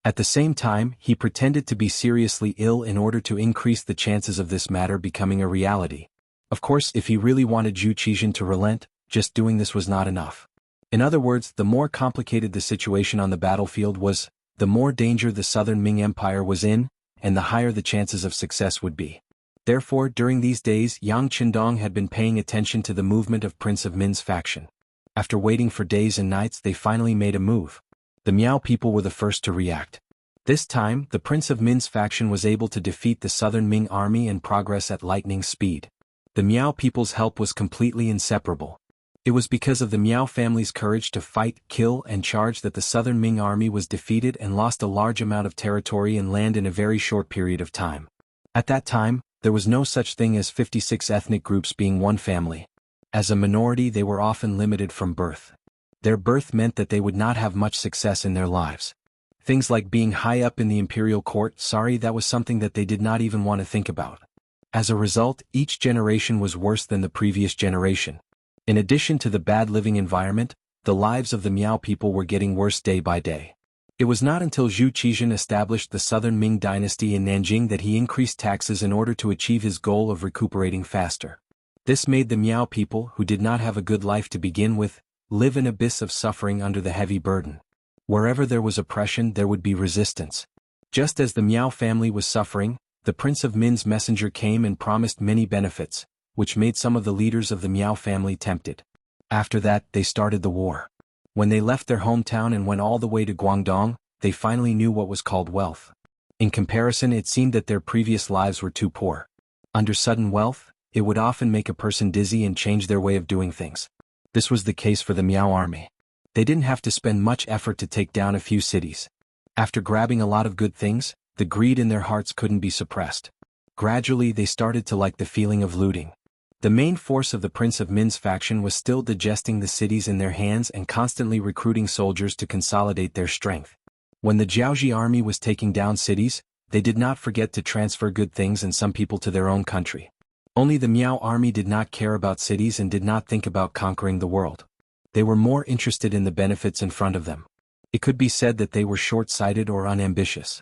At the same time, he pretended to be seriously ill in order to increase the chances of this matter becoming a reality. Of course, if he really wanted Zhu Qizhen to relent, just doing this was not enough. In other words, the more complicated the situation on the battlefield was, the more danger the southern Ming Empire was in, and the higher the chances of success would be. Therefore, during these days, Yang Qindong had been paying attention to the movement of Prince of Min's faction. After waiting for days and nights, they finally made a move. The Miao people were the first to react. This time, the Prince of Min's faction was able to defeat the southern Ming army and progress at lightning speed. The Miao people's help was completely inseparable. It was because of the Miao family's courage to fight, kill, and charge that the southern Ming army was defeated and lost a large amount of territory and land in a very short period of time. At that time, there was no such thing as 56 ethnic groups being one family. As a minority, they were often limited from birth. Their birth meant that they would not have much success in their lives. Things like being high up in the imperial court, that was something that they did not even want to think about. As a result, each generation was worse than the previous generation. In addition to the bad living environment, the lives of the Miao people were getting worse day by day. It was not until Zhu Qizhen established the southern Ming dynasty in Nanjing that he increased taxes in order to achieve his goal of recuperating faster. This made the Miao people, who did not have a good life to begin with, live in an abyss of suffering under the heavy burden. Wherever there was oppression, there would be resistance. Just as the Miao family was suffering, the Prince of Min's messenger came and promised many benefits, which made some of the leaders of the Miao family tempted. After that, they started the war. When they left their hometown and went all the way to Guangdong, they finally knew what was called wealth. In comparison, it seemed that their previous lives were too poor. Under sudden wealth, it would often make a person dizzy and change their way of doing things. This was the case for the Miao army. They didn't have to spend much effort to take down a few cities. After grabbing a lot of good things, the greed in their hearts couldn't be suppressed. Gradually, they started to like the feeling of looting. The main force of the Prince of Min's faction was still digesting the cities in their hands and constantly recruiting soldiers to consolidate their strength. When the Jiaoji army was taking down cities, they did not forget to transfer good things and some people to their own country. Only the Miao army did not care about cities and did not think about conquering the world. They were more interested in the benefits in front of them. It could be said that they were short-sighted or unambitious.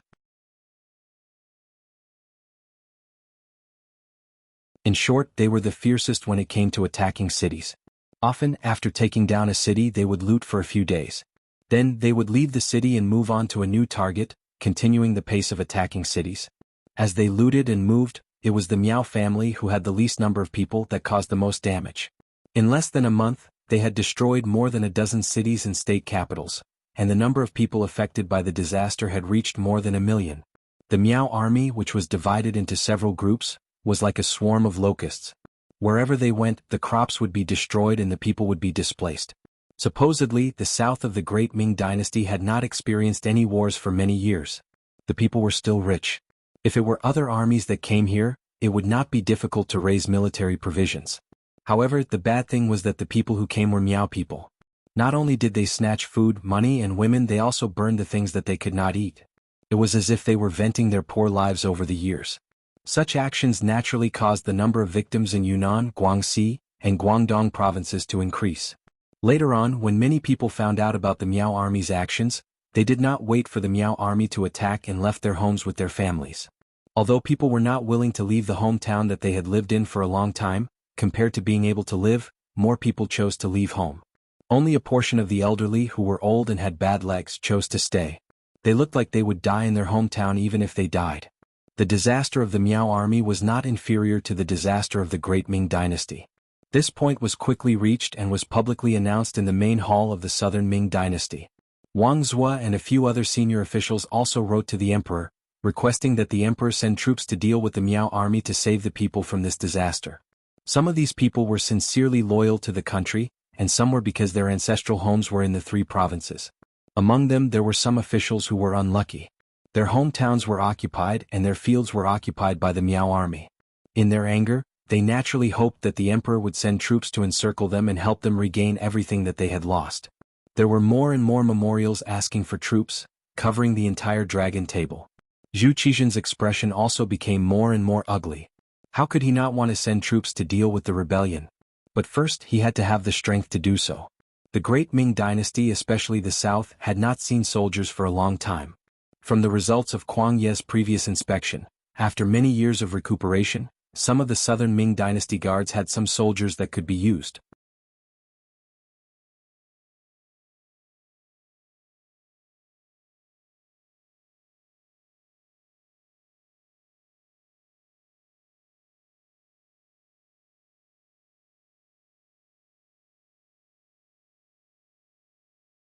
In short, they were the fiercest when it came to attacking cities. Often, after taking down a city, they would loot for a few days. Then, they would leave the city and move on to a new target, continuing the pace of attacking cities. As they looted and moved, it was the Miao family who had the least number of people that caused the most damage. In less than a month, they had destroyed more than a dozen cities and state capitals, and the number of people affected by the disaster had reached more than 1 million. The Miao army, which was divided into several groups, was like a swarm of locusts. Wherever they went, the crops would be destroyed and the people would be displaced. Supposedly, the south of the Great Ming Dynasty had not experienced any wars for many years. The people were still rich. If it were other armies that came here, it would not be difficult to raise military provisions. However, the bad thing was that the people who came were Miao people. Not only did they snatch food, money, and women, they also burned the things that they could not eat. It was as if they were venting their poor lives over the years. Such actions naturally caused the number of victims in Yunnan, Guangxi, and Guangdong provinces to increase. Later on, when many people found out about the Miao army's actions, they did not wait for the Miao army to attack and left their homes with their families. Although people were not willing to leave the hometown that they had lived in for a long time, compared to being able to live, more people chose to leave home. Only a portion of the elderly who were old and had bad legs chose to stay. They looked like they would die in their hometown even if they died. The disaster of the Miao army was not inferior to the disaster of the Great Ming Dynasty. This point was quickly reached and was publicly announced in the main hall of the Southern Ming Dynasty. Wang Zhuo and a few other senior officials also wrote to the emperor, requesting that the emperor send troops to deal with the Miao army to save the people from this disaster. Some of these people were sincerely loyal to the country, and some were because their ancestral homes were in the 3 provinces. Among them there were some officials who were unlucky. Their hometowns were occupied and their fields were occupied by the Miao army. In their anger, they naturally hoped that the emperor would send troops to encircle them and help them regain everything that they had lost. There were more and more memorials asking for troops, covering the entire dragon table. Zhu Qizhen's expression also became more and more ugly. How could he not want to send troops to deal with the rebellion? But first he had to have the strength to do so. The Great Ming Dynasty, especially the south, had not seen soldiers for a long time. From the results of Kuang Ye's previous inspection, after many years of recuperation, some of the Southern Ming Dynasty guards had some soldiers that could be used.